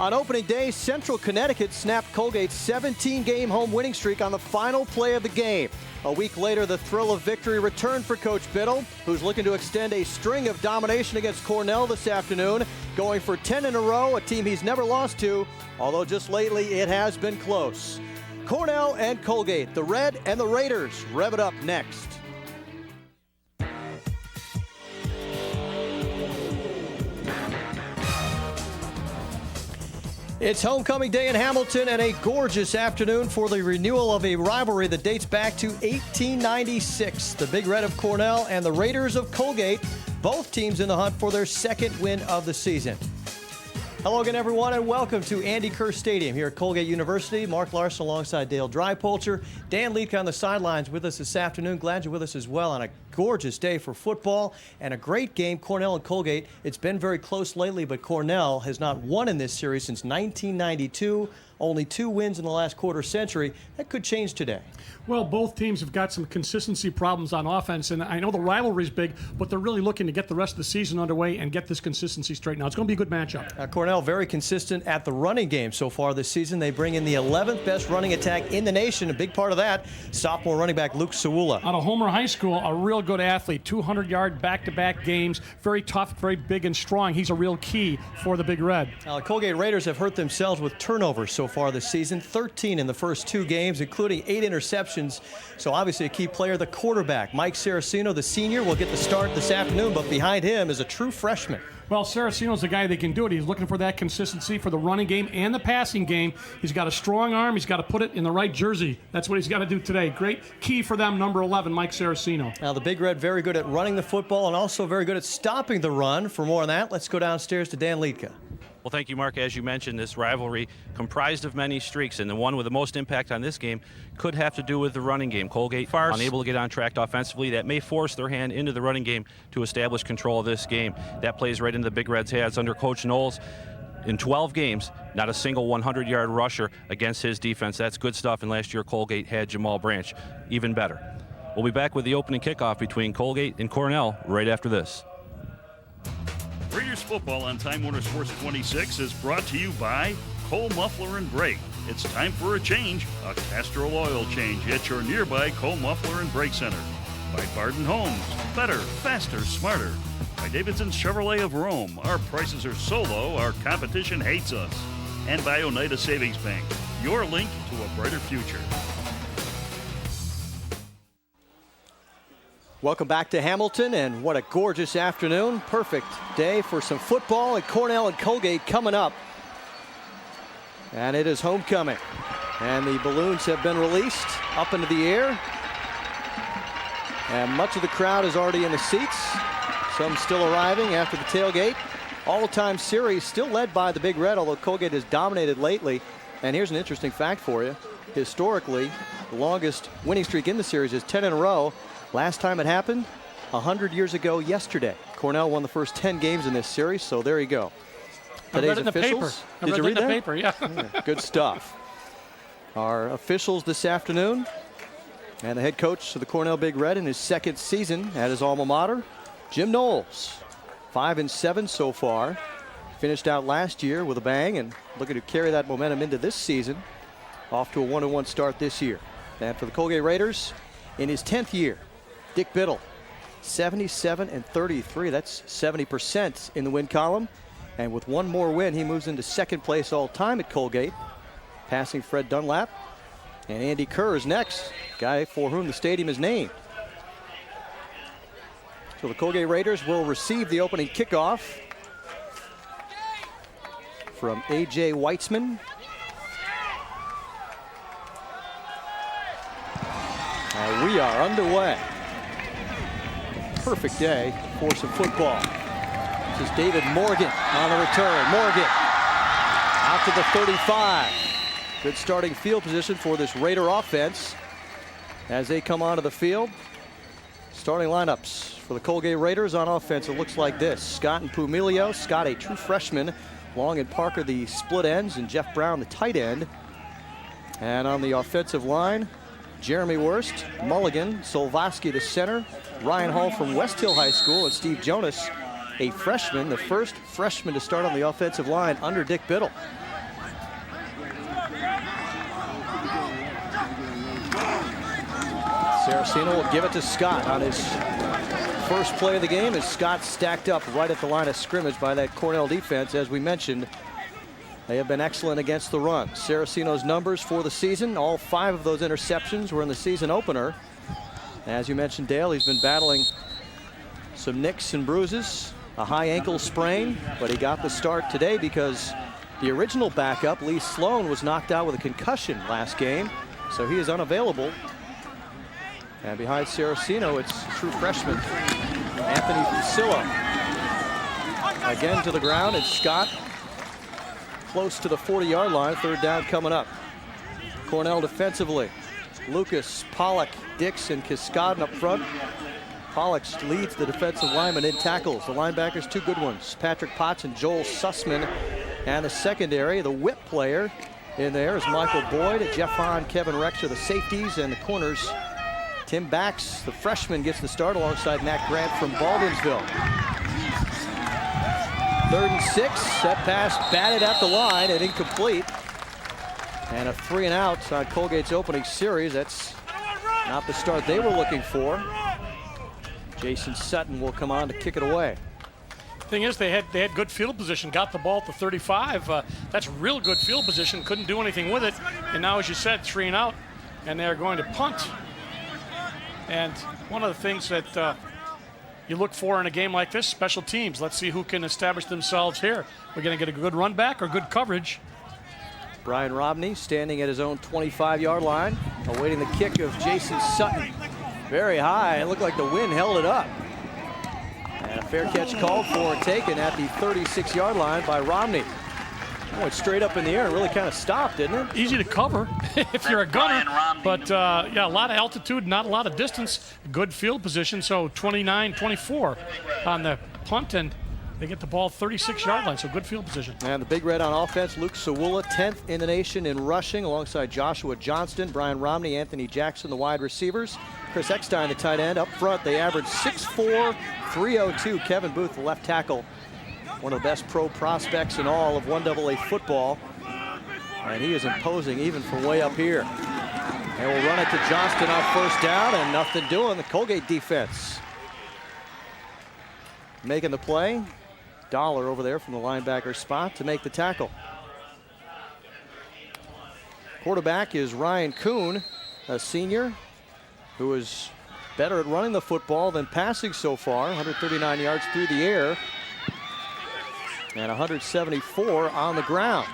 On opening day, Central Connecticut snapped Colgate's 17-game home winning streak on the final play of the game. A week later, the thrill of victory returned for Coach Biddle, who's looking to extend a string of domination against Cornell this afternoon, going for 10 in a row, a team he's never lost to, although just lately it has been close. Cornell and Colgate, the Red and the Raiders, rev it up next. It's homecoming day in Hamilton and a gorgeous afternoon for the renewal of a rivalry that dates back to 1896. The Big Red of Cornell and the Raiders of Colgate, both teams in the hunt for their second win of the season. Hello again, everyone, and welcome to Andy Kerr Stadium here at Colgate University. Mark Larson alongside Dale Drypolcher. Dan Leedke on the sidelines with us this afternoon. Glad you're with us as well on a gorgeous day for football and a great game, Cornell and Colgate. It's been very close lately, but Cornell has not won in this series since 1992. Only 2 wins in the last quarter century. That could change today. Well, both teams have got some consistency problems on offense, and I know the rivalry's big, but they're really looking to get the rest of the season underway and get this consistency straightened out. It's going to be a good matchup. Cornell very consistent at the running game so far this season. They bring in the 11th best running attack in the nation. A big part of that, sophomore running back Luke Sewula. Out of Homer High School, a real good athlete, 200-yard back-to-back games, very tough, very big and strong. He's a real key for the Big Red. The Colgate Raiders have hurt themselves with turnovers so far this season, 13 in the first 2 games, including 8 interceptions. So obviously a key player, the quarterback, Mike Saraceno, the senior, will get the start this afternoon, but behind him is a true freshman. Well, Saraceno's the guy that can do it. He's looking for that consistency for the running game and the passing game. He's got a strong arm. He's got to put it in the right jersey. That's what he's got to do today. Great key for them, number 11, Mike Saraceno. Now, the Big Red very good at running the football and also very good at stopping the run. For more on that, let's go downstairs to Dan Leedke. Well, thank you, Mark. As you mentioned, this rivalry comprised of many streaks, and the one with the most impact on this game could have to do with the running game. Colgate unable to get on track offensively. That may force their hand into the running game to establish control of this game. That plays right into the Big Red's hands under Coach Knowles. In 12 games, not a single 100-yard rusher against his defense. That's good stuff, and last year Colgate had Jamal Branch. Even better. We'll be back with the opening kickoff between Colgate and Cornell right after this. Raiders football on Time Warner Sports 26 is brought to you by Cole Muffler and Brake. It's time for a change, a Castrol oil change at your nearby Cole Muffler and Brake Center. By Barden Homes, better, faster, smarter. By Davidson's Chevrolet of Rome, our prices are so low, our competition hates us. And by Oneida Savings Bank, your link to a brighter future. Welcome back to Hamilton, and what a gorgeous afternoon. Perfect day for some football, and Cornell and Colgate coming up. And it is homecoming. And the balloons have been released up into the air. And much of the crowd is already in the seats. Some still arriving after the tailgate. All-time series still led by the Big Red, although Colgate has dominated lately. And here's an interesting fact for you. Historically, the longest winning streak in the series is 10 in a row. Last time it happened, 100 years ago yesterday. Cornell won the first 10 games in this series, so there you go. Today's officials. Did you read that in the paper? Yeah. Good stuff. Our officials this afternoon, and the head coach of the Cornell Big Red in his second season at his alma mater, Jim Knowles. 5-7 so far. Finished out last year with a bang and looking to carry that momentum into this season. Off to a 1-1 start this year. And for the Colgate Raiders, in his 10th year, Dick Biddle, 77-33. That's 70% in the win column. And with one more win, he moves into second place all time at Colgate, passing Fred Dunlap. And Andy Kerr is next, guy for whom the stadium is named. So the Colgate Raiders will receive the opening kickoff from A.J. Weitzman. We are underway. Perfect day for some football. This is David Morgan on the return. Morgan out to the 35. Good starting field position for this Raider offense as they come onto the field. Starting lineups for the Colgate Raiders on offense, it looks like this. Scott and Pumilio. Scott, a true freshman. Long and Parker, the split ends, and Jeff Brown, the tight end. And on the offensive line, Jeremy Wurst, Mulligan, Solvaski, the center, Ryan Hall from West Hill High School, and Steve Jonas, a freshman, the first freshman to start on the offensive line under Dick Biddle. Saraceno will give it to Scott on his first play of the game as Scott stacked up right at the line of scrimmage by that Cornell defense. As we mentioned, they have been excellent against the run. Saraceno's numbers for the season, all 5 of those interceptions were in the season opener. As you mentioned, Dale, he's been battling some nicks and bruises, a high ankle sprain, but he got the start today because the original backup, Lee Sloan, was knocked out with a concussion last game, so he is unavailable. And behind Saraceno, it's true freshman Anthony Fusillo. Again to the ground, and Scott close to the 40-yard line. Third down coming up. Cornell defensively. Lucas, Pollock, Dix, and Kiskaden up front. Pollock leads the defensive lineman in tackles. The linebackers, 2 good ones. Patrick Potts and Joel Sussman. And the secondary, the whip player in there is Michael Boyd, Jeff Hahn, Kevin Rexer, the safeties, and the corners. Tim Bax, the freshman, gets the start alongside Matt Grant from Baldwinsville. 3rd and 6. That pass batted at the line and incomplete. And a 3 and out on Colgate's opening series. That's not the start they were looking for. Jason Sutton will come on to kick it away. Thing is, they had good field position, got the ball at the 35. That's real good field position, couldn't do anything with it. And now, as you said, 3 and out, and they're going to punt. And one of the things that you look for in a game like this, special teams. Let's see who can establish themselves here. We're going to get a good run back or good coverage. Brian Romney standing at his own 25-yard line, awaiting the kick of Jason Sutton. Very high. It looked like the wind held it up. And a fair catch called for and taken at the 36-yard line by Romney. Went straight up in the air and really kind of stopped, didn't it? Easy to cover if you're a gunner, but yeah, a lot of altitude, not a lot of distance, good field position. So 29-24 on the punt, and they get the ball 36-yard line, so good field position. And the Big Red on offense, Luke Sawula, 10th in the nation in rushing, alongside Joshua Johnston, Brian Romney, Anthony Jackson, the wide receivers. Chris Eckstein, the tight end. Up front, they average 6'4", 302. Kevin Booth, the left tackle, one of the best pro prospects in all of 1AA football. And he is imposing even from way up here. They will run it to Johnston on first down, and nothing doing. The Colgate defense making the play. Dollar over there from the linebacker spot to make the tackle. Quarterback is Ryan Kuhn, a senior who is better at running the football than passing so far. 139 yards through the air and 174 on the ground.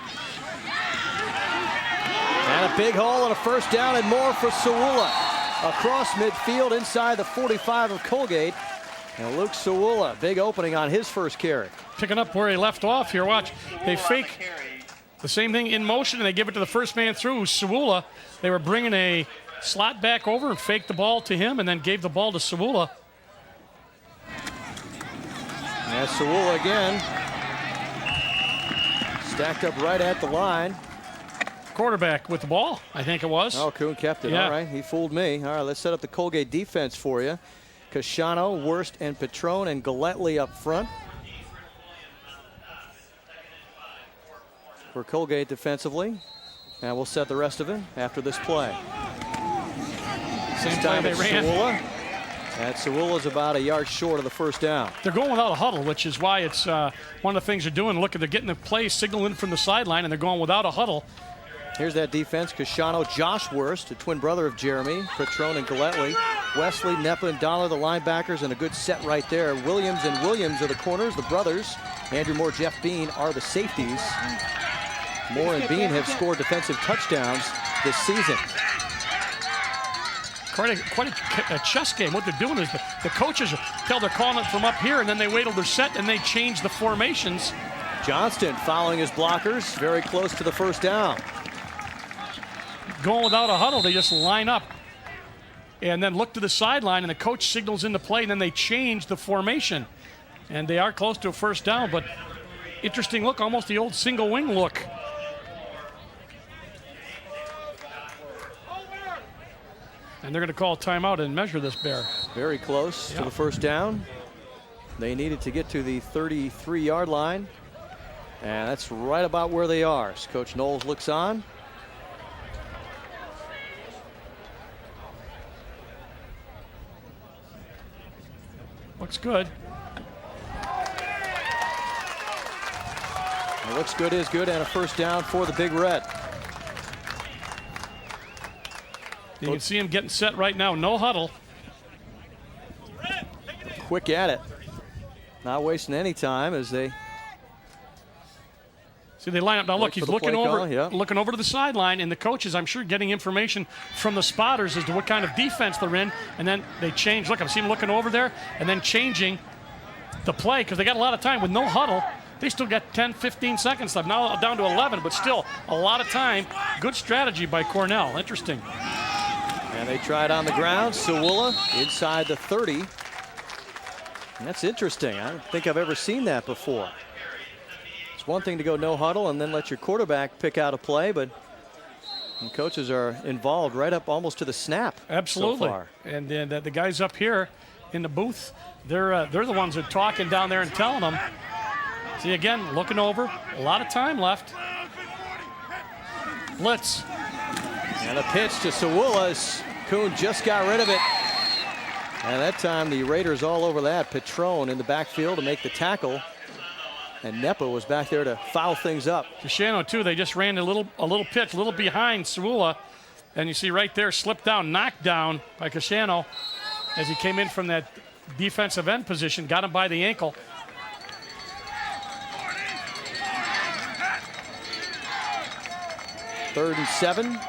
And a big hole and a first down and more for Sawula. Across midfield inside the 45 of Colgate. And Luke Sawula, big opening on his first carry. Picking up where he left off here. Watch, they fake the same thing in motion, and they give it to the first man through, Sawula. They were bringing a slot back over and faked the ball to him and then gave the ball to Sawula. And Sawula again. Stacked up right at the line. Quarterback with the ball, I think it was. Oh, Kuhn kept it. Yeah. All right, he fooled me. All right, let's set up the Colgate defense for you. Cashano, Worst, and Petrone, and Galletley up front. For Colgate defensively. And we'll set the rest of it after this play. Same time they ran. Sawula. And Sawula's about a yard short of the first down. They're going without a huddle, which is why it's one of the things they're doing. Look, they're getting the play signaling from the sideline, and they're going without a huddle. Here's that defense. Cashano, Josh Worst, a twin brother of Jeremy, Petrone and Galletley. Wesley, Neppa, and Dollar, the linebackers, and a good set right there. Williams and Williams are the corners, the brothers. Andrew Moore, Jeff Bean are the safeties. Moore and Bean have scored defensive touchdowns this season. Quite a chess game. What they're doing is the coaches tell they're calling it from up here, and then they wait till they're set, and they change the formations. Johnston following his blockers, very close to the first down. Going without a huddle, they just line up and then look to the sideline, and the coach signals into play, and then they change the formation. And they are close to a first down, but interesting look, almost the old single wing look. And they're going to call a timeout and measure this bear. Very close to the first down. They needed to get to the 33-yard line. And that's right about where they are. As Coach Knowles looks on. Looks good. It looks good is good, and a first down for the Big Red. You can see him getting set right now. No huddle. Quick at it. Not wasting any time as they... See, they line up. Now, look, he's looking over, looking over to the sideline, and the coaches, I'm sure, getting information from the spotters as to what kind of defense they're in, and then they change. Look, I see him looking over there and then changing the play because they got a lot of time with no huddle. They still got 10, 15 seconds left. Now down to 11, but still a lot of time. Good strategy by Cornell. Interesting. And they tried on the ground. Sewula inside the 30. And that's interesting. I don't think I've ever seen that before. It's one thing to go no huddle and then let your quarterback pick out a play, but coaches are involved right up almost to the snap. Absolutely. So far. And then the guys up here in the booth, they're the ones that are talking down there and telling them. See, again, looking over, a lot of time left. Blitz. And a pitch to Sewula as Kuhn just got rid of it. And that time the Raiders all over that. Petrone in the backfield to make the tackle. And Nepa was back there to foul things up. Cashano, too, they just ran a little pitch, a little behind Sewula. And you see right there, slipped down, knocked down by Cashano as he came in from that defensive end position, got him by the ankle. Third and 7.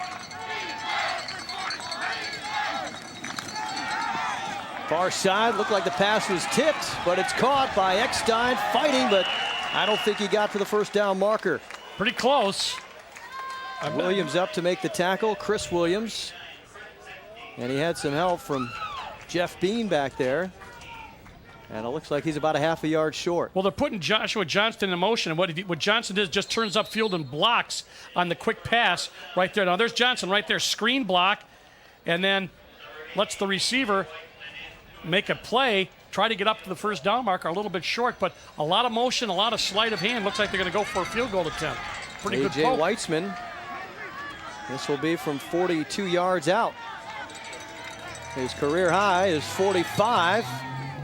Far side, looked like the pass was tipped, but it's caught by Eckstein fighting, but I don't think he got to the first down marker. Pretty close. Williams up to make the tackle, Chris Williams. And he had some help from Jeff Bean back there. And it looks like he's about a half a yard short. Well, they're putting Joshua Johnston in motion, and what Johnson does just turns upfield and blocks on the quick pass right there. Now, there's Johnson right there, screen block, and then lets the receiver make a play, try to get up to the first down marker, a little bit short, but a lot of motion, a lot of sleight of hand. Looks like they're going to go for a field goal attempt. Pretty good poke. A.J. Weitzman. This will be from 42 yards out. His career high is 45.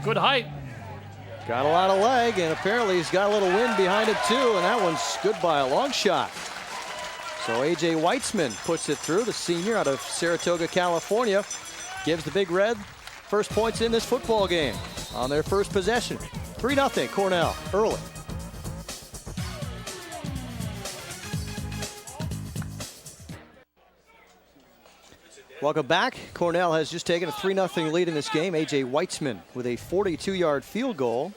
Good height. Got a lot of leg, and apparently he's got a little wind behind it too, and that one's good by a long shot. So A.J. Weitzman puts it through, the senior out of Saratoga, California, gives the Big Red first points in this football game on their first possession. 3-0 Cornell early. Welcome back. Cornell has just taken a 3-0 lead in this game. A.J. Weitzman with a 42-yard field goal.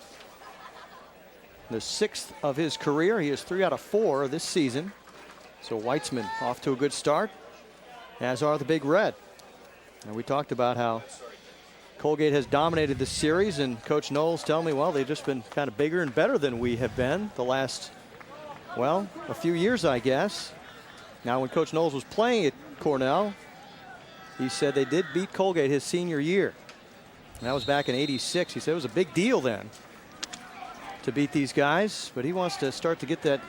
The 6th of his career. He is 3 out of 4 this season. So Weitzman off to a good start, as are the Big Red. And we talked about how Colgate has dominated this series, and Coach Knowles telling me, well, they've just been kind of bigger and better than we have been the last, well, a few years, I guess. Now, when Coach Knowles was playing at Cornell, he said they did beat Colgate his senior year. And that was back in '86. He said it was a big deal then to beat these guys, but he wants to start to get that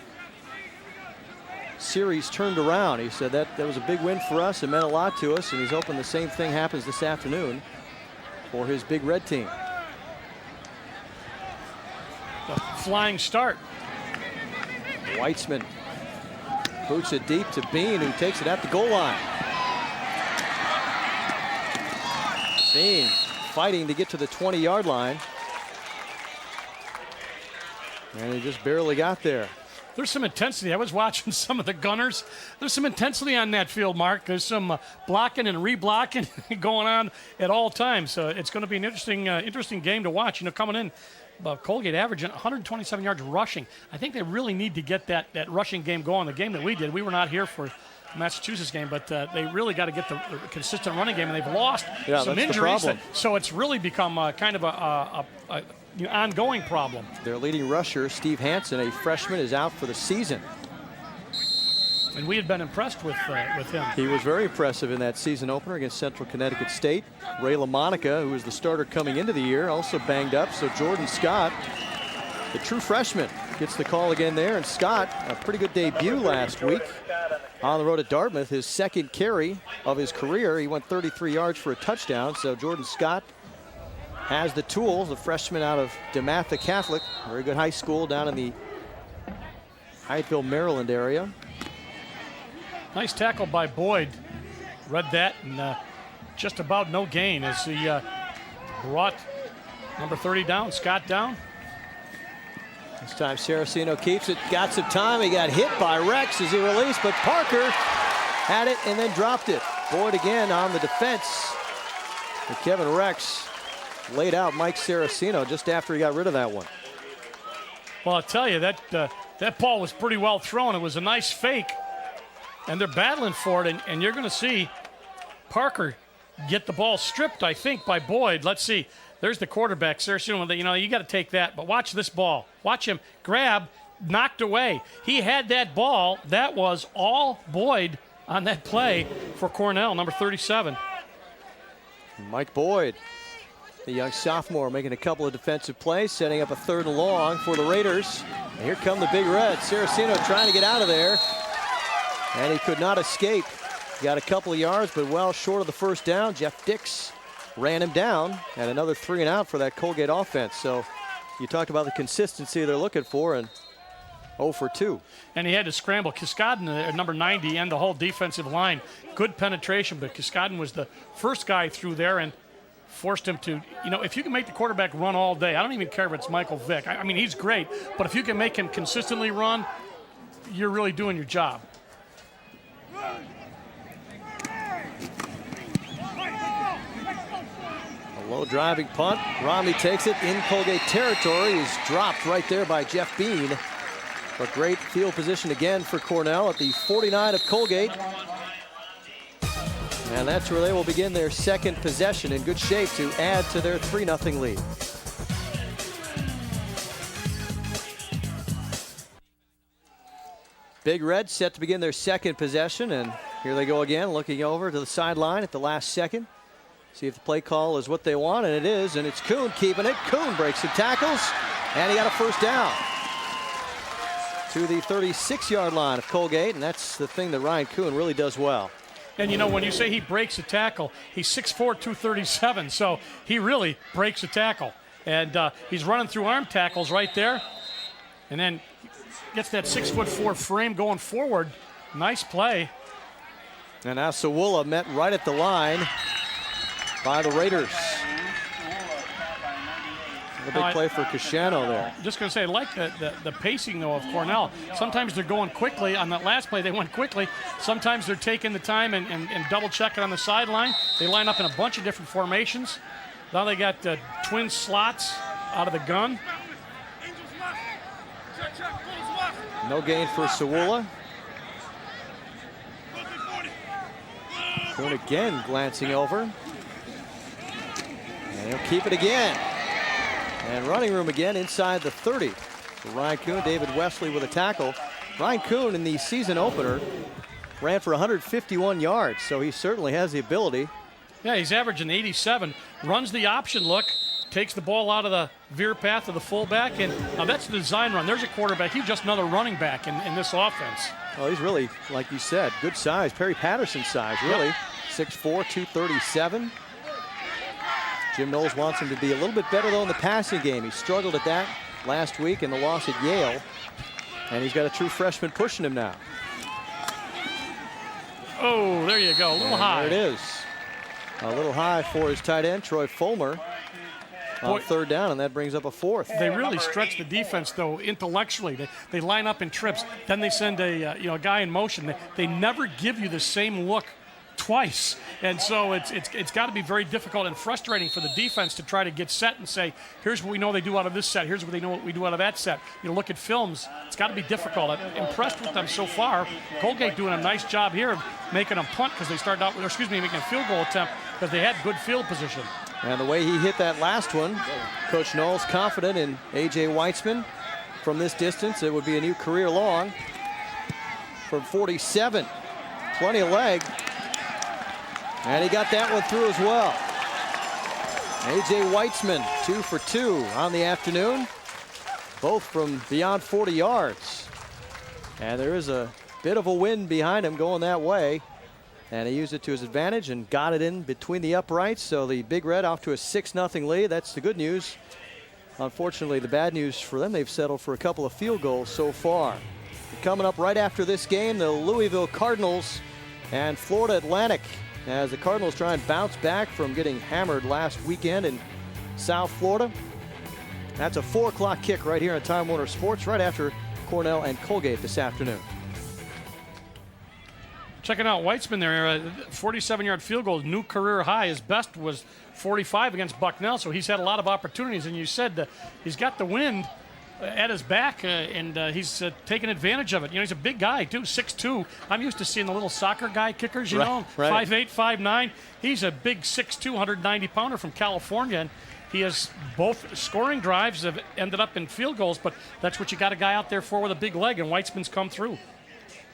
series turned around. He said that was a big win for us. It meant a lot to us, and he's hoping the same thing happens this afternoon for his Big Red team. A flying start. Weitzman boots it deep to Bean, who takes it at the goal line. Bean fighting to get to the 20-yard line. And he just barely got there. There's some intensity. I was watching some of the Gunners. There's some intensity on that field, Mark. There's some blocking and reblocking going on at all times. So it's going to be an interesting game to watch. You know, coming in, Colgate averaging 127 yards rushing. I think they really need to get that rushing game going. The game that we did, we were not here for the Massachusetts game, but they really got to get the consistent running game, and they've lost some injuries. So it's really become kind of a ongoing problem. Their leading rusher, Steve Hansen, a freshman, is out for the season. And we had been impressed with him. He was very impressive in that season opener against Central Connecticut State. Ray LaMonica, who was the starter coming into the year, also banged up. So Jordan Scott, the true freshman, gets the call again there. And Scott, a pretty good debut last week on the road at Dartmouth. His second carry of his career. He went 33 yards for a touchdown. So Jordan Scott has the tools, the freshman out of DeMatha Catholic, very good high school down in the Hyattville, Maryland area. Nice tackle by Boyd. Read that, and just about no gain as he brought number 30 down, Scott down. This time Saraceno keeps it, got some time. He got hit by Rex as he released, but Parker had it and then dropped it. Boyd again on the defense. And Kevin Rex laid out Mike Saraceno just after he got rid of that one. Well, I'll tell you, that ball was pretty well thrown. It was a nice fake, and they're battling for it, and you're going to see Parker get the ball stripped, I think, by Boyd. Let's see. There's the quarterback, Saraceno. You know, you got to take that, but watch this ball. Watch him grab, knocked away. He had that ball. That was all Boyd on that play for Cornell, number 37. Mike Boyd, the young sophomore, making a couple of defensive plays, setting up a 3rd and long for the Raiders. And here come the Big Reds. Saraceno trying to get out of there, and he could not escape. He got a couple of yards, but well short of the first down. Jeff Dix ran him down, and another 3 and out for that Colgate offense. So you talked about the consistency they're looking for, and 0 for 2. And he had to scramble. Kiskaden at number 90 and the whole defensive line. Good penetration, but Kiskaden was the first guy through there and forced him to, you know, if you can make the quarterback run all day, I don't even care if it's Michael Vick. I mean, he's great, but if you can make him consistently run, you're really doing your job. Low driving punt. Romney takes it in Colgate territory. He's dropped right there by Jeff Bean. But great field position again for Cornell at the 49 of Colgate. And that's where they will begin their second possession, in good shape to add to their 3-0 lead. Big Red set to begin their second possession, and here they go again, looking over to the sideline at the last second. See if the play call is what they want, and it is, and it's Kuhn keeping it. Kuhn breaks some tackles, and he got a first down to the 36-yard line of Colgate, and that's the thing that Ryan Kuhn really does well. And, you know, when you say he breaks a tackle, he's 6'4", 237, so he really breaks a tackle. And he's running through arm tackles right there, and then gets that 6'4" frame going forward. Nice play. And now Sawula met right at the line by the Raiders. A big play for Cashano there. Just going to say, I like the pacing, though, of Cornell. Sometimes they're going quickly. On that last play, they went quickly. Sometimes they're taking the time and double-checking on the sideline. They line up in a bunch of different formations. Now they got twin slots out of the gun. No gain for Sawula. Kuhn again glancing over. And he'll keep it again. And running room again inside the 30. For Ryan Kuhn, David Wesley with a tackle. Ryan Kuhn in the season opener ran for 151 yards, so he certainly has the ability. Yeah, he's averaging 87. Runs the option look, takes the ball out of the veer path of the fullback, and now that's the design run. There's a quarterback. He's just another running back in this offense. Oh, he's really, like you said, good size. Perry Patterson size, really. Yep. 6'4", 237. Jim Knowles wants him to be a little bit better, though, in the passing game. He struggled at that last week in the loss at Yale. And he's got a true freshman pushing him now. Oh, there you go. A little high. There it is. A little high for his tight end, Troy Fulmer, on 3rd down, and that brings up a 4th. They really stretch the defense, though, intellectually. They line up in trips. Then they send a guy in motion. They never give you the same look twice, and so it's got to be very difficult and frustrating for the defense to try to get set and say, here's what we know they do out of this set, here's what they know what we do out of that set. You know, look at films. It's got to be difficult. I'm impressed with them so far. Colgate doing a nice job here of making them punt because they started out with, making a field goal attempt because they had good field position. And the way he hit that last one, Coach Knowles confident in A.J. Weitzman. From this distance, it would be a new career long from 47. Plenty of leg. And he got that one through as well. A.J. Weitzman, 2 for 2 on the afternoon, both from beyond 40 yards. And there is a bit of a wind behind him going that way. And he used it to his advantage and got it in between the uprights. So the Big Red off to a 6-0 lead. That's the good news. Unfortunately, the bad news for them, they've settled for a couple of field goals so far. Coming up right after this game, the Louisville Cardinals and Florida Atlantic, as the Cardinals try and bounce back from getting hammered last weekend in South Florida. That's a 4 o'clock kick right here on Time Warner Sports, right after Cornell and Colgate this afternoon. Checking out Weitzman there, 47-yard field goal, new career high. His best was 45 against Bucknell, so he's had a lot of opportunities. And you said he's got the wind at his back, and he's taking advantage of it. You know, he's a big guy, too, 6'2". I'm used to seeing the little soccer guy kickers, you know, 5'8", 5'9". He's a big 6'2", 190-pounder from California, and he has both scoring drives have ended up in field goals, but that's what you got a guy out there for with a big leg, and Weitzman's come through.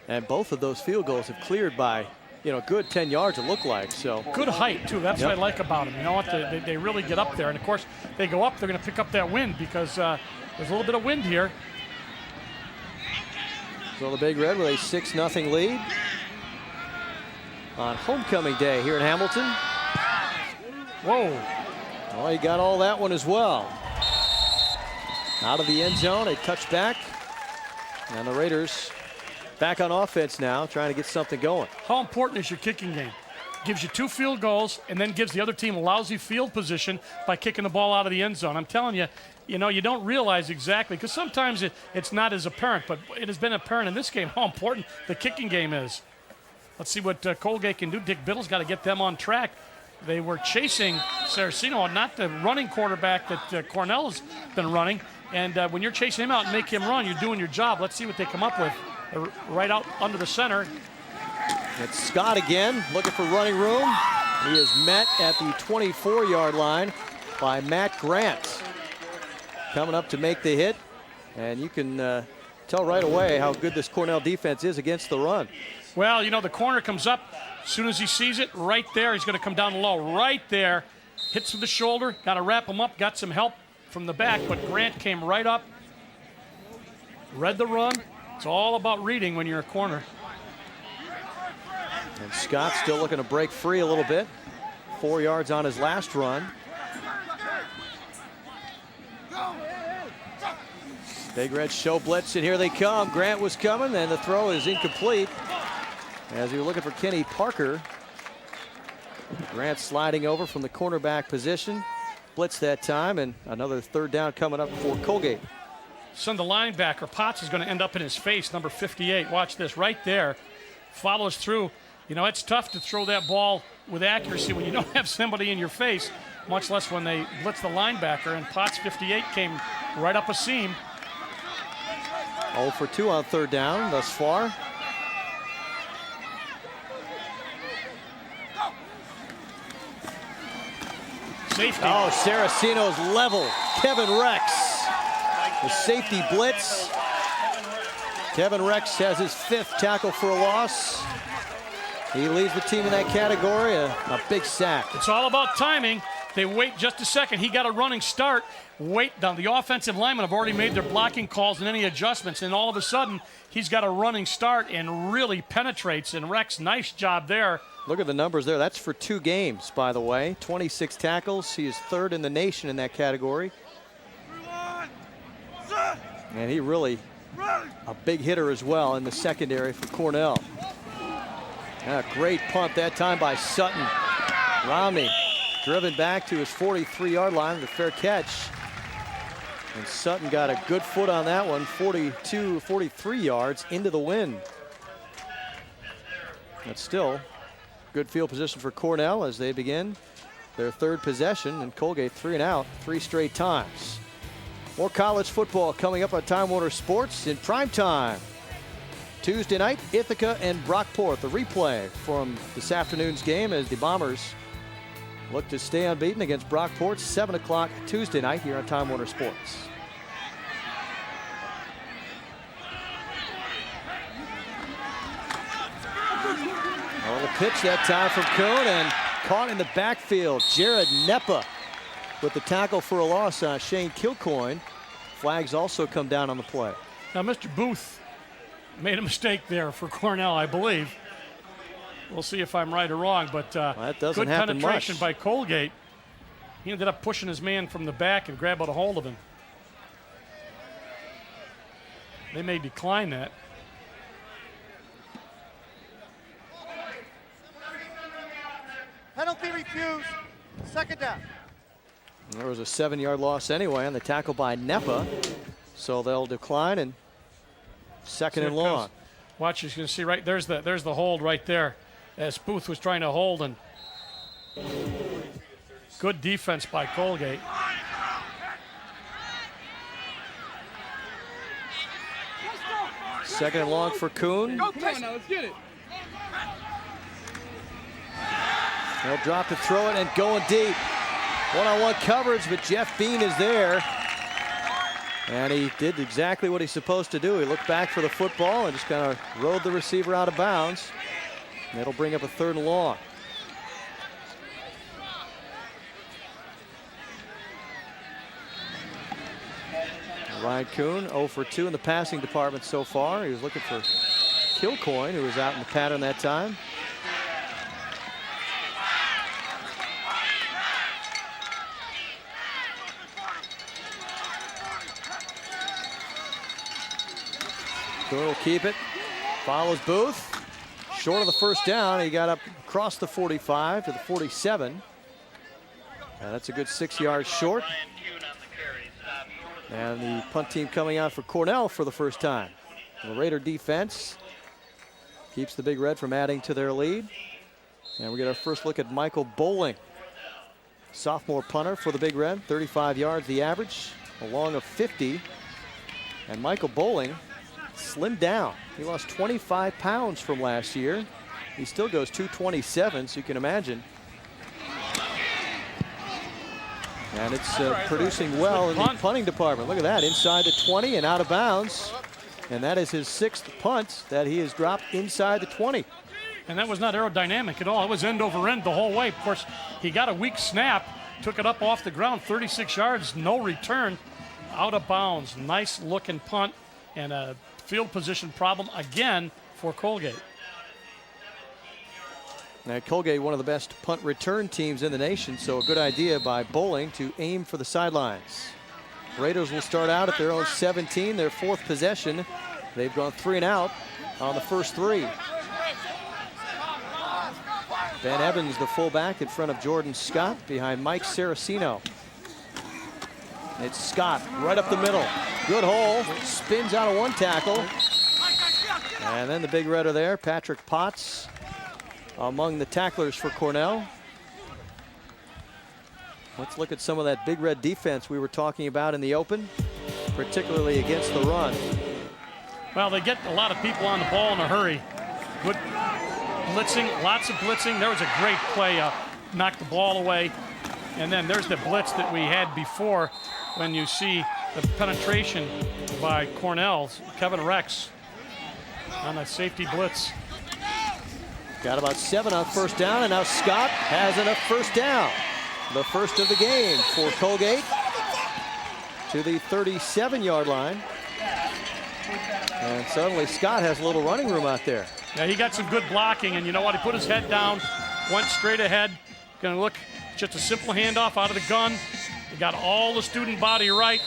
And both of those field goals have cleared by, you know, good 10 yards, it looked like. So good height, too. That's what I like about them. You know what? They really get up there. And, of course, they go up, they're going to pick up that wind because there's a little bit of wind here. So the Big Red with a 6-0 lead on homecoming day here in Hamilton. Whoa. Well, he got all that one as well. Out of the end zone, a touchback. And the Raiders back on offense now, trying to get something going. How important is your kicking game? Gives you 2 field goals and then gives the other team a lousy field position by kicking the ball out of the end zone. I'm telling you, you know, you don't realize exactly, because sometimes it's not as apparent, but it has been apparent in this game how important the kicking game is. Let's see what Colgate can do. Dick Biddle's got to get them on track. They were chasing Saraceno, not the running quarterback that Cornell has been running. And when you're chasing him out and make him run, you're doing your job. Let's see what they come up with. Right out under the center. It's Scott again, looking for running room. He is met at the 24-yard line by Matt Grant. Coming up to make the hit. And you can tell right away how good this Cornell defense is against the run. Well, you know, the corner comes up. As soon as he sees it, right there, he's going to come down low. Right there. Hits with the shoulder. Got to wrap him up. Got some help from the back, but Grant came right up. Read the run. It's all about reading when you're a corner. And Scott still looking to break free a little bit. 4 yards on his last run. Big Red show blitz, and here they come. Grant was coming, and the throw is incomplete. As we were looking for Kenny Parker. Grant sliding over from the cornerback position. Blitz that time, and another 3rd down coming up for Colgate. Son, the linebacker, Potts, is going to end up in his face, number 58. Watch this, right there. Follows through. You know, it's tough to throw that ball with accuracy when you don't have somebody in your face, much less when they blitz the linebacker. And Potts, 58, came right up a seam. 0 for 2 on 3rd down thus far. Safety. Oh, Saraceno's level. Kevin Rex. The safety blitz. Kevin Rex has his 5th tackle for a loss. He leads the team in that category, a big sack. It's all about timing. They wait just a second. He got a running start. Wait down. The offensive linemen have already made their blocking calls and any adjustments, and all of a sudden, he's got a running start and really penetrates. And Rex, nice job there. Look at the numbers there. That's for 2 games, by the way. 26 tackles. He is 3rd in the nation in that category. And he really a big hitter as well in the secondary for Cornell. A great punt that time by Sutton. Romney driven back to his 43-yard line with a fair catch. And Sutton got a good foot on that one, 43 yards into the wind. But still, good field position for Cornell as they begin their 3rd possession, and Colgate 3 and out 3 straight times. More college football coming up on Time Warner Sports in prime time. Tuesday night, Ithaca and Brockport. The replay from this afternoon's game as the Bombers look to stay unbeaten against Brockport. 7 o'clock Tuesday night here on Time Warner Sports. A little pitch that time from Kuhn, and caught in the backfield. Jared Neppa with the tackle for a loss on Shane Kilcoyne. Flags also come down on the play. Now, Mr. Booth made a mistake there for Cornell, I believe. We'll see if I'm right or wrong, but that doesn't good happen penetration much by Colgate. He ended up pushing his man from the back and grabbed out a hold of him. They may decline that. Penalty refused. Second down. There was a 7-yard loss anyway on the tackle by Nepa, so they'll decline, and second and long. Watch, you can see right there's the hold right there, as Booth was trying to hold, and good defense by Colgate. Second and long for Kuhn. Come on now, let's get it. He'll drop to throw it and going deep. One-on-one coverage, but Jeff Bean is there. And he did exactly what he's supposed to do. He looked back for the football and just kind of rode the receiver out of bounds. And it'll bring up a third and long. Ryan Kuhn, 0 for 2 in the passing department so far. He was looking for Kilcoyne, who was out in the pattern that time. Kuhn will keep it. Follows Booth. Short of the first down. He got up across the 45 to the 47. That's a good 6 yards short. And the punt team coming out for Cornell for the first time. The Raider defense keeps the Big Red from adding to their lead. And we get our first look at Michael Bowling. Sophomore punter for the Big Red, 35 yards the average, a long of 50. And Michael Bowling slimmed down. He lost 25 pounds from last year. He still goes 227, so you can imagine. And it's producing well in the punting department. Look at that, inside the 20 and out of bounds. And that is his 6th punt that he has dropped inside the 20. And that was not aerodynamic at all. It was end over end the whole way. Of course, he got a weak snap, took it up off the ground, 36 yards, no return, out of bounds. Nice looking punt and a field position problem again for Colgate. Now, Colgate, one of the best punt return teams in the nation, so a good idea by Bowling to aim for the sidelines. Raiders will start out at their own 17, their 4th possession. They've gone 3 and out on the first 3. Ben Evans, the fullback, in front of Jordan Scott, behind Mike Saraceno. It's Scott right up the middle. Good hole, spins out of one tackle. And then the Big Redder there, Patrick Potts, among the tacklers for Cornell. Let's look at some of that Big Red defense we were talking about in the open, particularly against the run. Well, they get a lot of people on the ball in a hurry. Good blitzing, lots of blitzing. There was a great play, knocked the ball away. And then there's the blitz that we had before when you see the penetration by Cornell's Kevin Rex on a safety blitz. Got about 7 on first down, and now Scott has enough first down. The first of the game for Colgate to the 37-yard line. And suddenly Scott has a little running room out there. Yeah, he got some good blocking, and you know what? He put his head down, went straight ahead. Gonna look, just a simple handoff out of the gun. He got all the student body right.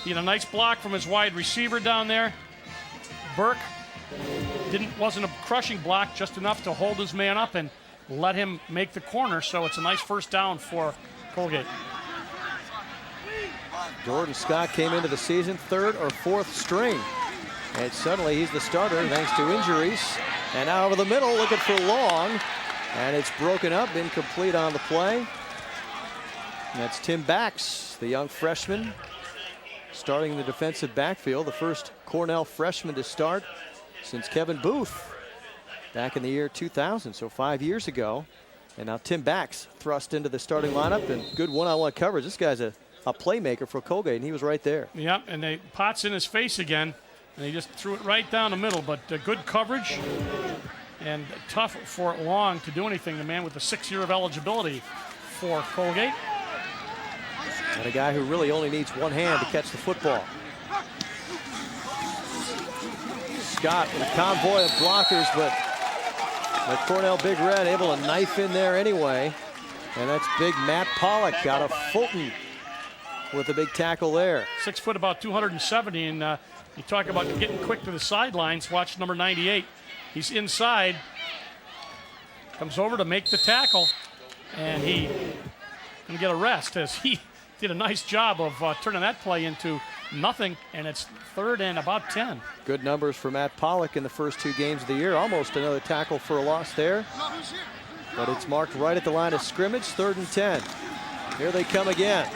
He had a nice block from his wide receiver down there. Burke wasn't a crushing block, just enough to hold his man up and let him make the corner, so it's a nice first down for Colgate. Jordan Scott came into the season 3rd or 4th string. And suddenly he's the starter thanks to injuries. And now over the middle, looking for Long. And it's broken up, incomplete on the play. And that's Tim Bax, the young freshman, starting the defensive backfield, the first Cornell freshman to start since Kevin Booth back in the year 2000, so 5 years ago. And now Tim Bax thrust into the starting lineup, and good one-on-one coverage. This guy's a playmaker for Colgate, and he was right there. Yep, and they Potts in his face again, and he just threw it right down the middle, but good coverage and tough for Long to do anything, the man with the 6 year of eligibility for Colgate. And a guy who really only needs one hand to catch the football. Scott with a convoy of blockers, but The Cornell Big Red able to knife in there anyway. And that's big Matt Pollock out of Fulton with a big tackle there. 6 foot, about 270, and you talk about getting quick to the sidelines. Watch number 98. He's inside, comes over to make the tackle, and he can get a rest as he did a nice job of turning that play into nothing, and it's 3rd and about 10. Good numbers for Matt Pollock in the first 2 games of the year. Almost another tackle for a loss there. But it's marked right at the line of scrimmage, 3rd and 10. Here they come again.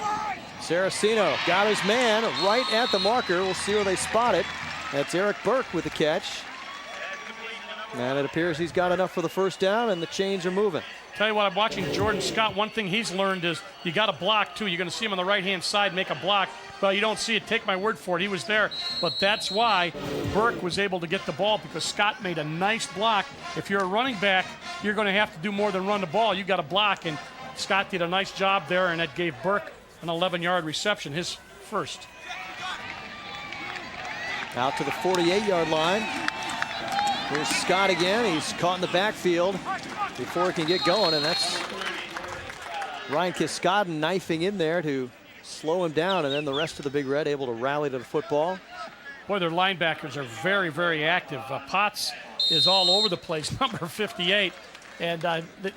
Saraceno got his man right at the marker. We'll see where they spot it. That's Eric Burke with the catch. And it appears he's got enough for the first down, and the chains are moving. Tell you what, I'm watching Jordan Scott. One thing he's learned is you got to block, too. You're going to see him on the right-hand side make a block. Well, you don't see it. Take my word for it. He was there. But that's why Burke was able to get the ball, because Scott made a nice block. If you're a running back, you're going to have to do more than run the ball. You got to block, and Scott did a nice job there, and that gave Burke an 11-yard reception, his first. Out to the 48-yard line. Here's Scott again. He's caught in the backfield before he can get going, and that's Ryan Kiskaden knifing in there to slow him down, and then the rest of the Big Red able to rally to the football. Boy, their linebackers are very, very active. Potts is all over the place, number 58, and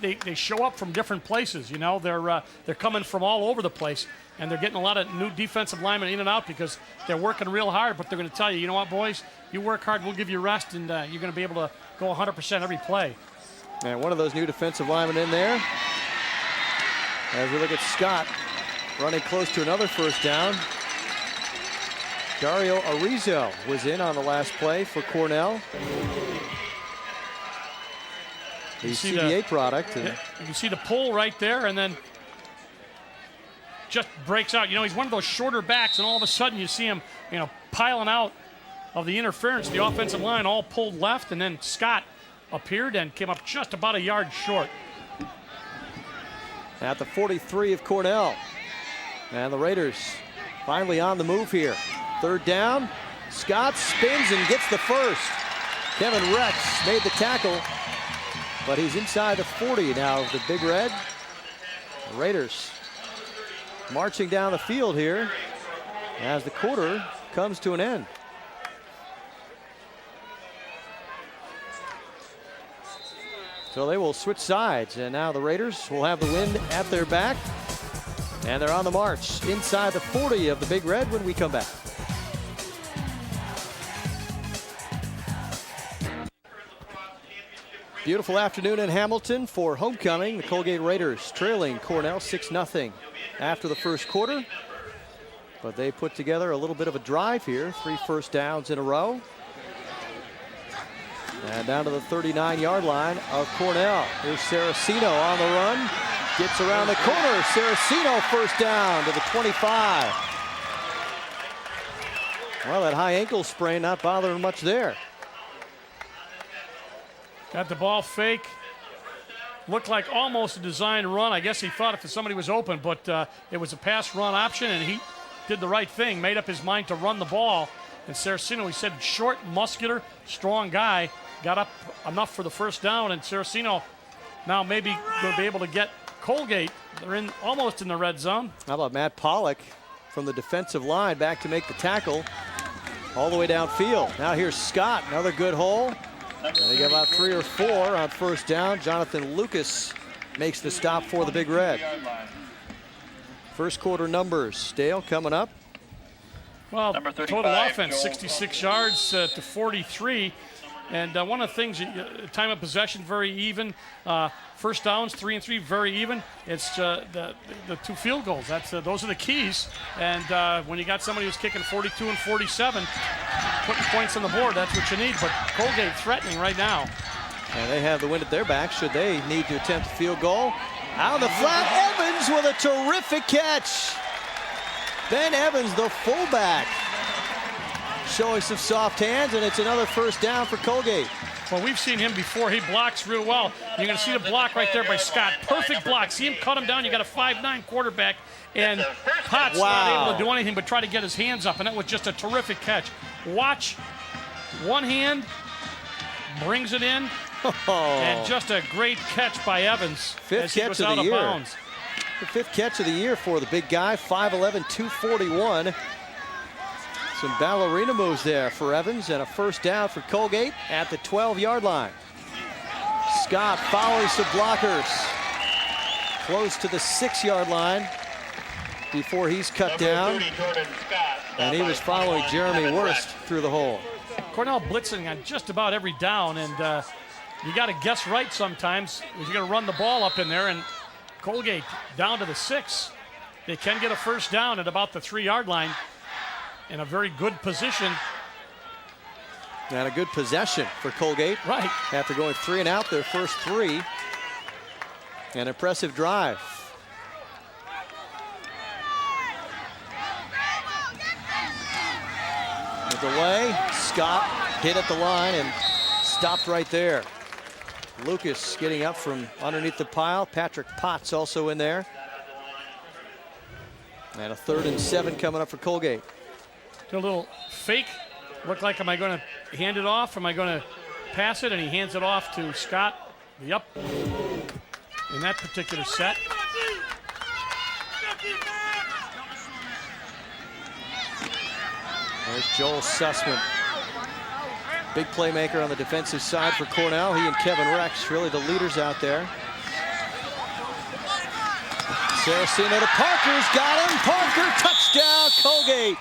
they show up from different places. You know, they're coming from all over the place, and they're getting a lot of new defensive linemen in and out because they're working real hard. But they're going to tell you, you know what, boys, you work hard, we'll give you rest, and you're going to be able to go 100% every play. And one of those new defensive linemen in there. As we look at Scott running close to another first down. Dario Arizo was in on the last play for Cornell. The CBA product. You can see the pull right there, and then just breaks out. You know, he's one of those shorter backs, and all of a sudden you see him, you know, piling out of the interference. The offensive line all pulled left, and then Scott appeared and came up just about a yard short. At the 43 of Cornell. And the Raiders finally on the move here. 3rd down. Scott spins and gets the first. Kevin Rex made the tackle, but he's inside the 40 now of the Big Red. The Raiders marching down the field here as the quarter comes to an end. So they will switch sides, and now the Raiders will have the wind at their back, and they're on the march inside the 40 of the Big Red when we come back. Beautiful afternoon in Hamilton for homecoming. The Colgate Raiders trailing Cornell 6-0 after the first quarter, but they put together a little bit of a drive here, 3 first downs in a row. And down to the 39-yard line of Cornell. Here's Saraceno on the run. Gets around the corner. Saraceno first down to the 25. Well, that high ankle sprain not bothering much there. Got the ball fake. Looked like almost a designed run. I guess he thought if somebody was open, but it was a pass run option, and he did the right thing, made up his mind to run the ball. And Saraceno, he said, short, muscular, strong guy, got up enough for the first down, and Saraceno now maybe going to be able to get Colgate. They're almost in the red zone. How about Matt Pollock from the defensive line back to make the tackle all the way downfield. Now here's Scott, another good hole. And they get about 3 or 4 on first down. Jonathan Lucas makes the stop for the Big Red. First quarter numbers, Dale, coming up. Well, total offense, 66 yards to 43. And one of the things, time of possession, very even. First downs, 3 and 3, very even. It's the 2 field goals. Those are the keys. And when you got somebody who's kicking 42 and 47, putting points on the board, that's what you need. But Colgate threatening right now. And they have the wind at their back should they need to attempt a field goal. Out of the flat, Evans with a terrific catch. Ben Evans, the fullback, showing some soft hands, and it's another first down for Colgate. Well, we've seen him before. He blocks real well. You're going to see the block right there by Scott. Perfect block. See him cut him down. You got a 5'9" quarterback, and Potts not able to do anything but try to get his hands up, and that was just a terrific catch. Watch, one hand, brings it in, And just a great catch by Evans. Fifth catch of the year. The fifth catch of the year for the big guy, 5'11", 241. Some ballerina moves there for Evans, and a first down for Colgate at the 12-yard line. Scott follows some blockers close to the 6-yard line before he's cut down. And he was following Jeremy Wurst through the hole. Cornell blitzing on just about every down, and you got to guess right sometimes. You're going to run the ball up in there, and Colgate down to the 6. They can get a first down at about the 3-yard line in a very good position. And a good possession for Colgate. Right. After going 3 and out their first 3. An impressive drive. The delay, Scott hit at the line and stopped right there. Lucas getting up from underneath the pile. Patrick Potts also in there. And a 3rd and 7 coming up for Colgate. A little fake. Looked like, am I going to hand it off? Am I going to pass it? And he hands it off to Scott. The up in that particular set. There's Joel Sussman. Big playmaker on the defensive side for Cornell. He and Kevin Rex, really the leaders out there. Saraceno to Parker's got him. Parker, touchdown, Colgate.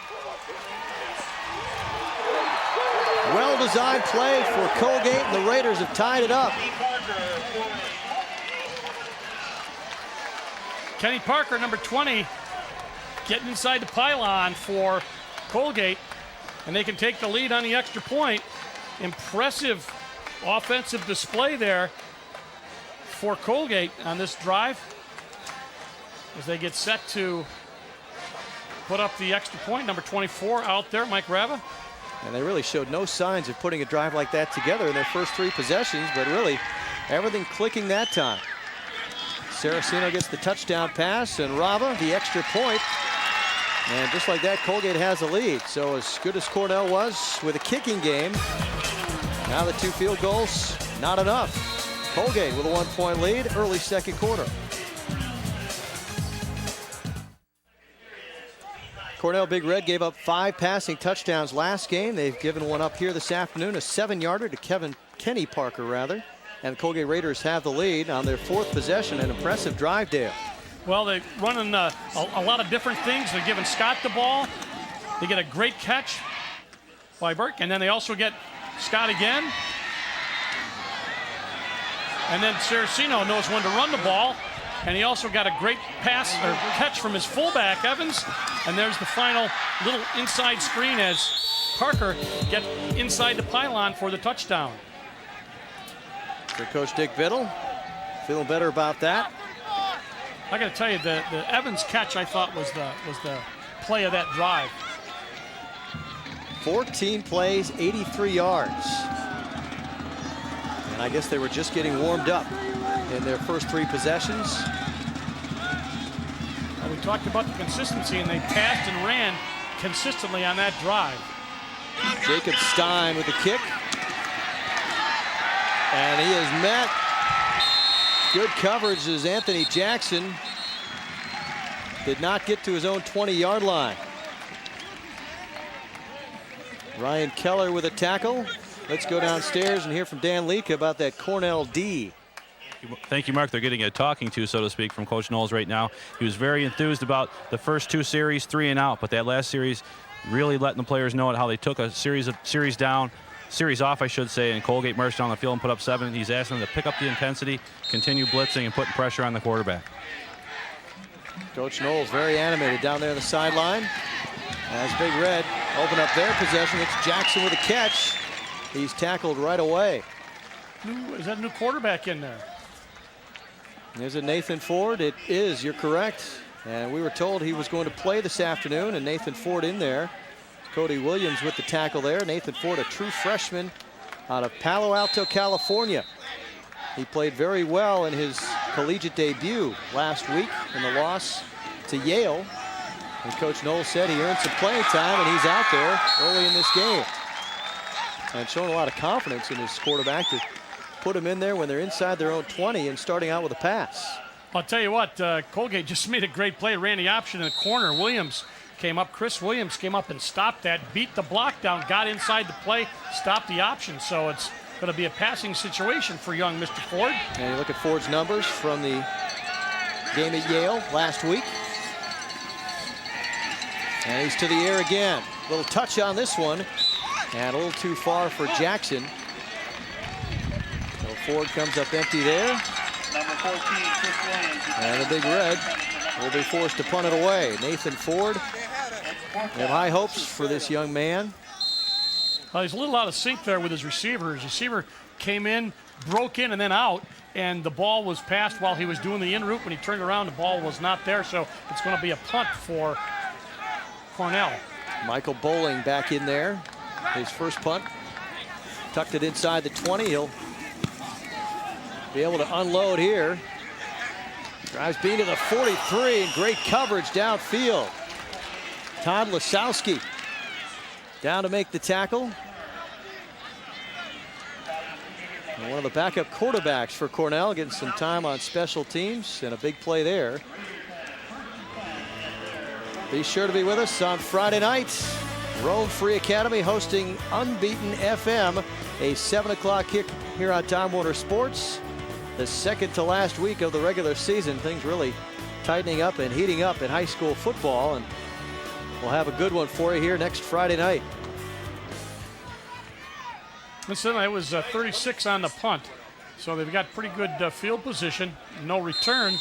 Well-designed play for Colgate, and the Raiders have tied it up. Kenny Parker, number 20, getting inside the pylon for Colgate, and they can take the lead on the extra point. Impressive offensive display there for Colgate on this drive as they get set to put up the extra point. Number 24 out there, Mike Rava. And they really showed no signs of putting a drive like that together in their first 3 possessions, but really everything clicking that time. Saraceno gets the touchdown pass, and Rava the extra point. And just like that, Colgate has a lead. So as good as Cornell was with a kicking game, now the 2 field goals, not enough. Colgate with a 1-point lead, early second quarter. Cornell Big Red gave up 5 passing touchdowns last game. They've given one up here this afternoon, a 7-yarder to Kenny Parker, rather. And the Colgate Raiders have the lead on their 4th possession. An impressive drive, Dale. Well, they're running a lot of different things. They're giving Scott the ball. They get a great catch by Burke, and then they also get Scott again. And then Saraceno knows when to run the ball. And he also got a great pass or catch from his fullback, Evans. And there's the final little inside screen as Parker gets inside the pylon for the touchdown. For Coach Dick Biddle, feeling better about that. I got to tell you, the Evans catch I thought was the play of that drive. 14 plays, 83 yards. And I guess they were just getting warmed up in their first 3 possessions. Well, we talked about the consistency, and they passed and ran consistently on that drive. Jacob Stein with the kick. And he is met. Good coverage as Anthony Jackson did not get to his own 20-yard line. Ryan Keller with a tackle. Let's go downstairs and hear from Dan Leake about that Cornell D. Thank you, Mark. They're getting a talking to, so to speak, from Coach Knowles right now. He was very enthused about the first 2 series, 3 and out, but that last series really letting the players know how they took a series off, I should say, and Colgate marched down the field and put up 7. He's asking them to pick up the intensity, continue blitzing, and putting pressure on the quarterback. Coach Knowles very animated down there on the sideline. As Big Red open up their possession, it's Jackson with a catch. He's tackled right away. Is that a new quarterback in there? Is it Nathan Ford? It is, you're correct. And we were told he was going to play this afternoon, and Nathan Ford in there. Cody Williams with the tackle there. Nathan Ford, a true freshman out of Palo Alto, California. He played very well in his collegiate debut last week in the loss to Yale. And Coach Knowles said he earned some playing time, and he's out there early in this game. And showing a lot of confidence in his quarterback to put them in there when they're inside their own 20 and starting out with a pass. I'll tell you what, Colgate just made a great play, ran the option in the corner. Chris Williams came up and stopped that, beat the block down, got inside the play, stopped the option. So it's going to be a passing situation for young Mr. Ford. And you look at Ford's numbers from the game at Yale last week. And he's to the air again. A little touch on this one. And a little too far for Jackson. So Ford comes up empty there. Number 14, Chris Williams. And the Big Red will be forced to punt it away. Nathan Ford. We have high hopes for this young man. Well, he's a little out of sync there with his receiver. His receiver came in, broke in, and then out. And the ball was passed while he was doing the in route. When he turned around, the ball was not there. So it's going to be a punt for Cornell. Michael Bowling back in there. His first punt. Tucked it inside the 20. He'll be able to unload here. Drives Bean to the 43 and great coverage downfield. Todd Lasowski down to make the tackle. And one of the backup quarterbacks for Cornell getting some time on special teams and a big play there. Be sure to be with us on Friday night. Rome Free Academy hosting Unbeaten FM, a 7 o'clock kick here on Time Warner Sports. The second to last week of the regular season. Things really tightening up and heating up in high school football, and we'll have a good one for you here next Friday night. Listen, it was 36 on the punt, so they've got pretty good field position. No return,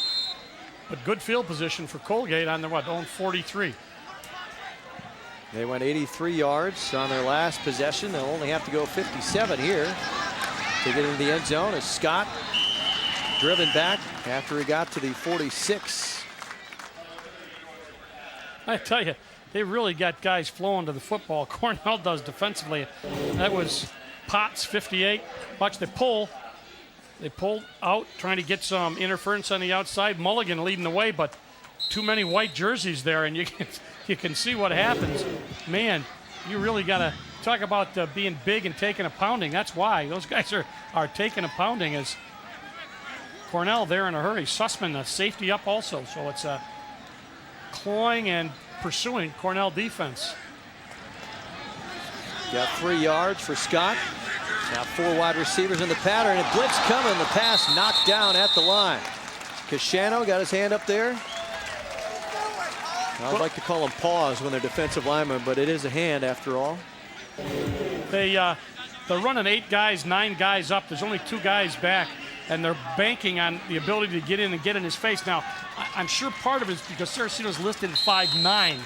but good field position for Colgate on their own 43. They went 83 yards on their last possession. They'll only have to go 57 here to get into the end zone as Scott driven back after he got to the 46. I tell you, they really got guys flowing to the football. Cornell does defensively. That was Potts, 58. Watch, they pull out, trying to get some interference on the outside. Mulligan leading the way, but too many white jerseys there, and you can see what happens. Man, you really got to talk about being big and taking a pounding. That's why those guys are taking a pounding, as Cornell there in a hurry. Sussman, the safety up also, so it's a clawing and pursuing Cornell defense. Got 3 yards for Scott. Now 4 wide receivers in the pattern, and blitz coming. The pass knocked down at the line. Cashano got his hand up there. I'd like to call them paws when they're defensive linemen, but it is a hand after all. They're running 8 guys, 9 guys up. There's only 2 guys back, and they're banking on the ability to get in and get in his face. Now, I'm sure part of it is because Saraceno's listed at 5'9",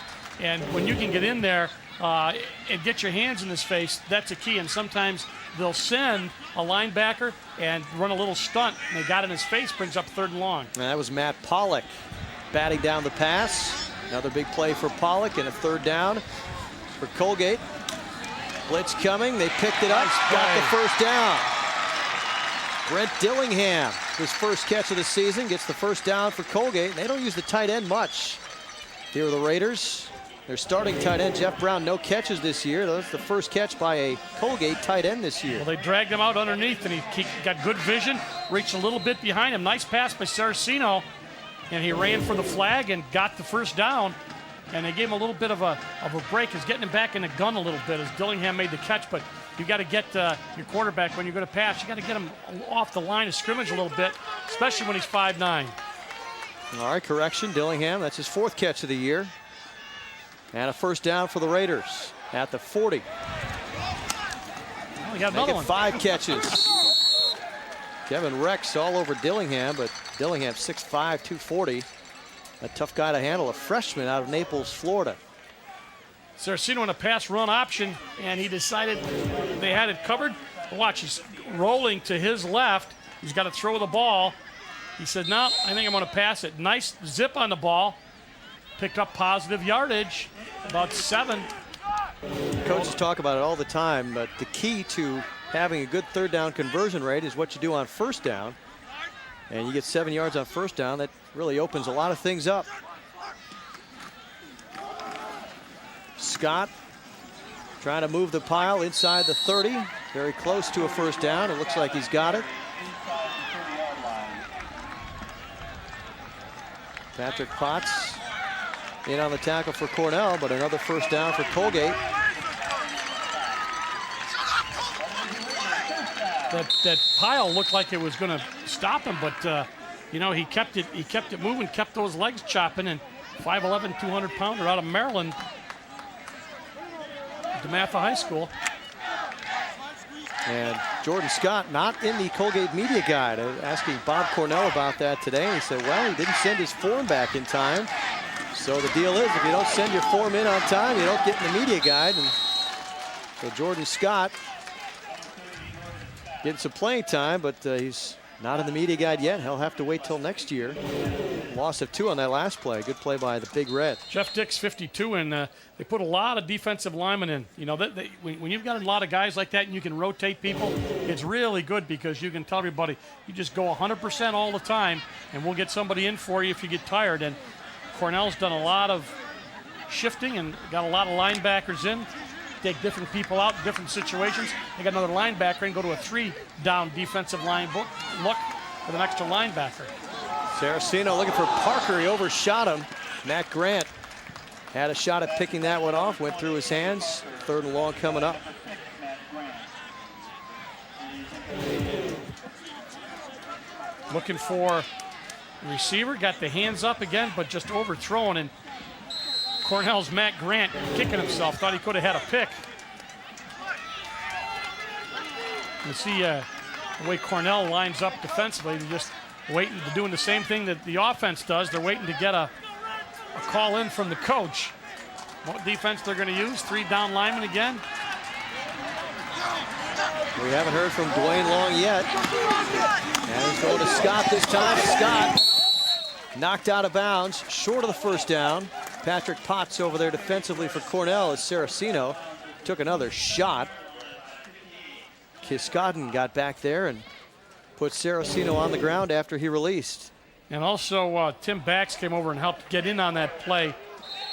and when you can get in there and get your hands in his face, that's a key. And sometimes they'll send a linebacker and run a little stunt, and they got in his face, brings up 3rd and long. And that was Matt Pollock batting down the pass. Another big play for Pollock and a 3rd down for Colgate. Blitz coming, they picked it up, got the first down. Brent Dillingham, his first catch of the season, gets the first down for Colgate. They don't use the tight end much here are the Raiders. Their starting tight end, Jeff Brown, no catches this year. That's the first catch by a Colgate tight end this year. Well, they dragged him out underneath, and he got good vision, reached a little bit behind him. Nice pass by Saraceno, and he ran for the flag and got the first down. And they gave him a little bit of a break. He's getting him back in the gun a little bit as Dillingham made the catch. But you got to get your quarterback, when you're going to pass, you got to get him off the line of scrimmage a little bit, especially when he's 5'9". All right, correction, Dillingham, that's his 4th catch of the year. And a first down for the Raiders at the 40. Well, we got another one. 5 catches. Kevin Rex all over Dillingham, but Dillingham 6'5", 240. A tough guy to handle, a freshman out of Naples, Florida. Saraceno in a pass run option, and he decided they had it covered. Watch, he's rolling to his left. He's got to throw the ball. He said, no, I think I'm going to pass it. Nice zip on the ball. Picked up positive yardage, about 7. Coaches talk about it all the time, but the key to having a good 3rd down conversion rate is what you do on 1st down. And you get 7 yards on 1st down, that really opens a lot of things up. Scott trying to move the pile inside the 30. Very close to a first down. It looks like he's got it. inside the 30-yard line. Patrick Potts in on the tackle for Cornell, but another first down for Colgate. That pile looked like it was going to stop him, but you know, he kept it moving, kept those legs chopping, and 5'11", 200-pounder out of Maryland, DeMatha High School. And Jordan Scott not in the Colgate media guide. Asking Bob Cornell about that today, and he said, well, he didn't send his form back in time. So the deal is, if you don't send your form in on time, you don't get in the media guide. And so Jordan Scott getting some playing time, but he's not in the media guide yet. He'll have to wait till next year. Loss of 2 on that last play. Good play by the Big Red. Jeff Dix, 52, and they put a lot of defensive linemen in. You know, when you've got a lot of guys like that and you can rotate people, it's really good because you can tell everybody, you just go 100% all the time, and we'll get somebody in for you if you get tired. And Cornell's done a lot of shifting and got a lot of linebackers in. Take different people out in different situations. They got another linebacker and go to a 3-down defensive line look with an extra linebacker. Saraceno looking for Parker. He overshot him. Matt Grant had a shot at picking that one off. Went through his hands. 3rd and long coming up. Looking for receiver. Got the hands up again, but just overthrown. And Cornell's Matt Grant kicking himself. Thought he could have had a pick. You see the way Cornell lines up defensively. They're just waiting, they're doing the same thing that the offense does. They're waiting to get a call in from the coach. What defense they're going to use? 3-down linemen again. We haven't heard from Dwayne Long yet. And he's going to Scott this time. Scott knocked out of bounds, short of the first down. Patrick Potts over there defensively for Cornell as Saraceno took another shot. Kiskaden got back there and put Saraceno on the ground after he released. And also Tim Bax came over and helped get in on that play.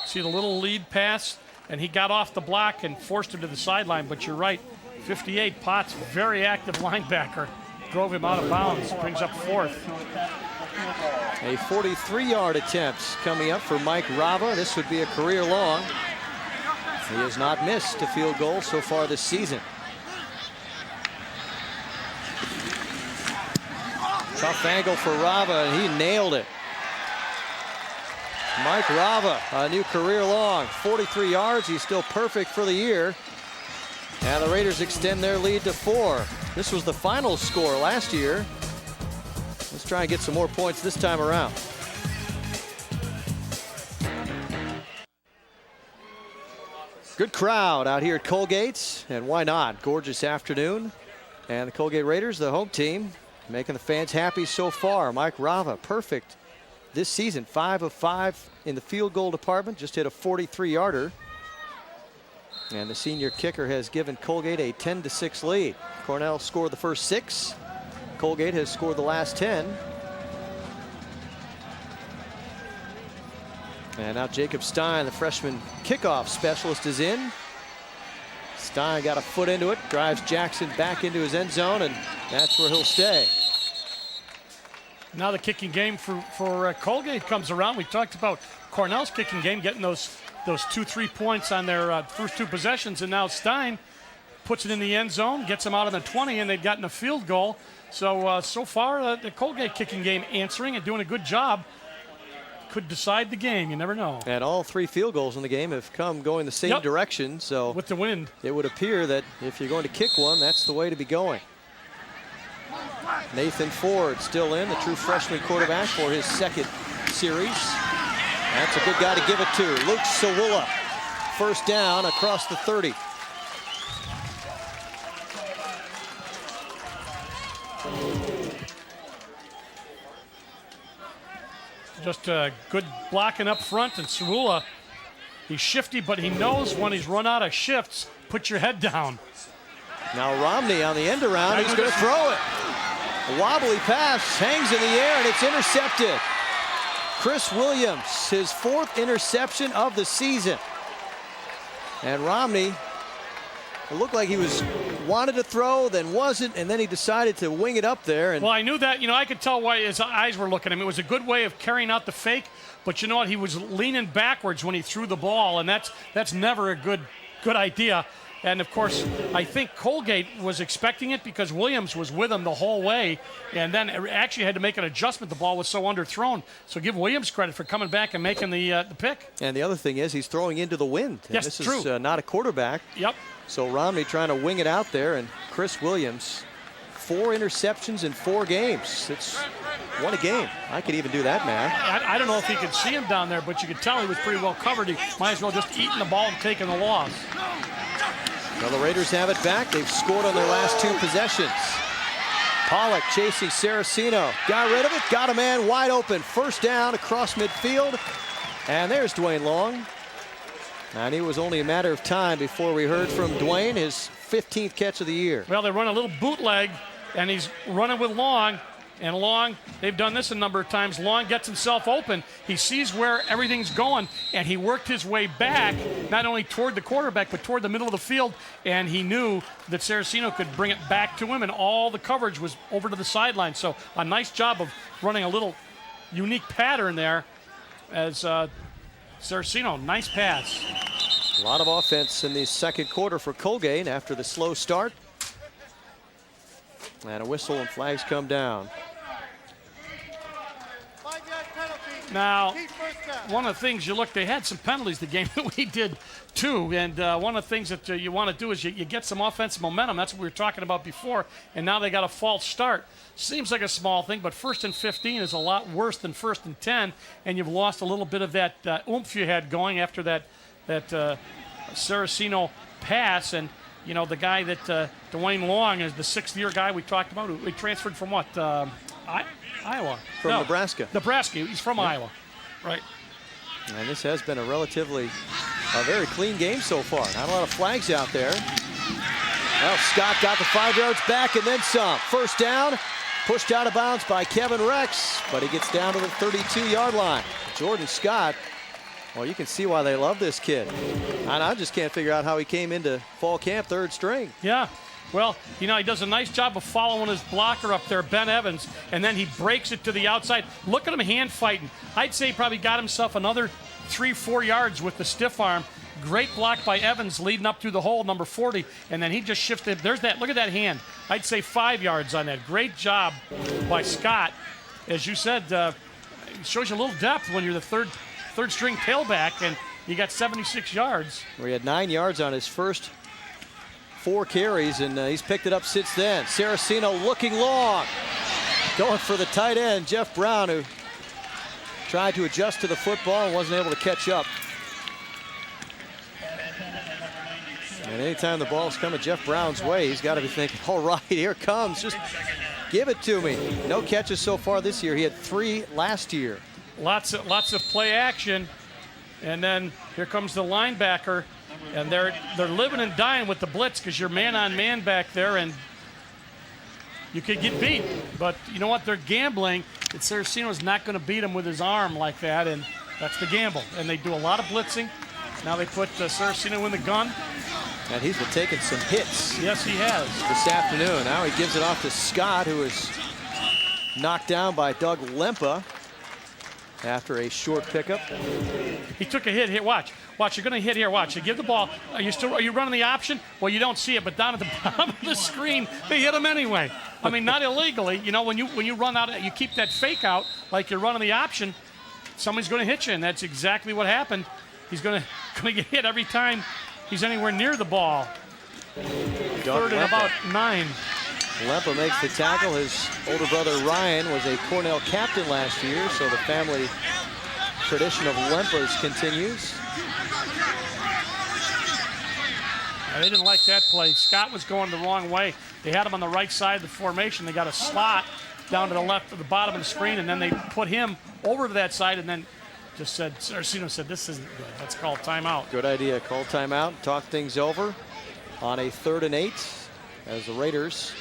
See the little lead pass, and he got off the block and forced him to the sideline. But you're right, 58, Potts, very active linebacker, drove him out of bounds, brings up 4th. A 43-yard attempt coming up for Mike Rava. This would be a career long. He has not missed a field goal so far this season. Tough angle for Rava, and he nailed it. Mike Rava, a new career long, 43 yards. He's still perfect for the year. And the Raiders extend their lead to 4. This was the final score last year. Let's try and get some more points this time around. Good crowd out here at Colgate, and why not? Gorgeous afternoon. And the Colgate Raiders, the home team, making the fans happy so far. Mike Rava, perfect this season. 5 of 5 in the field goal department, just hit a 43-yarder. And the senior kicker has given Colgate a 10-6 lead. Cornell scored the first 6. Colgate has scored the last 10. And now Jacob Stein, the freshman kickoff specialist, is in. Stein got a foot into it, drives Jackson back into his end zone, and that's where he'll stay. Now the kicking game for Colgate comes around. We talked about Cornell's kicking game, getting those 2-3 points on their first 2 possessions, and now Stein puts it in the end zone, gets them out of the 20, and they've gotten a field goal. So, so far, the Colgate kicking game answering and doing a good job. Could decide the game, you never know. And all 3 field goals in the game have come going the same direction, so with the wind, it would appear that if you're going to kick one, that's the way to be going. Nathan Ford still in, the true freshman quarterback for his 2nd series. That's a good guy to give it to. Luke Sawula, first down across the 30. just good blocking up front, and Sawula, he's shifty, but he knows when he's run out of shifts, put your head down. Now Romney on the end around, he's going to throw it. A wobbly pass, hangs in the air, and it's intercepted. Chris Williams, his 4th interception of the season. And Romney It looked like he wanted to throw, then wasn't, and then he decided to wing it up there. And well, I knew that. I could tell why his eyes were looking at him. It was a good way of carrying out the fake, but you know what? He was leaning backwards when he threw the ball, and that's never a good idea. And, of course, I think Colgate was expecting it because Williams was with him the whole way and then actually had to make an adjustment. The ball was so underthrown. So give Williams credit for coming back and making the pick. And the other thing is he's throwing into the wind. And yes, this true. is not a quarterback. Yep. So Romney trying to wing it out there, and Chris Williams, 4 interceptions in 4 games. It's won a game. I could even do that math. I don't know if he could see him down there, but you could tell he was pretty well covered. He might as well just eaten the ball and taken the loss. Well, the Raiders have it back. They've scored on their last 2 possessions. Pollock chasing Saraceno. Got rid of it. Got a man wide open. First down across midfield. And there's Dwayne Long. And it was only a matter of time before we heard from Dwayne, his 15th catch of the year. Well, they run a little bootleg, and he's running with Long. And Long, they've done this a number of times. Long gets himself open. He sees where everything's going, and he worked his way back, not only toward the quarterback, but toward the middle of the field. And he knew that Saraceno could bring it back to him, and all the coverage was over to the sideline. So a nice job of running a little unique pattern there as Saraceno, nice pass. A lot of offense in the second quarter for Colgate after the slow start. And a whistle and flags come down. Now, one of the things they had some penalties the game that we did too, and one of the things that you want to do is you get some offensive momentum. That's what we were talking about before, and now they got a false start. Seems like a small thing, but 1st and 15 is a lot worse than 1st and 10, and you've lost a little bit of that oomph you had going after that Saraceno pass. And the guy that Dwayne Long is the 6th-year guy we talked about, who transferred from what? Iowa. From Nebraska. Nebraska. He's from Iowa. Right. And this has been a very clean game so far. Not a lot of flags out there. Well, Scott got the 5 yards back and then some. First down, pushed out of bounds by Kevin Rex, but he gets down to the 32-yard line. Jordan Scott, well, you can see why they love this kid. And I just can't figure out how he came into fall camp 3rd string. Yeah. Well, he does a nice job of following his blocker up there, Ben Evans, and then he breaks it to the outside. Look at him hand fighting. I'd say he probably got himself another 3-4 yards with the stiff arm. Great block by Evans leading up through the hole, number 40, and then he just shifted. Look at that hand. I'd say 5 yards on that. Great job by Scott. As you said, it shows you a little depth when you're the third string tailback, and you got 76 yards. We had 9 yards on his first 4 carries, and he's picked it up since then. Saraceno looking long. Going for the tight end, Jeff Brown, who tried to adjust to the football and wasn't able to catch up. And anytime the ball's coming Jeff Brown's way, he's got to be thinking, all right, here it comes. Just give it to me. No catches so far this year. He had 3 last year. Lots of play action. And then here comes the linebacker. And they're living and dying with the blitz because you're man-on-man back there, and you could get beat. But you know what? They're gambling that Saraceno's not going to beat him with his arm like that, and that's the gamble. And they do a lot of blitzing. Now they put Saraceno in the gun. And he's been taking some hits. Yes, he has. This afternoon. Now he gives it off to Scott, who is knocked down by Doug Lempa after a short pickup. He took a hit here. Watch, you're going to hit here. Watch, you give the ball. Are you running the option? Well, you don't see it, but down at the bottom of the screen, they hit him anyway. I mean, not illegally. When you run out, you keep that fake out like you're running the option, somebody's going to hit you, and that's exactly what happened. He's going to get hit every time he's anywhere near the ball. Third and about 9. Lempa makes the tackle. His older brother Ryan was a Cornell captain last year, so the family tradition of Lempas continues. They didn't like that play. Scott was going the wrong way. They had him on the right side of the formation. They got a slot down to the left of the bottom of the screen, and then they put him over to that side, and then just said, Saraceno said, this isn't good. Let's call timeout. Good idea. Call timeout. Talk things over on a 3rd and 8 as the Raiders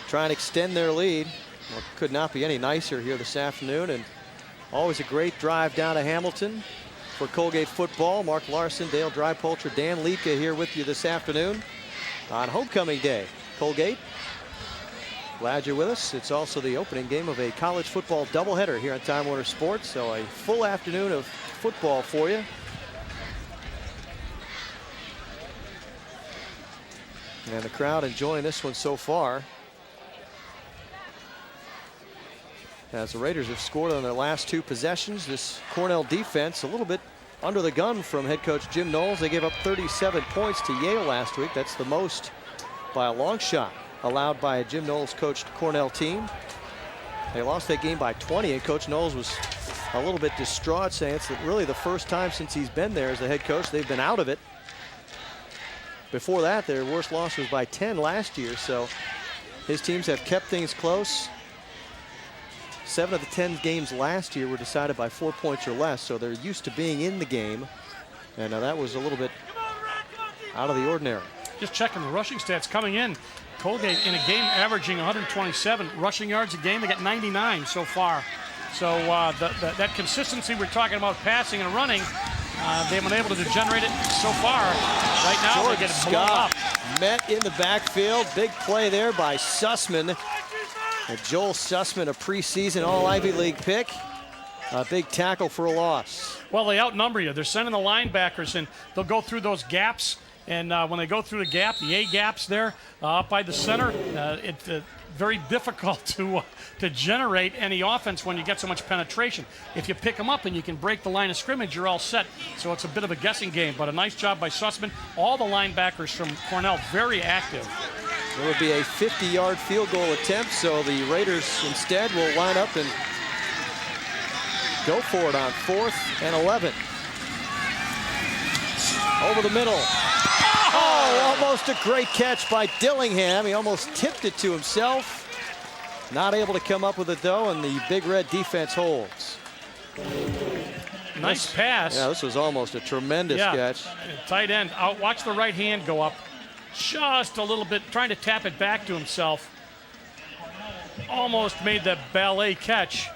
try and extend their lead. Well, it could not be any nicer here this afternoon, and always a great drive down to Hamilton for Colgate football. Mark Larson, Dale Drypolcher, Dan Liedtke here with you this afternoon. on homecoming day. Colgate, glad you're with us. It's also the opening game of a college football doubleheader here on Time Warner Sports, so a full afternoon of football for you. And the crowd enjoying this one so far, as the Raiders have scored on their last 2 possessions. This Cornell defense a little bit under the gun from head coach Jim Knowles. They gave up 37 points to Yale last week. That's the most by a long shot allowed by a Jim Knowles coached Cornell team. They lost that game by 20, and Coach Knowles was a little bit distraught, saying it's really the first time since he's been there as the head coach they've been out of it. Before that, their worst loss was by 10 last year, so his teams have kept things close. 7 of the 10 games last year were decided by 4 points or less, so they're used to being in the game. And that was a little bit out of the ordinary. Just checking the rushing stats coming in. Colgate in a game averaging 127 rushing yards a game. They got 99 so far. So that consistency we're talking about passing and running, they've been able to generate it so far. Right now, they get it blown up. Met in the backfield. Big play there by Sussman. And Joel Sussman, a preseason All-Ivy League pick. A big tackle for a loss. Well, they outnumber you. They're sending the linebackers, and they'll go through those gaps. And when they go through the gap, the A gaps there up by the center, it's very difficult to generate any offense when you get so much penetration. If you pick them up and you can break the line of scrimmage, you're all set. So it's a bit of a guessing game, but a nice job by Sussman. All the linebackers from Cornell very active. It would be a 50-yard field goal attempt, so the Raiders instead will line up and go for it on 4th and 11. Over the middle. Oh, almost a great catch by Dillingham. He almost tipped it to himself. Not able to come up with it, though, and the Big Red defense holds. Nice pass. Yeah, this was almost a tremendous catch. Tight end. Watch the right hand go up just a little bit, trying to tap it back to himself. Almost made that ballet catch.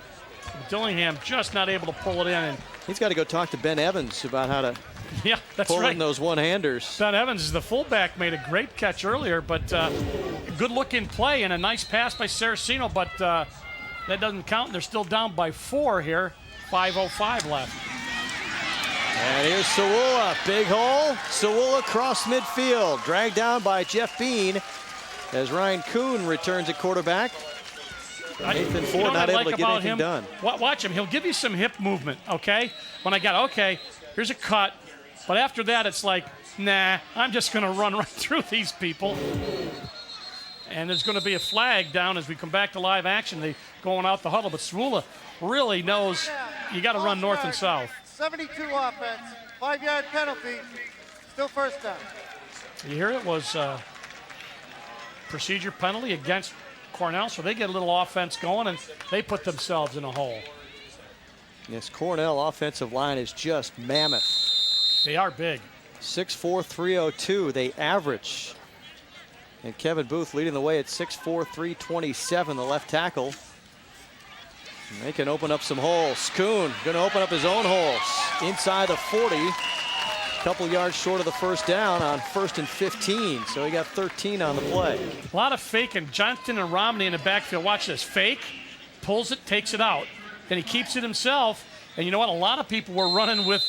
Dillingham just not able to pull it in. And he's got to go talk to Ben Evans about how to pull in those one-handers. Ben Evans, the fullback, made a great catch earlier, but good-looking play and a nice pass by Saraceno, but that doesn't count. They're still down by 4 here. 5:05 left. And here's Sewula, big hole. Sewula cross midfield, dragged down by Jeff Bean as Ryan Kuhn returns at quarterback. Nathan Ford not able to get anything done. Watch him. He'll give you some hip movement, okay? When I got, okay, here's a cut. But after that, it's like, nah, I'm just going to run right through these people. And there's going to be a flag down as we come back to live action. They going out the huddle, but Sewula really knows you got to run north and south. 72 offense, 5-yard penalty, still first down. You hear it was procedure penalty against Cornell, so they get a little offense going, and they put themselves in a hole. Yes, Cornell offensive line is just mammoth. They are big. 6'4", 302, they average. And Kevin Booth leading the way at 6'4", 327, the left tackle. And they can open up some holes. Kuhn going to open up his own holes inside the 40. A couple yards short of the first down on 1st and 15. So he got 13 on the play. A lot of faking. Johnston and Romney in the backfield. Watch this. Fake, pulls it, takes it out. Then he keeps it himself. And you know what? A lot of people were running with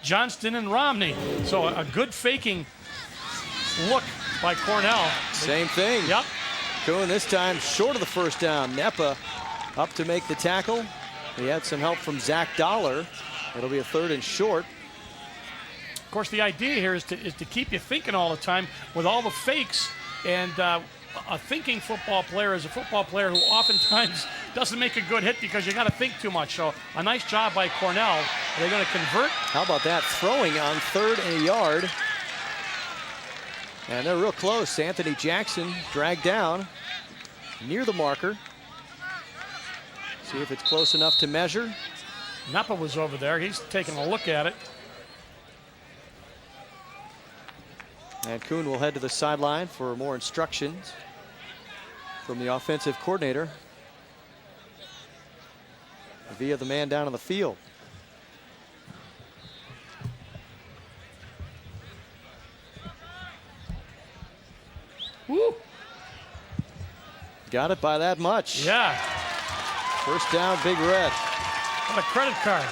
Johnston and Romney. So a good faking look by Cornell. Same thing. Yep. Kuhn this time short of the first down. Nepa up to make the tackle. He had some help from Zach Dollar. It'll be a 3rd and short. Of course, the idea here is to keep you thinking all the time with all the fakes. And a thinking football player is a football player who oftentimes doesn't make a good hit because you got to think too much. So a nice job by Cornell. Are they going to convert? How about that? Throwing on 3rd and a yard. And they're real close. Anthony Jackson dragged down near the marker. See if it's close enough to measure. Napa was over there. He's taking a look at it. And Kuhn will head to the sideline for more instructions from the offensive coordinator via the man down on the field. Woo. Got it by that much. Yeah. First down, Big Red. On a credit card.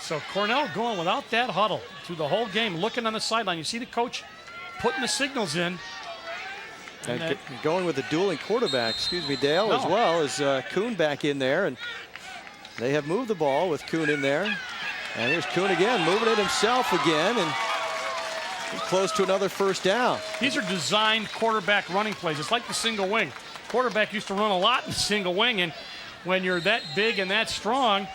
So Cornell going without that huddle through the whole game, looking on the sideline. You see the coach putting the signals in. And going with the dueling quarterback, Dale, as well as Kuhn back in there. And they have moved the ball with Kuhn in there. And here's Kuhn again, moving it himself again. And close to another first down. These are designed quarterback running plays. It's like the single wing. Quarterback used to run a lot in the single wing, and when you're that big and that strong,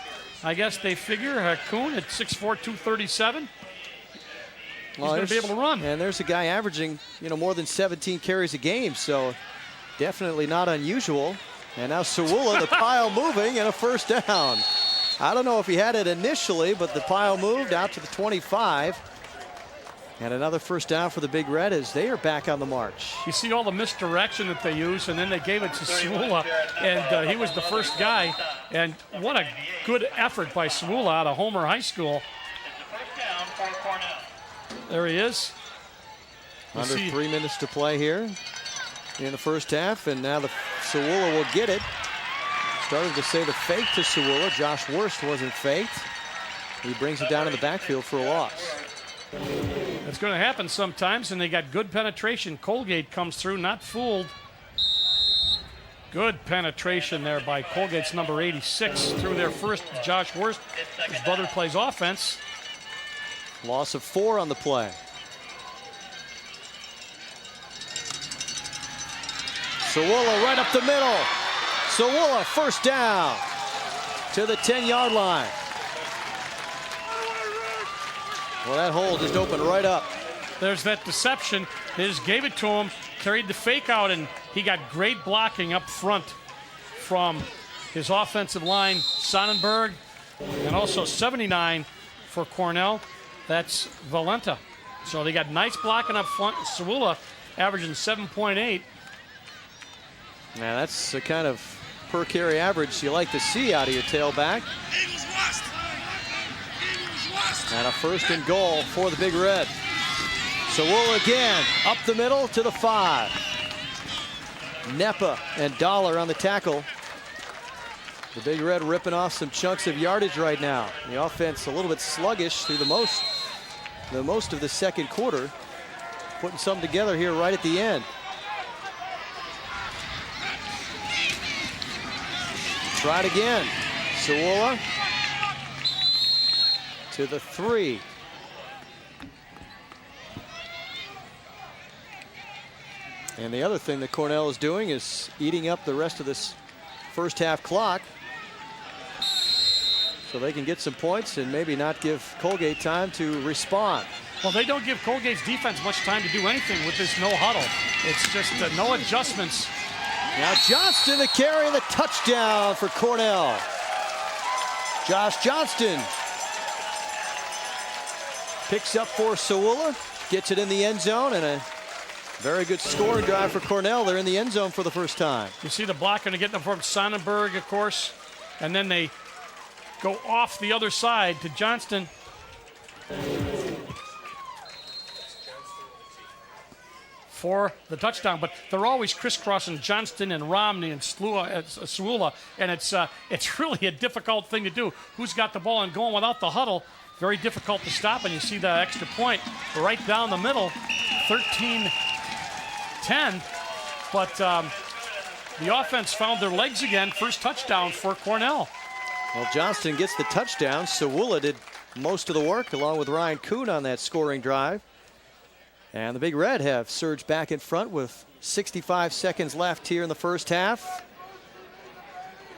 I guess they figure Kuhn at 6'4", 237, he's going to be able to run. And there's a guy averaging, more than 17 carries a game, so definitely not unusual. And now Sewula, the pile moving, and a first down. I don't know if he had it initially, but the pile moved out to the 25. And another first down for the Big Red as they are back on the march. You see all the misdirection that they use, and then they gave it to Sewula, and he was the first guy. And what a good effort by Sewula out of Homer High School. There he is. Under 3 minutes to play here in the first half, and now the Sewula will get it. Started to say the fake to Sewula. Josh Worst wasn't faked. He brings it down in the backfield for a loss. It's going to happen sometimes, and they got good penetration. Colgate comes through, not fooled. Good penetration there by Colgate's number 86 through their first. Josh Worst, his brother plays offense. Loss of 4 on the play. Sewula right up the middle. Sewula first down to the 10-yard line. Well, that hole just opened right up. There's that deception. They just gave it to him, carried the fake out, and he got great blocking up front from his offensive line, Sonnenberg, and also 79 for Cornell. That's Valenta. So they got nice blocking up front. Sewula averaging 7.8. Now that's the kind of per carry average you like to see out of your tailback. And a first and goal for the Big Red. Sewula again, up the middle to the 5. Nepa and Dollar on the tackle. The Big Red ripping off some chunks of yardage right now. The offense a little bit sluggish through the most of the second quarter. Putting something together here right at the end. Try it again. Sewula to the 3. And the other thing that Cornell is doing is eating up the rest of this first half clock so they can get some points and maybe not give Colgate time to respond. Well, they don't give Colgate's defense much time to do anything with this no huddle. It's just no adjustments. Now Johnston the carry, the touchdown for Cornell. Josh Johnston picks up for Sewula, gets it in the end zone, and a very good scoring drive for Cornell. They're in the end zone for the first time. You see the blocker to get them from Sonnenberg, of course, and then they go off the other side to Johnston. For the touchdown, but they're always crisscrossing Johnston and Romney and Sewula, and it's really a difficult thing to do. Who's got the ball and going without the huddle? Very difficult to stop, and you see the extra point right down the middle, 13-10. But the offense found their legs again. First touchdown for Cornell. Well, Johnston gets the touchdown. Sewula did most of the work along with Ryan Kuhn on that scoring drive. And the Big Red have surged back in front with 65 seconds left here in the first half.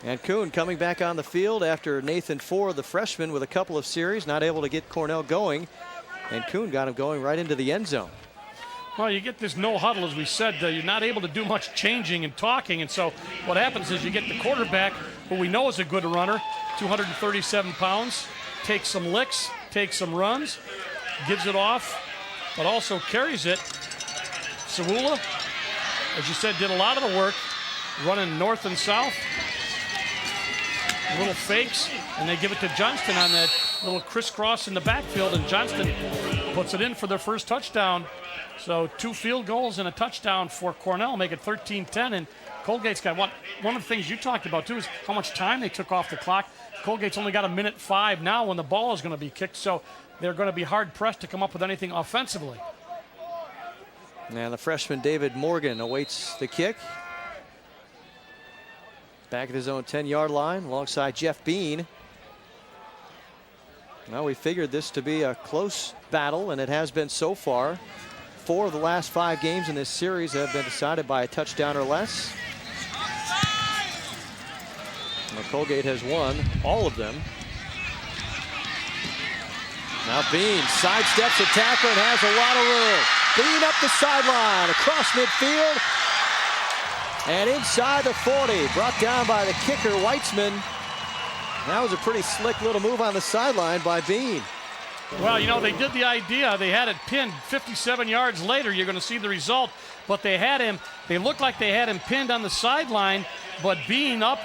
And Kuhn coming back on the field after Nathan Ford, the freshman, with a couple of series, not able to get Cornell going. And Kuhn got him going right into the end zone. Well, you get this no huddle, as we said. You're not able to do much changing and talking. And so what happens is you get the quarterback, who we know is a good runner, 237 pounds, takes some licks, takes some runs, gives it off, but also carries it. Sewula, as you said, did a lot of the work, running north and south. Little fakes, and they give it to Johnston on that little crisscross in the backfield, and Johnston puts it in for their first touchdown. So 2 field goals and a touchdown for Cornell, make it 13-10. And Colgate's got one of the things you talked about, too, is how much time they took off the clock. Colgate's only got 1:05 now when the ball is going to be kicked, so they're going to be hard-pressed to come up with anything offensively. And the freshman David Morgan awaits the kick. Back at his own 10-yard line alongside Jeff Bean. Now we figured this to be a close battle, and it has been so far. 4 of the last 5 games in this series have been decided by a touchdown or less. Well, Colgate has won all of them. Now Bean sidesteps a tackler and has a lot of room. Bean up the sideline, across midfield, and inside the 40, brought down by the kicker, Weitzman. That was a pretty slick little move on the sideline by Bean. Well, you know, they did the idea. They had it pinned 57 yards later. You're going to see the result. But they had him, they looked like they had him pinned on the sideline, but Bean up,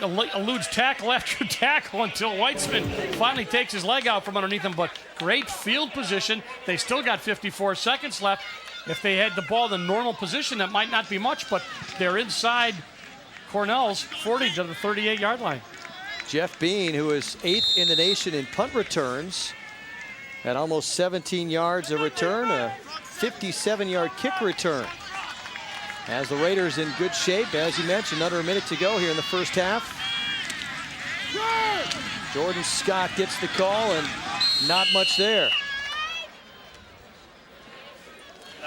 eludes tackle after tackle until Weitzman finally takes his leg out from underneath him. But great field position. They still got 54 seconds left. If they had the ball in the normal position, that might not be much, but they're inside Cornell's 40 to the 38-yard line. Jeff Bean, who is 8th in the nation in punt returns, at almost 17 yards a return, a 57-yard kick return. As the Raiders in good shape, as you mentioned, under a minute to go here in the first half. Jordan Scott gets the call, and not much there.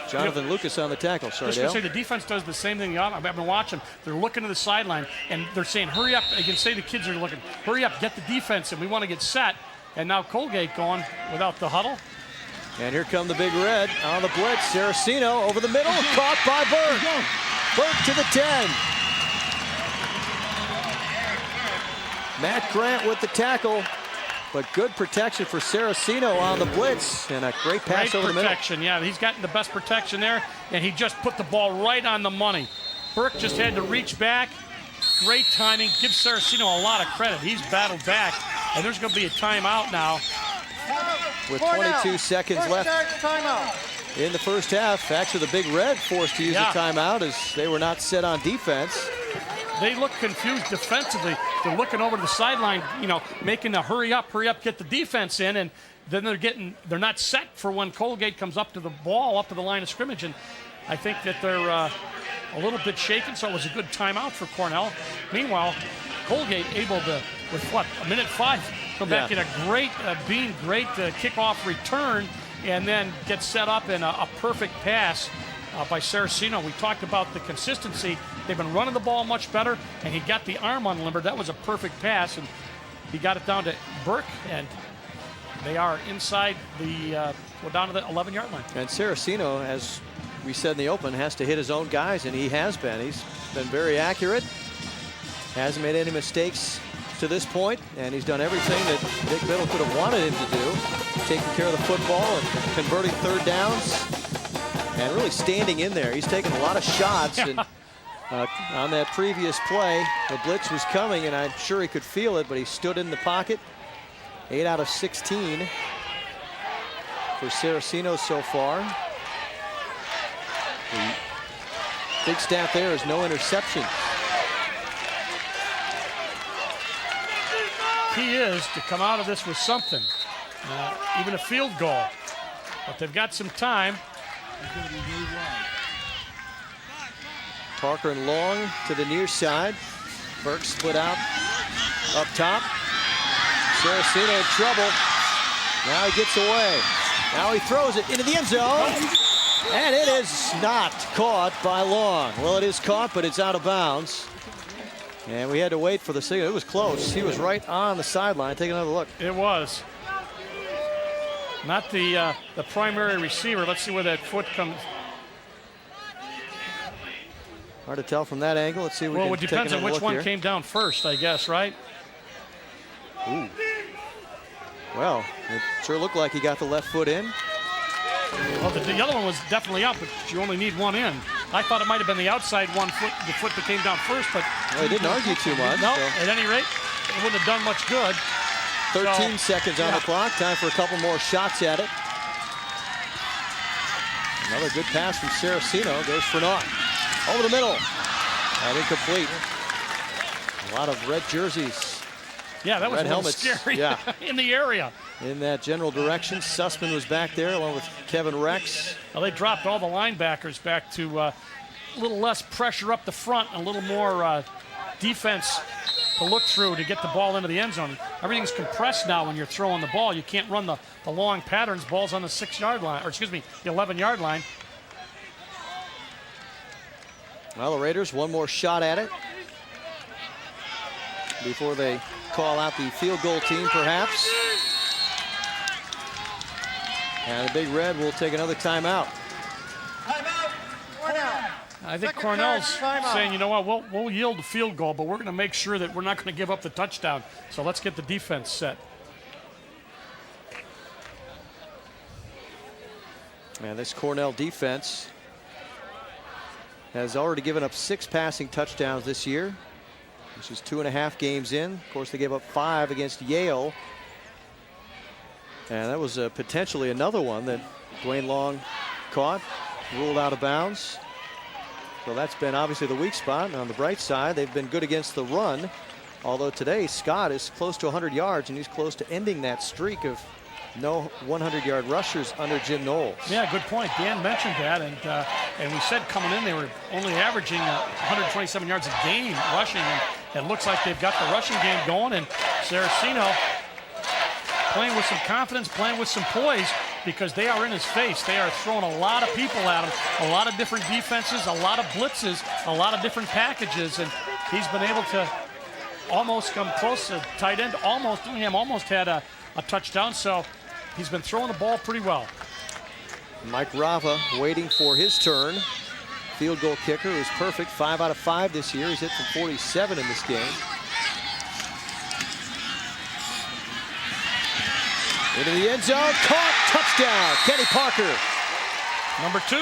Jonathan Lucas on the tackle. Sorry, Just Dale. to say, the defense does the same thing. I've been watching. They're looking to the sideline, and they're saying, hurry up. You can say the kids are looking, hurry up, get the defense, and we want to get set. And now Colgate going without the huddle. And here come the Big Red on the blitz. Saraceno over the middle, caught by Burke. Burke to the 10. Matt Grant with the tackle, but good protection for Saraceno on the blitz, and a great pass over the middle. Protection, yeah, he's gotten the best protection there, and he just put the ball right on the money. Burke just had to reach back. Great timing. Give Saraceno a lot of credit. He's battled back, and there's going to be a timeout now. With 22 seconds left in the first half. Actually, the Big Red forced to use a timeout as they were not set on defense. They look confused defensively. They're looking over to the sideline, you know, making a hurry up, get the defense in, and then they're not set for when Colgate comes up to the ball, up to the line of scrimmage. And I think that they're a little bit shaken, so it was a good timeout for Cornell. Meanwhile, Colgate able to, with what, 1:05, come back in a great, great kickoff return, and then get set up in a perfect pass by Saraceno. We talked about the consistency. They've been running the ball much better, and he got the arm unlimbered. That was a perfect pass, and he got it down to Burke, and they are inside the, down to the 11-yard line. And Saraceno, as we said in the open, has to hit his own guys, and he has been. He's been very accurate. Hasn't made any mistakes to this point, and he's done everything that Dick Biddle could have wanted him to do. Taking care of the football and converting third downs, and really standing in there. He's taken a lot of shots, and on that previous play, the blitz was coming, and I'm sure he could feel it, but he stood in the pocket. 8 out of 16 for Saraceno so far. The big stat there is no interceptions. Key is to come out of this with something, even a field goal. But they've got some time. Parker and Long to the near side. Burke split out up top. Saraceno in trouble. Now he gets away. Now he throws it into the end zone. And it is not caught by Long. Well, it is caught, but it's out of bounds. And we had to wait for the signal. It was close. He was right on the sideline. Take another look. It was. Not the primary receiver. Let's see where that foot comes. Hard to tell from that angle. Let's see if we well, can it depends on which one here. came down first, I guess, right? Ooh. Well, it sure looked like he got the left foot in. Well, the other one was definitely up, but you only need one in. I thought it might have been the outside one foot, the foot that came down first, but... Well, he didn't argue too much. No, so. at any rate, it wouldn't have done much good. 13 seconds on the clock. Time for a couple more shots at it. Another good pass from Saraceno. Goes for naught. Over the middle. And incomplete. A lot of red jerseys. Yeah, that was red a little helmets. scary Yeah. in the area. In that general direction. Sussman was back there along with Kevin Rex. Well, they dropped all the linebackers back to a little less pressure up the front, a little more defense to look through to get the ball into the end zone. Everything's compressed now when you're throwing the ball. You can't run the long patterns. Ball's on the 6-yard line, or excuse me, the 11-yard line. Well, the Raiders, one more shot at it before they call out the field goal team, perhaps. And the Big Red will take another timeout. Timeout. Cornell. I think Second Cornell's half, timeout. saying, you know what, we'll yield the field goal, but we're going to make sure that we're not going to give up the touchdown. So let's get the defense set. And this Cornell defense has already given up 6 passing touchdowns this year, which is 2.5 games in. Of course, they gave up 5 against Yale. And that was potentially another one that Dwayne Long caught, ruled out of bounds. So that's been obviously the weak spot. And on the bright side, they've been good against the run. Although today, Scott is close to 100 yards, and he's close to ending that streak of no 100-yard rushers under Jim Knowles. Yeah, good point. Dan mentioned that, and we said coming in they were only averaging 127 yards a game rushing, and it looks like they've got the rushing game going, and Saraceno playing with some confidence, playing with some poise, because they are in his face. They are throwing a lot of people at him, a lot of different defenses, a lot of blitzes, a lot of different packages, and he's been able to almost come close to tight end. Almost had a touchdown, so he's been throwing the ball pretty well. Mike Rava waiting for his turn. Field goal kicker is perfect. 5 out of 5 this year. He's hit from 47 in this game. Into the end zone, caught, touchdown, Kenny Parker. Number 2.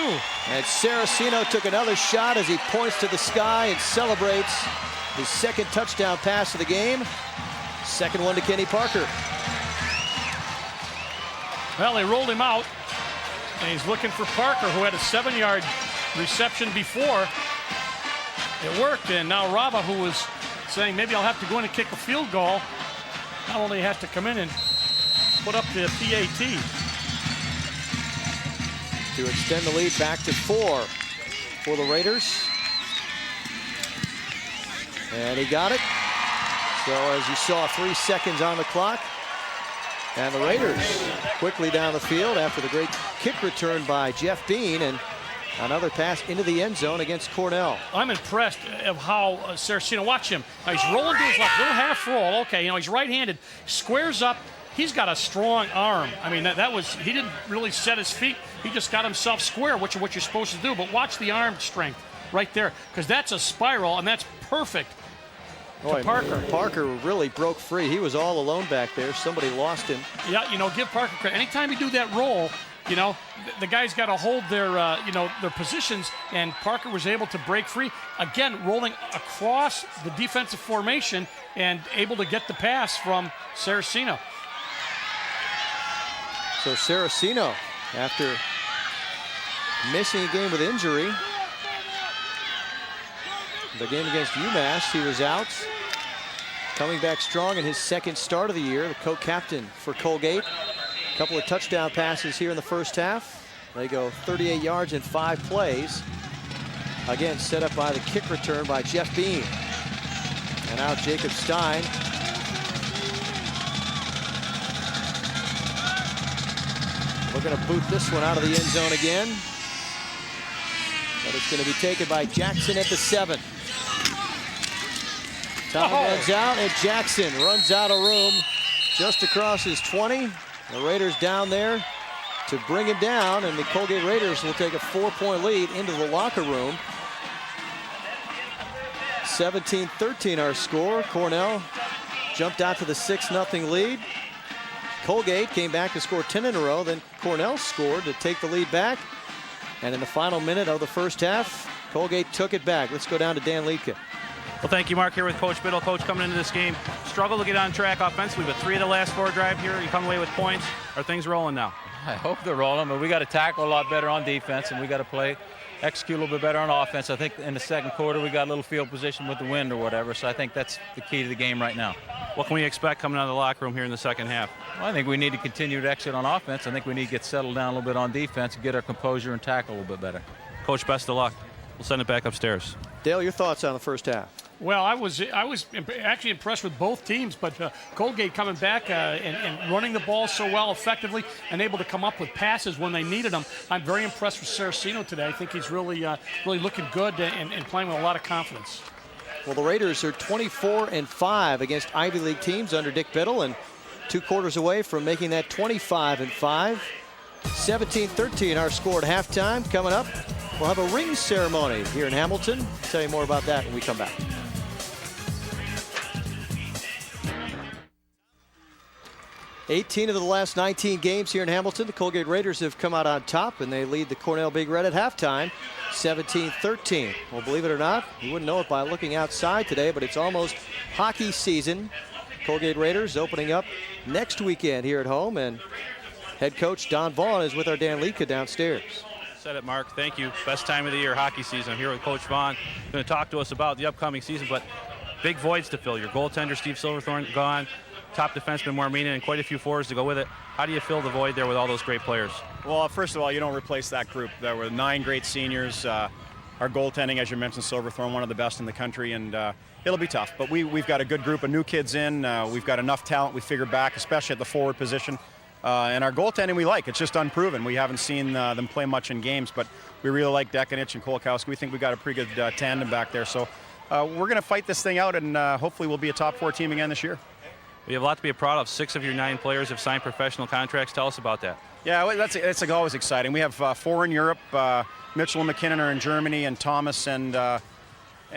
And Saraceno took another shot as he points to the sky and celebrates his second touchdown pass of the game. Second one to Kenny Parker. Well, they rolled him out, and he's looking for Parker, who had a 7-yard reception before. It worked, and now Rava, who was saying maybe I'll have to go in and kick a field goal, not only has to come in and put up the PAT. To extend the lead back to 4 for the Raiders. And he got it. So as you saw, 3 seconds on the clock. And the Raiders quickly down the field after the great kick return by Jeff Bean, and another pass into the end zone against Cornell. I'm impressed of how Saraceno, watch him. Now he's rolling to his left, little half roll. Okay, he's right-handed, squares up. He's got a strong arm. I mean, that was, he didn't really set his feet. He just got himself square, which is what you're supposed to do. But watch the arm strength right there, because that's a spiral, and that's perfect. To Parker. Parker really broke free. He was all alone back there. Somebody lost him. Yeah, give Parker credit. Anytime you do that roll, the guys got to hold their, their positions, and Parker was able to break free. Again, rolling across the defensive formation and able to get the pass from Saraceno. So Saraceno, after missing a game with injury, the game against UMass, he was out. Coming back strong in his second start of the year, the co-captain for Colgate. A couple of touchdown passes here in the first half. They go 38 yards in 5 plays. Again, set up by the kick return by Jeff Bean. And now Jacob Stein. Looking to boot this one out of the end zone again. But it's going to be taken by Jackson at the 7. Time runs out, and Jackson runs out of room just across his 20. The Raiders down there to bring him down, and the Colgate Raiders will take a 4-point lead into the locker room. 17-13 our score. Cornell jumped out to the 6-0 lead. Colgate came back to score 10 in a row, then Cornell scored to take the lead back. And in the final minute of the first half, Colgate took it back. Let's go down to Dan Liedtke. Well, thank you, Mark, here with Coach Biddle. Coach, coming into this game, struggled to get on track offensively, but 3 of the last 4 drives here, you come away with points. Are things rolling now? I hope they're rolling, but we got to tackle a lot better on defense, and we got to execute a little bit better on offense. I think in the second quarter we got a little field position with the wind or whatever, so I think that's the key to the game right now. What can we expect coming out of the locker room here in the second half? Well, I think we need to continue to execute on offense. I think we need to get settled down a little bit on defense and get our composure and tackle a little bit better. Coach, best of luck. We'll send it back upstairs. Dale, your thoughts on the first half? Well, I was actually impressed with both teams, but Colgate coming back and running the ball so well effectively and able to come up with passes when they needed them. I'm very impressed with Saraceno today. I think he's really looking good and playing with a lot of confidence. Well, the Raiders are 24-5 against Ivy League teams under Dick Biddle, and 2 quarters away from making that 25-5. 17-13 our score at halftime. Coming up, we'll have a ring ceremony here in Hamilton. I'll tell you more about that when we come back. $18 of the last 19 games here in Hamilton. The Colgate Raiders have come out on top, and they lead the Cornell Big Red at halftime, 17-13. Well, believe it or not, you wouldn't know it by looking outside today, but it's almost hockey season. Colgate Raiders opening up next weekend here at home, and head coach Don Vaughn is with our Dan Lika downstairs. Said it, Mark. Thank you. Best time of the year, hockey season. I'm here with Coach Vaughn. Going to talk to us about the upcoming season, but big voids to fill. Your goaltender, Steve Silverthorne, gone. Top defenseman, Marmina, and quite a few forwards to go with it. How do you fill the void there with all those great players? Well, first of all, you don't replace that group. There were 9 great seniors. Our goaltending, as you mentioned, Silverthorne, one of the best in the country, and it'll be tough. But we've got a good group of new kids in. We've got enough talent we figured back, especially at the forward position. And our goaltending we like. It's just unproven. We haven't seen them play much in games, but we really like Dekanich and Kolakowski. We think we got a pretty good tandem back there. So we're going to fight this thing out, and hopefully we'll be a top 4 team again this year. We have a lot to be proud of. 6 of your 9 players have signed professional contracts. Tell us about that. Yeah, that's always exciting. We have 4 in Europe. Mitchell and McKinnon are in Germany, and Thomas and Del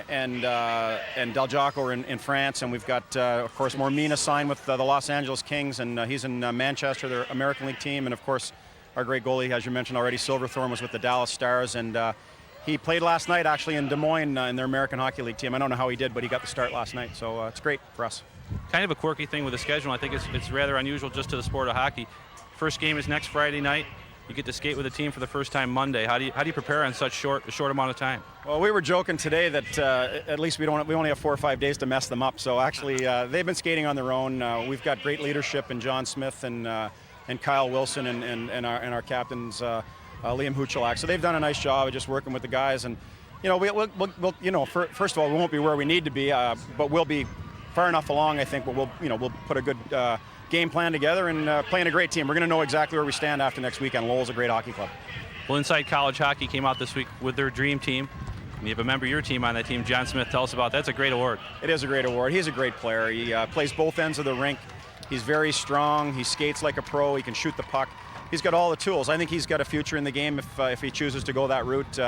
Giaco are in France. And we've got, of course, Mormina signed with the Los Angeles Kings, and he's in Manchester, their American League team. And, of course, our great goalie, as you mentioned already, Silverthorne, was with the Dallas Stars. And he played last night, actually, in Des Moines in their American Hockey League team. I don't know how he did, but he got the start last night. So it's great for us. Kind of a quirky thing with the schedule. I think it's rather unusual just to the sport of hockey. First game is next Friday night. You get to skate with the team for the first time Monday. How do you prepare on such a short amount of time? Well, we were joking today that at least we only have 4 or 5 days to mess them up. So actually, they've been skating on their own. We've got great leadership in John Smith and Kyle Wilson and our captains Liam Huchelak. So they've done a nice job of just working with the guys. And we'll first of all, we won't be where we need to be, but we'll be far enough along, I think. But we'll put a good game plan together and playing a great team. We're going to know exactly where we stand after next weekend. Lowell's a great hockey club. Well, Inside College Hockey came out this week with their dream team. And you have a member of your team on that team, John Smith. Tell us about that. That's a great award. It is a great award. He's a great player. He plays both ends of the rink. He's very strong. He skates like a pro. He can shoot the puck. He's got all the tools. I think he's got a future in the game if he chooses to go that route.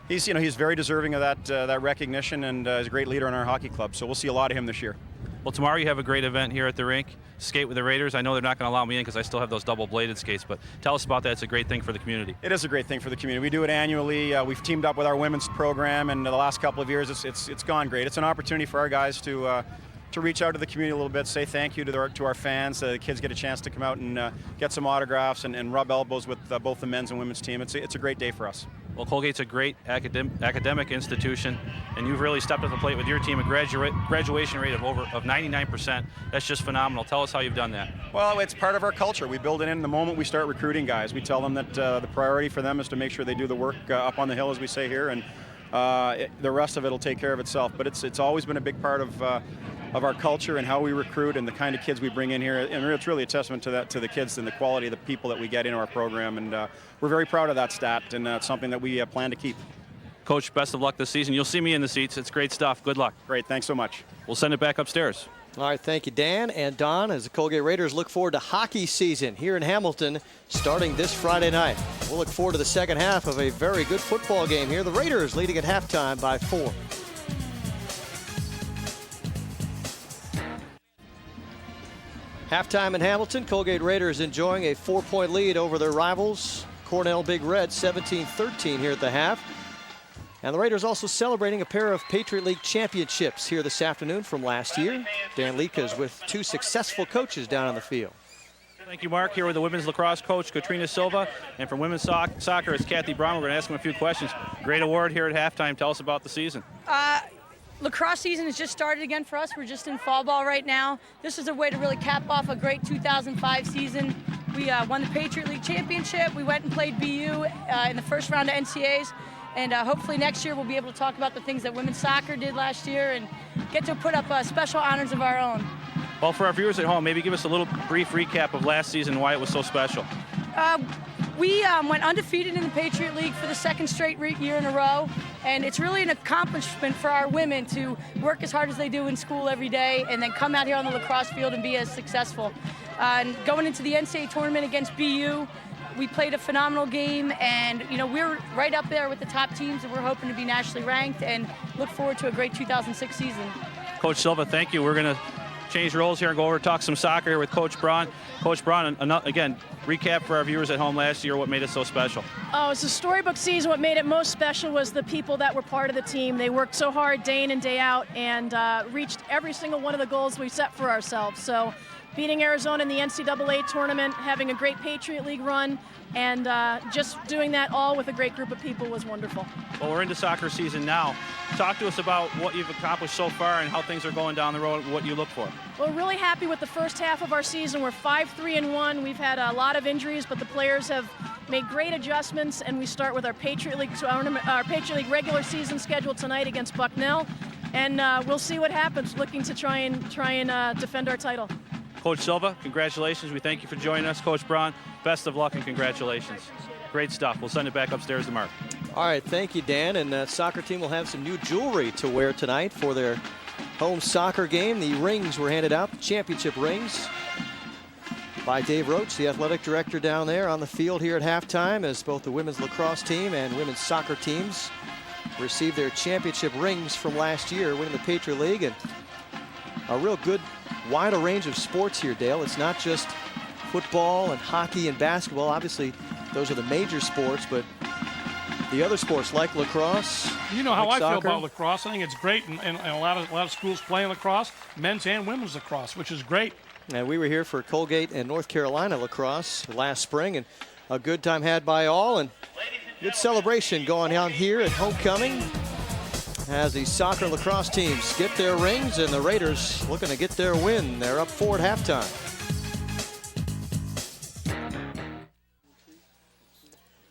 He's very deserving of that recognition, and is a great leader in our hockey club. So we'll see a lot of him this year. Well, tomorrow you have a great event here at the rink. Skate with the Raiders. I know they're not going to allow me in because I still have those double-bladed skates, but tell us about that. It's a great thing for the community. It is a great thing for the community. We do it annually. We've teamed up with our women's program, and the last couple of years it's gone great. It's an opportunity for our guys to reach out to the community a little bit, say thank you to our fans. The kids get a chance to come out and get some autographs and rub elbows with both the men's and women's team. It's a great day for us. Well, Colgate's a great academic institution, and you've really stepped up the plate with your team, a graduation rate of 99%. That's just phenomenal. Tell us how you've done that. Well, it's part of our culture. We build it in the moment we start recruiting guys. We tell them that the priority for them is to make sure they do the work up on the hill, as we say here, and the rest of it will take care of itself. But it's always been a big part of our culture and how we recruit and the kind of kids we bring in here. And it's really a testament to the kids and the quality of the people that we get into our program. And we're very proud of that stat, and it's something that we plan to keep. Coach, best of luck this season. You'll see me in the seats. It's great stuff. Good luck. Great. Thanks so much. We'll send it back upstairs. All right, thank you, Dan and Don, as the Colgate Raiders look forward to hockey season here in Hamilton starting this Friday night. We'll look forward to the second half of a very good football game here. The Raiders leading at halftime by 4. Halftime in Hamilton, Colgate Raiders enjoying a 4-point lead over their rivals, Cornell Big Red, 17-13 here at the half. And the Raiders also celebrating a pair of Patriot League championships here this afternoon from last year. Dan Likas with 2 successful coaches down on the field. Thank you, Mark. Here with the women's lacrosse coach, Katrina Silva. And from women's soccer, it's Kathy Brown. We're going to ask them a few questions. Great award here at halftime. Tell us about the season. Lacrosse season has just started again for us. We're just in fall ball right now. This is a way to really cap off a great 2005 season. We won the Patriot League championship. We went and played BU in the first round of NCAAs. And hopefully next year we'll be able to talk about the things that women's soccer did last year and get to put up special honors of our own. Well, for our viewers at home, maybe give us a little brief recap of last season and why it was so special. We went undefeated in the Patriot League for the 2nd straight year in a row, and it's really an accomplishment for our women to work as hard as they do in school every day and then come out here on the lacrosse field and be as successful. And going into the NCAA tournament against BU, we played a phenomenal game, and we're right up there with the top teams, and we're hoping to be nationally ranked and look forward to a great 2006 season. Coach Silva, thank you. We're going to change roles here and go over and talk some soccer here with Coach Braun. Coach Braun, again, recap for our viewers at home last year, what made it so special? Oh, it's a storybook season. What made it most special was the people that were part of the team. They worked so hard day in and day out and reached every single one of the goals we set for ourselves. So beating Arizona in the NCAA tournament, having a great Patriot League run, and just doing that all with a great group of people was wonderful. Well, we're into soccer season now. Talk to us about what you've accomplished so far and how things are going down the road, what you look for. We're really happy with the first half of our season. We're 5-3-1. We've had a lot of injuries, but the players have made great adjustments, and we start with our Patriot League tournament, our Patriot League regular season schedule tonight against Bucknell, and we'll see what happens. Looking to try and defend our title. Coach Silva, congratulations. We thank you for joining us. Coach Braun, best of luck and congratulations. Great stuff. We'll send it back upstairs to Mark. All right, thank you, Dan. And the soccer team will have some new jewelry to wear tonight for their home soccer game. The rings were handed out, the championship rings, by Dave Roach, the athletic director down there on the field here at halftime, as both the women's lacrosse team and women's soccer teams received their championship rings from last year, winning the Patriot League. And a real good wider range of sports here, Dale. It's not just football and hockey and basketball. Obviously, those are the major sports, but the other sports like lacrosse. You know how like I soccer. feel about lacrosse. I think it's great, and a lot of schools playing lacrosse, men's and women's lacrosse, which is great. And we were here for Colgate and North Carolina lacrosse last spring, and a good time had by all, and good celebration going on here at homecoming as the soccer and lacrosse teams get their rings, and the Raiders looking to get their win. They're up 4 at halftime.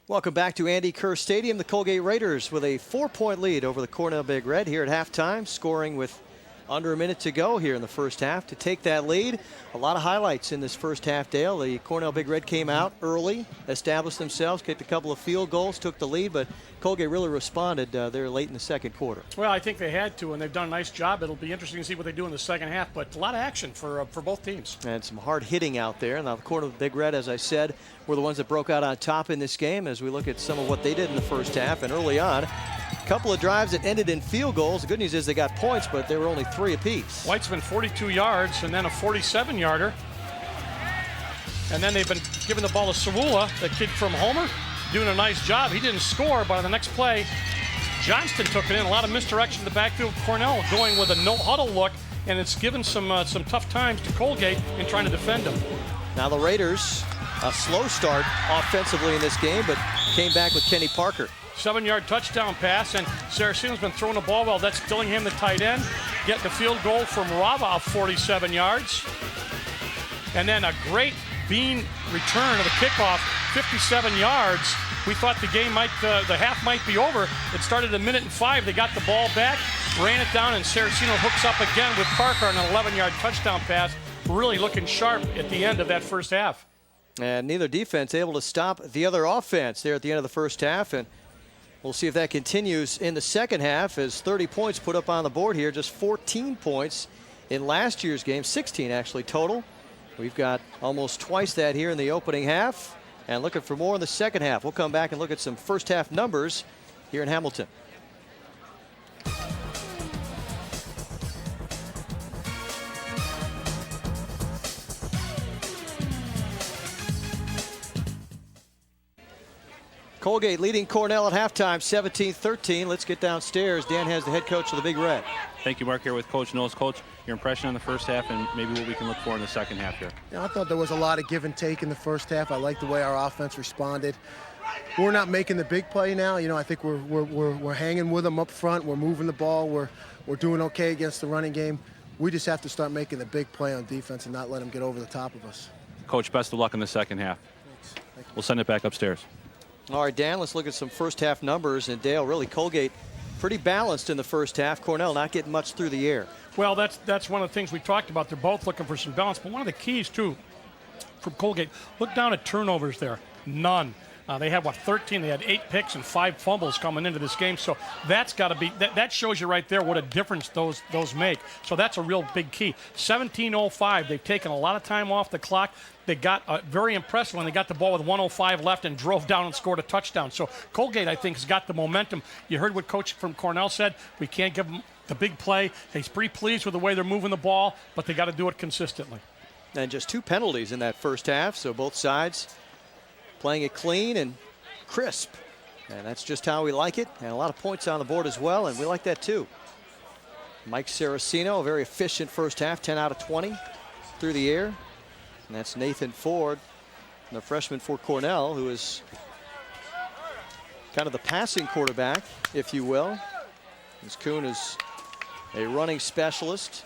Welcome back to Andy Kerr Stadium. The Colgate Raiders with a 4-point lead over the Cornell Big Red here at halftime, scoring with under a minute to go here in the first half to take that lead. A lot of highlights in this first half, Dale. The Cornell Big Red came out early, established themselves, kicked a couple of field goals, took the lead, but Colgate really responded there late in the second quarter. Well, I think they had to, and they've done a nice job. It'll be interesting to see what they do in the second half, but a lot of action for both teams. And some hard hitting out there. Now, the Cornell Big Red, as I said, were the ones that broke out on top in this game as we look at some of what they did in the first half. And early on, a couple of drives that ended in field goals. The good news is they got points, but they were only 3 apiece. Whitesman 42 yards and then a 47-yarder. And then they've been giving the ball to Sawula, the kid from Homer, doing a nice job. He didn't score, but on the next play, Johnston took it in. A lot of misdirection in the backfield. Cornell going with a no-huddle look, and it's given some tough times to Colgate in trying to defend him. Now the Raiders, a slow start offensively in this game, but came back with Kenny Parker. 7-yard touchdown pass, and Saraceno's been throwing the ball well. That's Dillingham, the tight end, getting the field goal from Rava of 47 yards. And then a great Bean return of the kickoff, 57 yards. We thought the game the half might be over. It started at 1:05. They got the ball back, ran it down, and Saraceno hooks up again with Parker on an 11-yard touchdown pass. Really looking sharp at the end of that first half. And neither defense able to stop the other offense there at the end of the first half, and we'll see if that continues in the second half as 30 points put up on the board here, just 14 points in last year's game, 16 actually total. We've got almost twice that here in the opening half, and looking for more in the second half. We'll come back and look at some first half numbers here in Hamilton. Colgate leading Cornell at halftime, 17-13. Let's get downstairs. Dan has the head coach of the Big Red. Thank you, Mark, here with Coach Knowles. Coach, your impression on the first half and maybe what we can look for in the second half here. Yeah, I thought there was a lot of give and take in the first half. I like the way our offense responded. We're not making the big play now. You know, I think we're hanging with them up front. We're moving the ball. We're doing okay against the running game. We just have to start making the big play on defense and not let them get over the top of us. Coach, best of luck in the second half. Thanks. Thank you. We'll send it back upstairs. All right, Dan, let's look at some first half numbers. And Dale, really Colgate pretty balanced in the first half. Cornell not getting much through the air. Well, that's one of the things we talked about. They're both looking for some balance. But one of the keys, too, from Colgate, look down at turnovers there. None. They had, 13? They had 8 picks and 5 fumbles coming into this game. So that's got to be, that shows you right there what a difference those make. So that's a real big key. 17:05, they've taken a lot of time off the clock. They got very impressive when they got the ball with 1:05 left and drove down and scored a touchdown. So Colgate, I think, has got the momentum. You heard what Coach from Cornell said. We can't give them the big play. He's pretty pleased with the way they're moving the ball, but they got to do it consistently. And just 2 penalties in that first half, so both sides playing it clean and crisp. And that's just how we like it. And a lot of points on the board as well, and we like that too. Mike Saraceno, a very efficient first half, 10 out of 20 through the air. And that's Nathan Ford, the freshman for Cornell, who is kind of the passing quarterback, if you will. As Kuhn is a running specialist.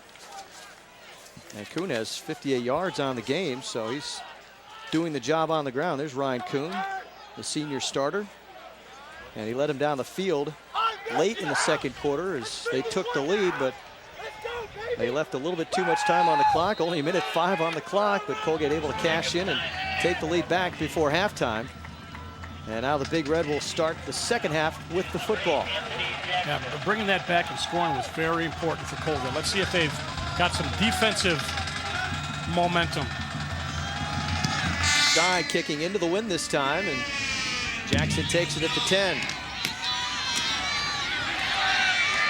And Kuhn has 58 yards on the game, so he's doing the job on the ground. There's Ryan Kuhn, the senior starter. And he led him down the field late in the second quarter as they took the lead, but they left a little bit too much time on the clock. Only 1:05 on the clock, but Colgate able to cash in and take the lead back before halftime. And now the Big Red will start the second half with the football. Yeah, but bringing that back and scoring was very important for Colgate. Let's see if they've got some defensive momentum. Side kicking into the wind this time, and Jackson takes it at the 10.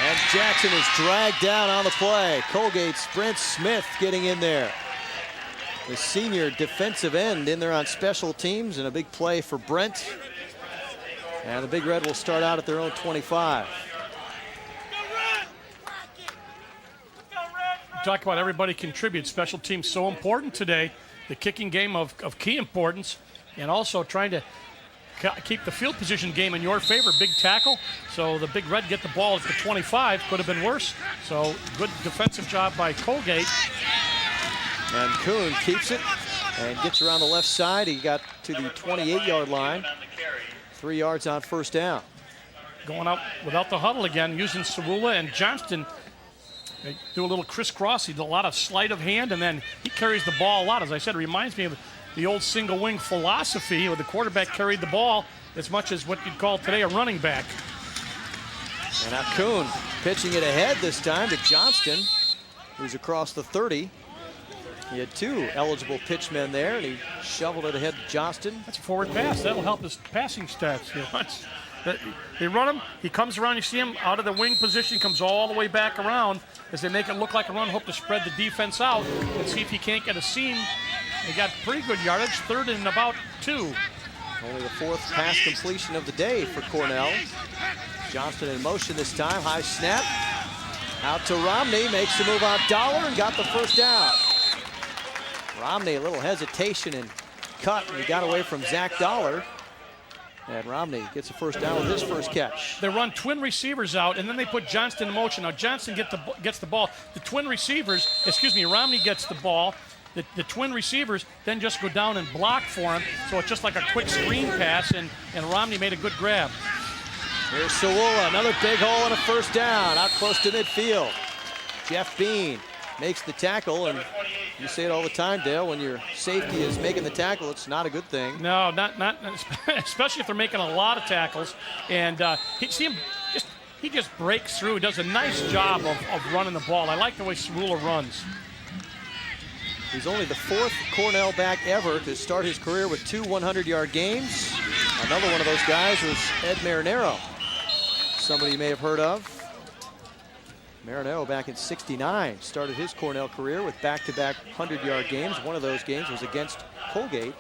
And Jackson is dragged down on the play. Colgate's Brent Smith getting in there. The senior defensive end in there on special teams, and a big play for Brent. And the Big Red will start out at their own 25. Talk about everybody contributes. Special teams so important today. The kicking game of key importance, and also trying to keep the field position game in your favor. Big tackle, so the Big Red get the ball at the 25. Could have been worse. So good defensive job by Colgate. And Kuhn keeps it and gets around the left side. He got to the 28-yard line. 3 yards on first down. Going out without the huddle again, using Cerula and Johnston. They do a little crisscross. He did a lot of sleight of hand, and then he carries the ball a lot. As I said, it reminds me of the old single wing philosophy where the quarterback carried the ball as much as what you'd call today a running back. And now Kuhn pitching it ahead this time to Johnston, who's across the 30. He had 2 eligible pitchmen there, and he shoveled it ahead to Johnston. That's a forward pass. That'll help his passing stats. You know, they run him. He comes around. You see him out of the wing position, comes all the way back around as they make it look like a run. Hope to spread the defense out and see if he can't get a seam. They got pretty good yardage, 3rd and about 2. Only the 4th pass completion of the day for Cornell. Johnston in motion this time. High snap. Out to Romney. Makes the move on Dollar and got the first down. Romney, a little hesitation and cut. And he got away from Zach Dollar. And Romney gets a first down with his first catch. They run twin receivers out, and then they put Johnston in motion. Now Johnston gets the ball. The twin receivers, Romney gets the ball. The twin receivers then just go down and block for him. So it's just like a quick screen pass, and Romney made a good grab. Here's Cerula, another big hole and a first down out close to midfield. Jeff Bean makes the tackle, and you say it all the time, Dale, when your safety is making the tackle, it's not a good thing. No, not especially if they're making a lot of tackles. And he just breaks through. He does a nice job of running the ball. I like the way Cerula runs. He's only the 4th Cornell back ever to start his career with 2 100-yard games. Another one of those guys was Ed Marinero, somebody you may have heard of. Marinero back in '69 started his Cornell career with back-to-back 100-yard games. One of those games was against Colgate.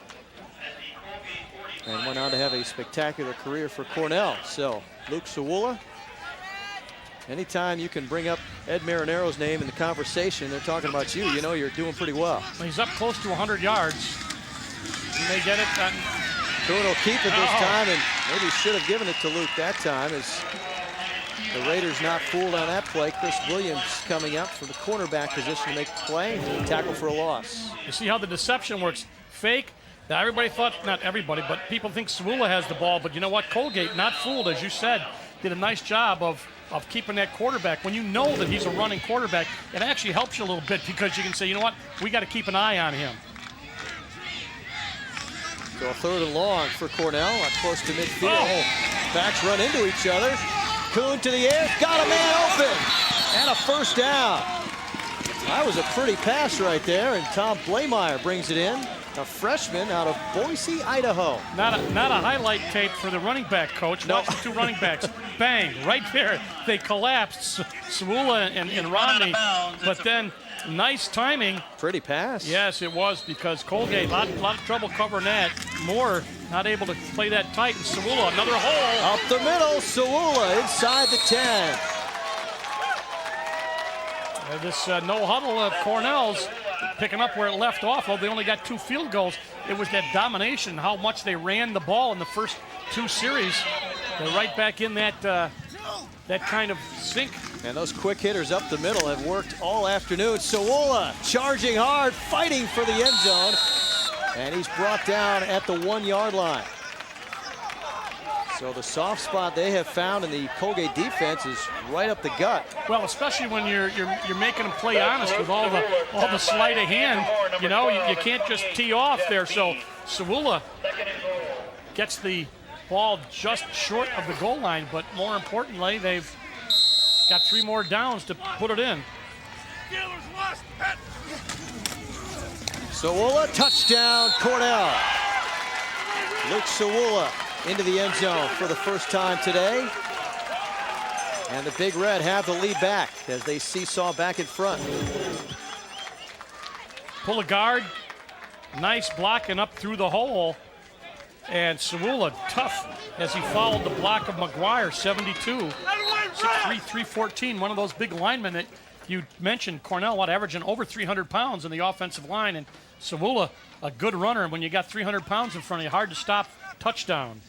and went on to have a spectacular career for Cornell. So Luke Sawula, anytime you can bring up Ed Marinaro's name in the conversation, they're talking about you, you know you're doing pretty well. He's up close to 100 yards. He may get it. Kuhn will keep it this time, and maybe should have given it to Luke that time, as the Raiders not fooled on that play. Chris Williams coming up from the cornerback position to make the play. Tackle for a loss. You see how the deception works. Fake. Now everybody thought, not everybody, but people think Sawula has the ball. But you know what? Colgate, not fooled, as you said, did a nice job of keeping that quarterback. When you know that he's a running quarterback, it actually helps you a little bit, because you can say, you know what? We got to keep an eye on him. So a 3rd and long for Cornell, up close to midfield. Backs run into each other. Kuhn to the air, got a man open, and a first down. That was a pretty pass right there, and Tom Blameyer brings it in, a freshman out of Boise, Idaho. Not a highlight tape for the running back coach. No. Watch the 2 running backs. Bang, right there. They collapsed, Sawula and Romney, but then nice timing. Pretty pass. Yes, it was, because Colgate, lot of trouble covering that. Moore not able to play that tight, and Sawula, another hole. Up the middle, Sawula inside the 10. This no huddle of Cornell's picking up where it left off. Well, they only got 2 field goals. It was that domination, how much they ran the ball in the first 2 series. They're right back in that kind of sync. And those quick hitters up the middle have worked all afternoon. Sawula charging hard, fighting for the end zone. And he's brought down at the 1-yard line. So the soft spot they have found in the Colgate defense is right up the gut. Well, especially when you're making them play honest with all the sleight of hand. You know, you can't just tee off there. So Sawula gets the ball just short of the goal line, but more importantly, they've got 3 more downs to put it in. Sawula, touchdown, Cornell. Luke Sawula into the end zone for the first time today. And the Big Red have the lead back as they seesaw back in front. Pull a guard, nice blocking up through the hole. And Sawula, tough as he followed the block of McGuire, 72, 6'3", 314, one of those big linemen that you mentioned. Cornell, averaging over 300 pounds in the offensive line, and Sawula, a good runner. And when you got 300 pounds in front of you, hard to stop. Touchdown.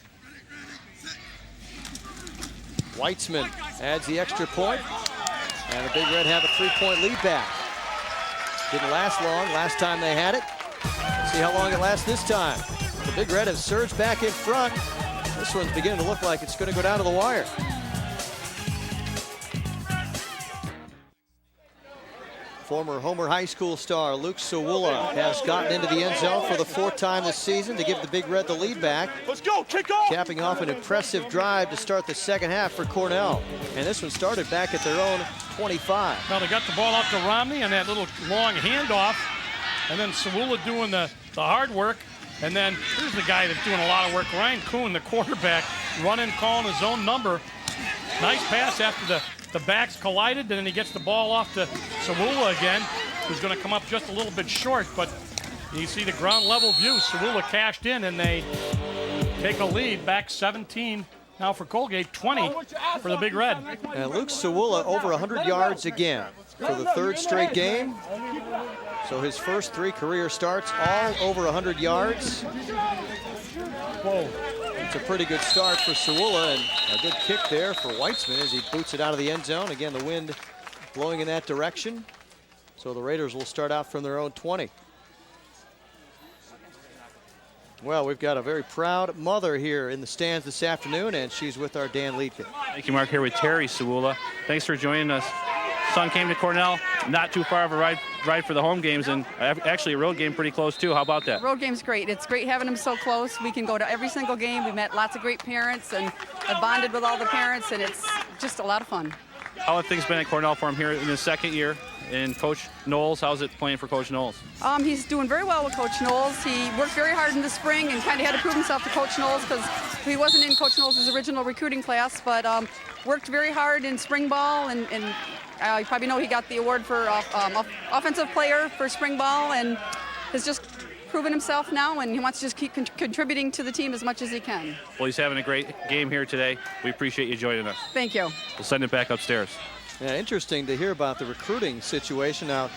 Weitzman adds the extra point, and the Big Red have a 3-point lead back. Didn't last long last time they had it. See how long it lasts this time. The Big Red have surged back in front. This one's beginning to look like it's going to go down to the wire. Former Homer High School star Luke Sawula has gotten into the end zone for the 4th time this season to give the Big Red the lead back. Let's go, kick off! Capping off an impressive drive to start the second half for Cornell. And this one started back at their own 25. Now they got the ball out to Romney and that little long handoff. And then Sawula doing the hard work. And then here's the guy that's doing a lot of work, Ryan Kuhn, the quarterback, running, calling his own number. Nice pass after the backs collided, and then he gets the ball off to Sawula again, who's going to come up just a little bit short, but you see the ground level view. Sawula cashed in, and they take a lead, back 17 now for Colgate, 20 for the Big Red. And Luke Sawula over 100 yards again for the 3rd straight game. So his first 3 career starts, all over 100 yards. Whoa. It's a pretty good start for Sawula, and a good kick there for Weitzman as he boots it out of the end zone. Again, the wind blowing in that direction. So the Raiders will start out from their own 20. Well, we've got a very proud mother here in the stands this afternoon, and she's with our Dan Liedtke. Thank you, Mark. Here with Terry Sawula. Thanks for joining us. Son came to Cornell, not too far of a ride for the home games, and actually a road game pretty close too. How about that? Road game's great. It's great having them so close. We can go to every single game. We met lots of great parents and have bonded with all the parents, and it's just a lot of fun. How have things been at Cornell for him here in his 2nd year? And Coach Knowles, how's it playing for Coach Knowles? He's doing very well with Coach Knowles. He worked very hard in the spring and kind of had to prove himself to Coach Knowles because he wasn't in Coach Knowles' original recruiting class, but worked very hard in spring ball, and you probably know he got the award for offensive player for spring ball, and has just proven himself now, and he wants to just keep contributing to the team as much as he can. Well, he's having a great game here today. We appreciate you joining us. Thank you. We'll send him back upstairs. Yeah, interesting to hear about the recruiting situation. Now,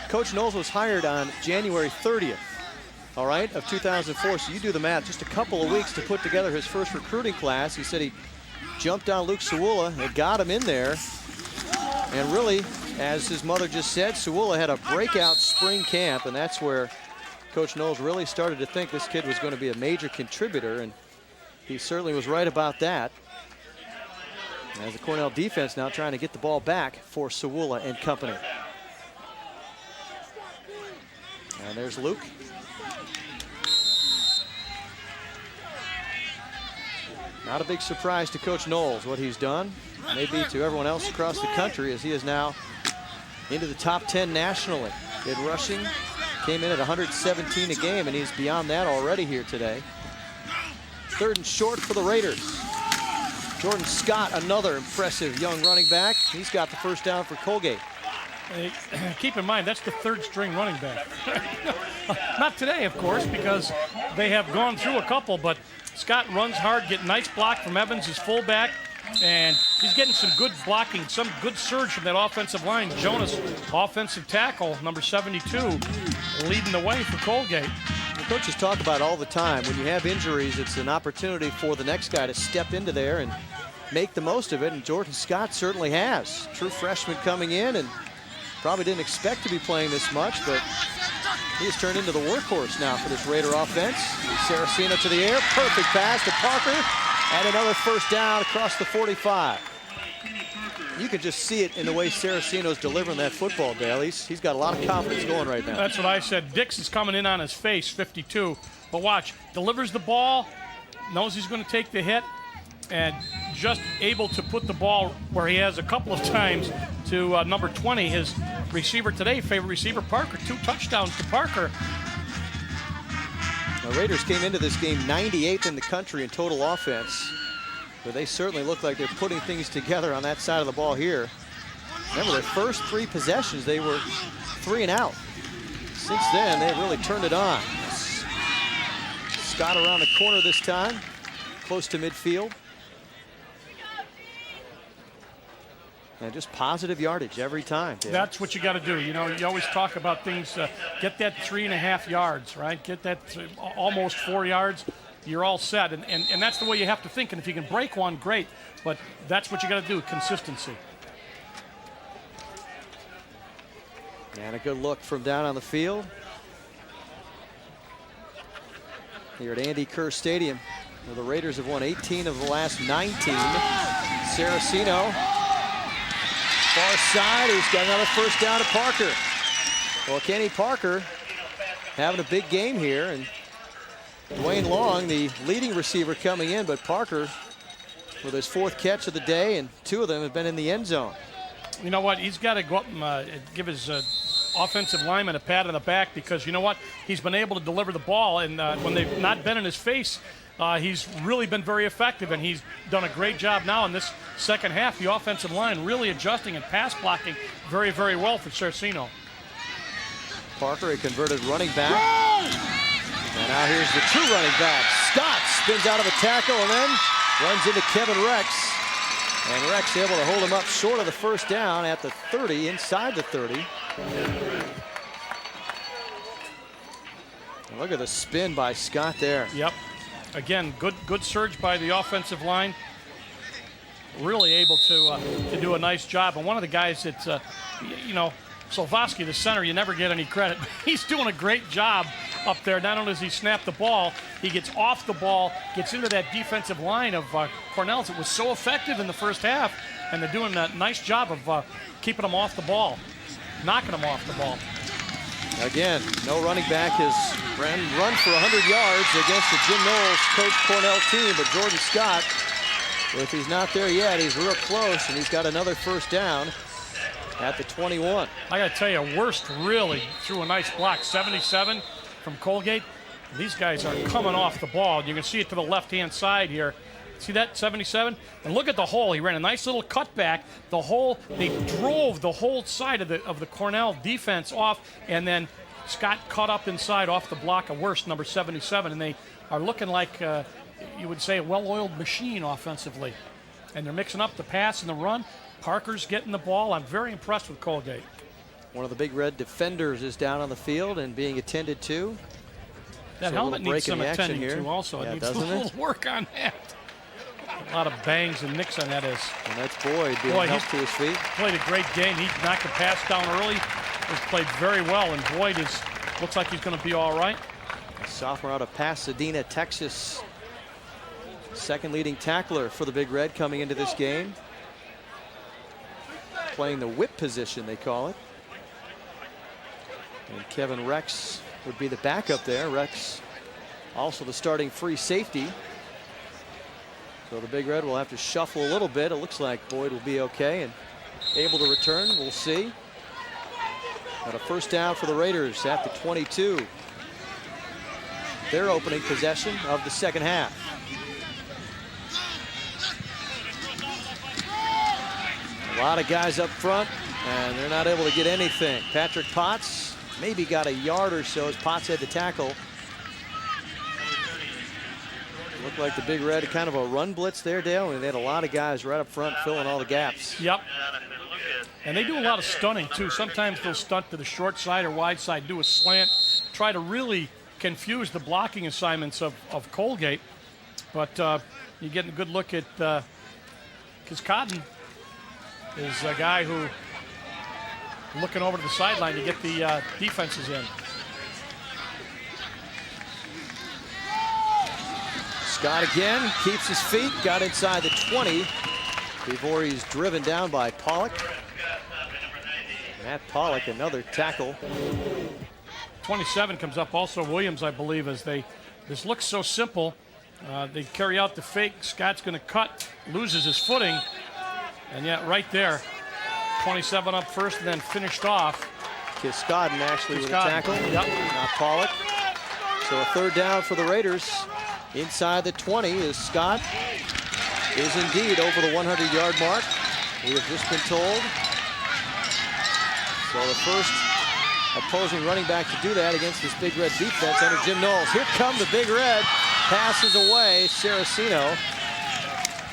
Coach Knowles was hired on January 30th, all right, of 2004. So you do the math, just a couple of weeks to put together his first recruiting class. He said he jumped on Luke Sewula and got him in there. And really, as his mother just said, Sewula had a breakout spring camp, and that's where Coach Knowles really started to think this kid was going to be a major contributor, and he certainly was right about that. As the Cornell defense now trying to get the ball back for Sewula and company. And there's Luke. Not a big surprise to Coach Knowles what he's done. Maybe to everyone else across the country, as he is now into the top 10 nationally. In rushing, came in at 117 a game, and he's beyond that already here today. 3rd and short for the Raiders. Jordan Scott, another impressive young running back. He's got the first down for Colgate. Keep in mind, that's the 3rd string running back. Not today, of course, because they have gone through a couple, but Scott runs hard, getting nice block from Evans, his fullback, and he's getting some good blocking, some good surge from that offensive line. Jonas, offensive tackle, number 72, leading the way for Colgate. The coaches talk about all the time, when you have injuries, it's an opportunity for the next guy to step into there and make the most of it, and Jordan Scott certainly has. True freshman coming in, and probably didn't expect to be playing this much, but he has turned into the workhorse now for this Raider offense. Saraceno to the air, perfect pass to Parker, and another first down across the 45. You can just see it in the way Saraceno's delivering that football, Dale. He's got a lot of confidence going right now. That's what I said. Dix is coming in on his face, 52. But watch, delivers the ball, knows he's going to take the hit, and just able to put the ball where he has a couple of times to number 20, his receiver today, favorite receiver, Parker. 2 touchdowns to Parker. The Raiders came into this game 98th in the country in total offense, but they certainly look like they're putting things together on that side of the ball here. Remember, their first 3 possessions, they were 3 and out. Since then, they've really turned it on. Scott around the corner this time, close to midfield. And just positive yardage every time. Dale. That's what you got to do. You know, you always talk about things, get that 3.5 yards, right? Get that almost 4 yards. You're all set, and that's the way you have to think. And if you can break one, great. But that's what you got to do, consistency. And a good look from down on the field. Here at Andy Kerr Stadium, where the Raiders have won 18 of the last 19. Saraceno, far side, he's got another first down to Parker. Well, Kenny Parker having a big game here, and Dwayne Long, the leading receiver, coming in, but Parker with his 4th catch of the day, and 2 of them have been in the end zone. You know what? He's got to go up and give his offensive lineman a pat on the back, because you know what? He's been able to deliver the ball, and when they've not been in his face, he's really been very effective, and he's done a great job now in this second half. The offensive line really adjusting and pass blocking very, very well for Saraceno. Parker, a converted running back. And now here's the true running back. Scott spins out of a tackle and then runs into Kevin Rex. And Rex able to hold him up short of the first down at the 30, inside the 30. And look at the spin by Scott there. Yep. Again, good surge by the offensive line. Really able to do a nice job. And one of the guys that, you know, Solvosky, the center, you never get any credit. He's doing a great job up there. Not only does he snap the ball, he gets off the ball, gets into that defensive line of Cornell's. It was so effective in the first half, and they're doing a nice job of keeping them off the ball, knocking them off the ball. Again, no running back has run for 100 yards against the Jim Knowles coach Cornell team, but Jordan Scott, if he's not there yet, he's real close, and he's got another first down at the 21. I got to tell you, Worst really threw a nice block. 77 from Colgate. These guys are coming off the ball. You can see it to the left-hand side here. See that, 77? And look at the hole. He ran a nice little cutback. The hole, they drove the whole side of the Cornell defense off, and then Scott caught up inside off the block of Worst, number 77, and they are looking like, you would say, a well-oiled machine offensively. And they're mixing up the pass and the run. Parker's getting the ball. I'm very impressed with Colgate. One of the Big Red defenders is down on the field and being attended to. That helmet needs some attending to also. It needs a little work on that. A lot of bangs and nicks on that is. And that's Boyd being helped to his feet. Played a great game. He knocked the pass down early. Has played very well, and Boyd looks like he's going to be all right. A sophomore out of Pasadena, Texas. Second leading tackler for the Big Red coming into this game. Playing the whip position, they call it. And Kevin Rex would be the backup there. Rex also the starting free safety. So the Big Red will have to shuffle a little bit. It looks like Boyd will be okay and able to return. We'll see. Got a first down for the Raiders at the 22. Their opening possession of the second half. A lot of guys up front, and they're not able to get anything. Patrick Potts maybe got a yard or so as Potts had the tackle. Looked like the Big Red, kind of a run blitz there, Dale, and they had a lot of guys right up front filling all the gaps. Yep. And they do a lot of stunting, too. Sometimes they'll stunt to the short side or wide side, do a slant, try to really confuse the blocking assignments of Colgate. But you're getting a good look at, because Cotton is a guy who looking over to the sideline to get the defenses in. Scott again keeps his feet, got inside the 20 before he's driven down by Pollock. Matt Pollock, another tackle. 27 comes up also. Williams, I believe, as this looks so simple. They carry out the fake. Scott's going to cut, loses his footing. And yet right there, 27 up first and then finished off. Kiskoden actually with a tackle, not Pollock. So a third down for the Raiders. Inside the 20 is Scott. Is indeed over the 100-yard mark. We have just been told. So the first opposing running back to do that against this Big Red defense under Jim Knowles. Here come the Big Red. Passes away. Saraceno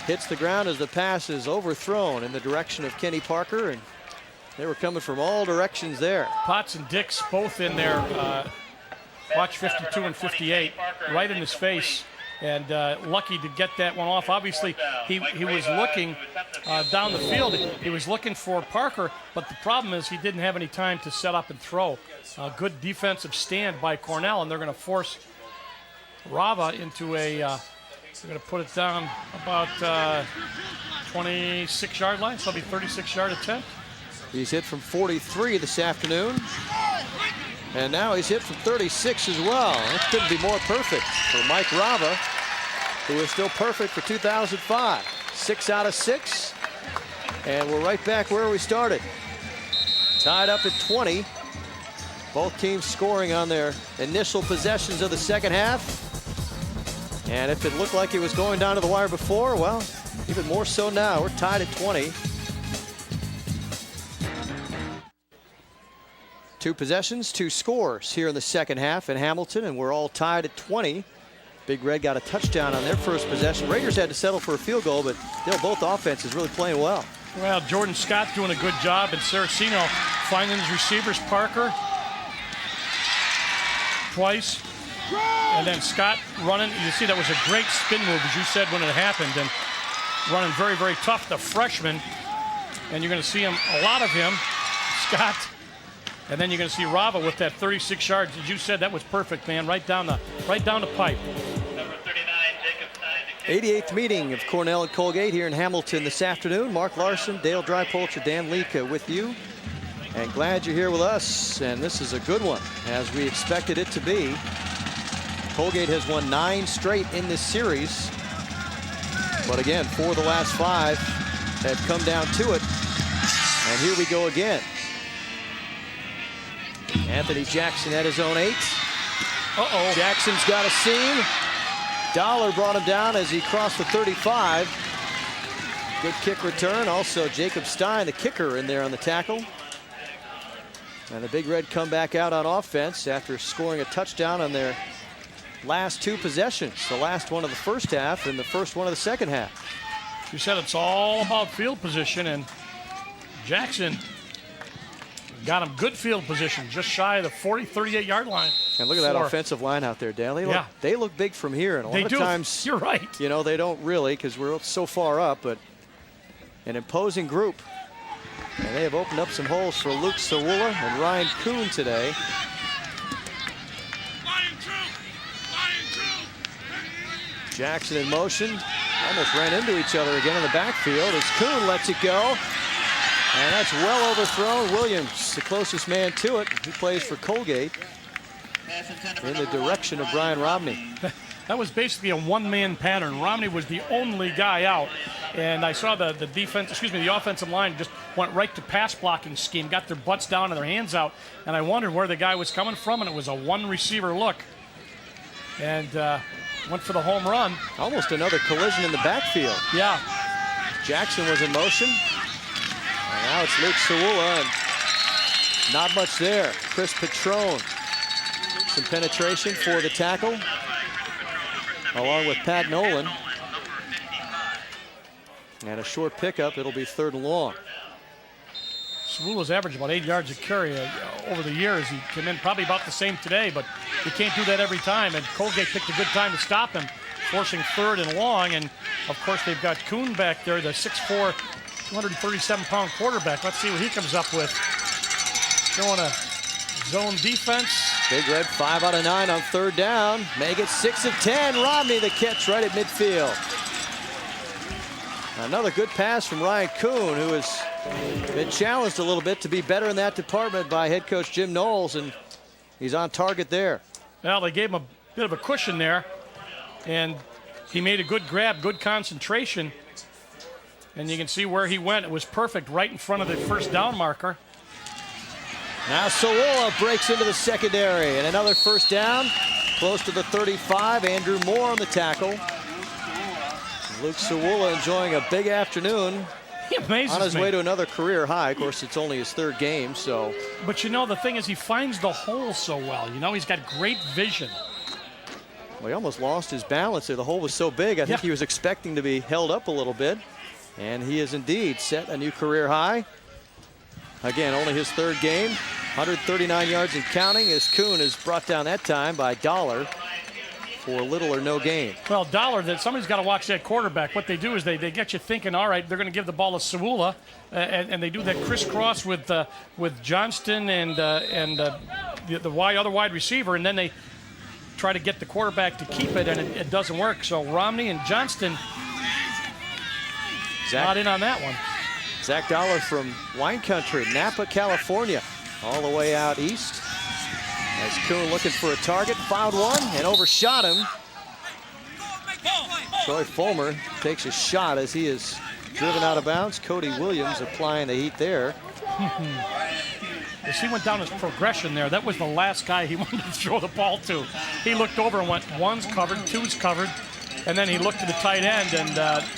hits the ground as the pass is overthrown in the direction of Kenny Parker, and they were coming from all directions there. Potts and Dix both in there. Watch 52 and 58, right in his face, and lucky to get that one off. Obviously, he was looking down the field. He was looking for Parker, but the problem is he didn't have any time to set up and throw. Good defensive stand by Cornell, and they're going to force Rava into a, they're going to put it down about 26-yard line, so it'll be 36-yard attempt. He's hit from 43 this afternoon. And now he's hit from 36 as well. That couldn't be more perfect for Mike Rava, who is still perfect for 2005. 6 out of 6. And we're right back where we started. Tied up at 20. Both teams scoring on their initial possessions of the second half. And if it looked like it was going down to the wire before, well, even more so now. We're tied at 20. 2 possessions, 2 scores here in the second half in Hamilton, and we're all tied at 20. Big Red got a touchdown on their first possession. Raiders had to settle for a field goal, but still both offenses really playing well. Well, Jordan Scott doing a good job, and Saraceno finding his receivers. Parker twice, and then Scott running. You see that was a great spin move, as you said when it happened, and running very, very tough, the freshman. And you're going to see him, a lot of him, Scott. And then you're going to see Rava with that 36 yards. As you said, that was perfect, man. Right down the pipe. 88th meeting of Cornell and Colgate here in Hamilton this afternoon. Mark Larson, Dale Drypolcher, Dan Leake with you. And glad you're here with us. And this is a good one, as we expected it to be. Colgate has won 9 straight in this series. But again, 4 of the last 5 have come down to it. And here we go again. Anthony Jackson at his own 8. Uh-oh. Jackson's got a seam. Dollar brought him down as he crossed the 35. Good kick return. Also, Jacob Stein, the kicker, in there on the tackle. And the Big Red come back out on offense after scoring a touchdown on their last 2 possessions. The last one of the first half and the first one of the second half. You said it's all about field position, and Jackson got him good field position, just shy of the 38-yard line. And look at that offensive line out there, Dan. They look big from here, and a lot of times, you're right. You know, they don't really because we're so far up, but an imposing group. And they have opened up some holes for Luke Sawula and Ryan Kuhn today. Jackson in motion. Almost ran into each other again in the backfield as Kuhn lets it go. And that's well overthrown. Williams, the closest man to it. He plays for Colgate in the direction of Brian Romney. That was basically a one-man pattern. Romney was the only guy out. And I saw the offensive line just went right to pass blocking scheme, got their butts down and their hands out. And I wondered where the guy was coming from, and it was a one-receiver look. And went for the home run. Almost another collision in the backfield. Yeah. Jackson was in motion. And now it's Luke Sawula, and not much there. Chris Petrone. Some penetration for the tackle, along with Pat Nolan. And a short pickup. It'll be 3rd and long. Sawula's averaged about 8 yards a carry over the years. He came in probably about the same today, but you can't do that every time. And Colgate picked a good time to stop him, forcing 3rd and long. And, of course, they've got Kuhn back there, the 6'4", 237-pound quarterback. Let's see what he comes up with. Showing a zone defense. Big Red 5 out of 9 on 3rd down. Make it 6 of 10. Romney the catch right at midfield. Another good pass from Ryan Kuhn, who has been challenged a little bit to be better in that department by head coach Jim Knowles, and he's on target there. Well, they gave him a bit of a cushion there, and he made a good grab, good concentration. And you can see where he went. It was perfect right in front of the 1st down marker. Now Sawula breaks into the secondary, and another 1st down, close to the 35. Andrew Moore on the tackle. Luke Sawula enjoying a big afternoon. He amazes on his me. way to another career high. Of course, it's only his 3rd game, so. But you know, the thing is, he finds the hole so well. You know, he's got great vision. Well, he almost lost his balance there. The hole was so big, I think he was expecting to be held up a little bit. And he has indeed set a new career high. Again, only his 3rd game. 139 yards and counting, as Kuhn is brought down that time by Dollar for little or no gain. Well, Dollar, that somebody's got to watch that quarterback. What they do is they get you thinking, all right, they're going to give the ball to Sawula, and they do that crisscross with Johnston and the other wide receiver, and then they try to get the quarterback to keep it, and it doesn't work. So Romney and Johnston not in on that one. Zach Dollar from wine country, Napa, California, all the way out east. As Kuhn looking for a target, found one and overshot him. Troy Fulmer takes a shot as he is driven out of bounds. Cody Williams applying the heat there. As he went down his progression there, that was the last guy he wanted to throw the ball to. He looked over and went, 1's covered, 2's covered, and then he looked to the tight end and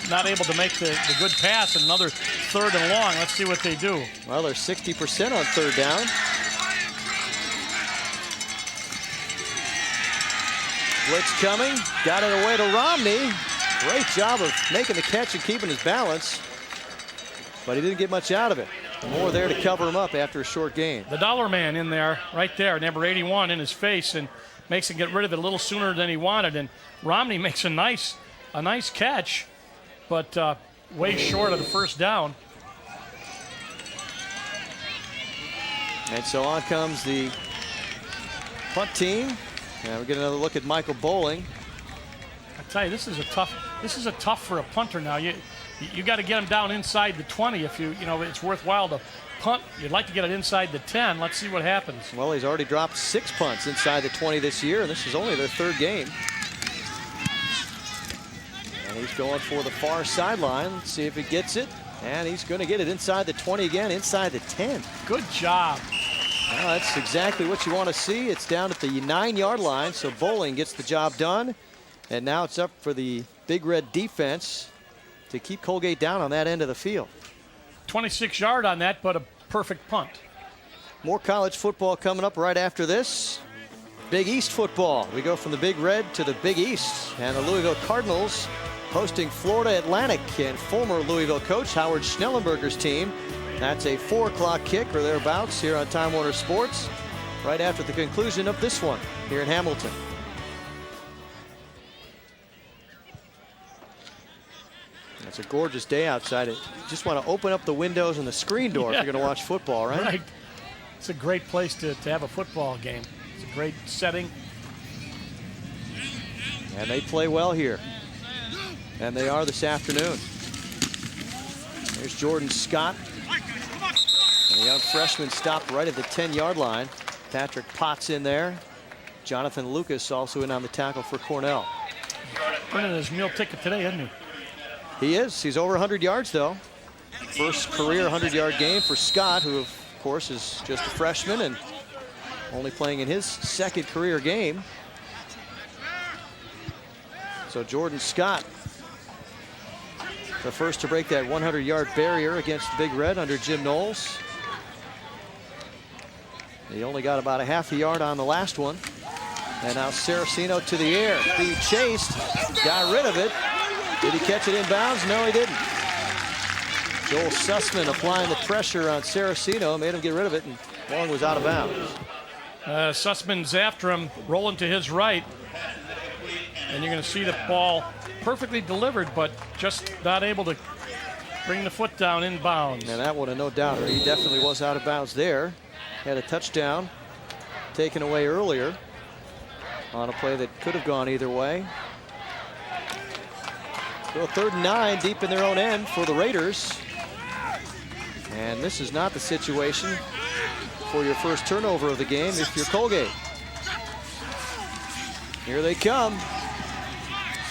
not able to make the good pass. And another 3rd and long. Let's see what they do. Well, they're 60% on 3rd down. Blitz coming, got it away to Romney. Great job of making the catch and keeping his balance, but he didn't get much out of it. More there to cover him up after a short gain. The Dollar man in there, right there, number 81 in his face, and makes him get rid of it a little sooner than he wanted. And Romney makes a nice catch, but way short of the 1st down. And so on comes the punt team. And we get another look at Michael Bowling. I tell you, this is a tough for a punter now. You got to get him down inside the 20 if you know it's worthwhile to punt. You'd like to get it inside the 10. Let's see what happens. Well, he's already dropped 6 punts inside the 20 this year, and this is only their 3rd game. And he's going for the far sideline. Let's see if he gets it. And he's going to get it inside the 20 again, inside the 10. Good job. Well, that's exactly what you want to see. It's down at the 9-yard line, so Bowling gets the job done. And now it's up for the Big Red defense to keep Colgate down on that end of the field. 26-yard on that, but a perfect punt. More college football coming up right after this. Big East football. We go from the Big Red to the Big East. And the Louisville Cardinals hosting Florida Atlantic, and former Louisville coach Howard Schnellenberger's team. That's a 4 o'clock kick or thereabouts here on Time Warner Sports, right after the conclusion of this one here in Hamilton. It's a gorgeous day outside. You just want to open up the windows and the screen door if you're going to watch football, right? Right. It's a great place to have a football game. It's a great setting. And they play well here. And they are this afternoon. There's Jordan Scott. And the young freshman stopped right at the 10-yard line. Patrick Potts in there. Jonathan Lucas also in on the tackle for Cornell. Earning his meal ticket today, isn't he? He is. He's over 100 yards, though. First career 100-yard game for Scott, who, of course, is just a freshman and only playing in his second career game. So Jordan Scott, the first to break that 100-yard barrier against the Big Red under Jim Knowles. He only got about a half a yard on the last one. And now Saraceno to the air. He chased, got rid of it. Did he catch it in bounds? No, he didn't. Joel Sussman applying the pressure on Saraceno, made him get rid of it, and Long was out of bounds. Sussman's after him, rolling to his right. And you're going to see the ball perfectly delivered, but just not able to bring the foot down in bounds. And that one, no doubt, he definitely was out of bounds there. Had a touchdown taken away earlier on a play that could have gone either way. So 3rd and 9 deep in their own end for the Raiders. And this is not the situation for your first turnover of the game if you're Colgate. Here they come.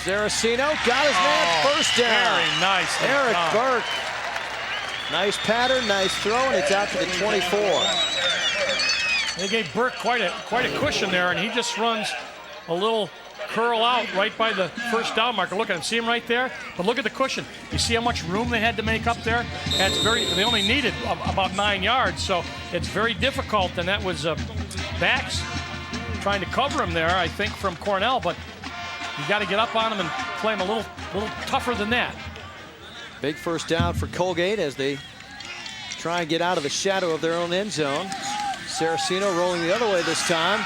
Saraceno got his man first down. Very nice. Eric Burke. Nice pattern, nice throw, and it's out to the 24. They gave Burke quite a cushion there, and he just runs a little curl out right by the first down marker. Look at him, see him right there? But look at the cushion. You see how much room they had to make up there? They only needed about 9 yards, so it's very difficult, and that was backs trying to cover him there, I think, from Cornell, but you got to get up on him and play him a little tougher than that. Big first down for Colgate as they try and get out of the shadow of their own end zone. Saraceno rolling the other way this time.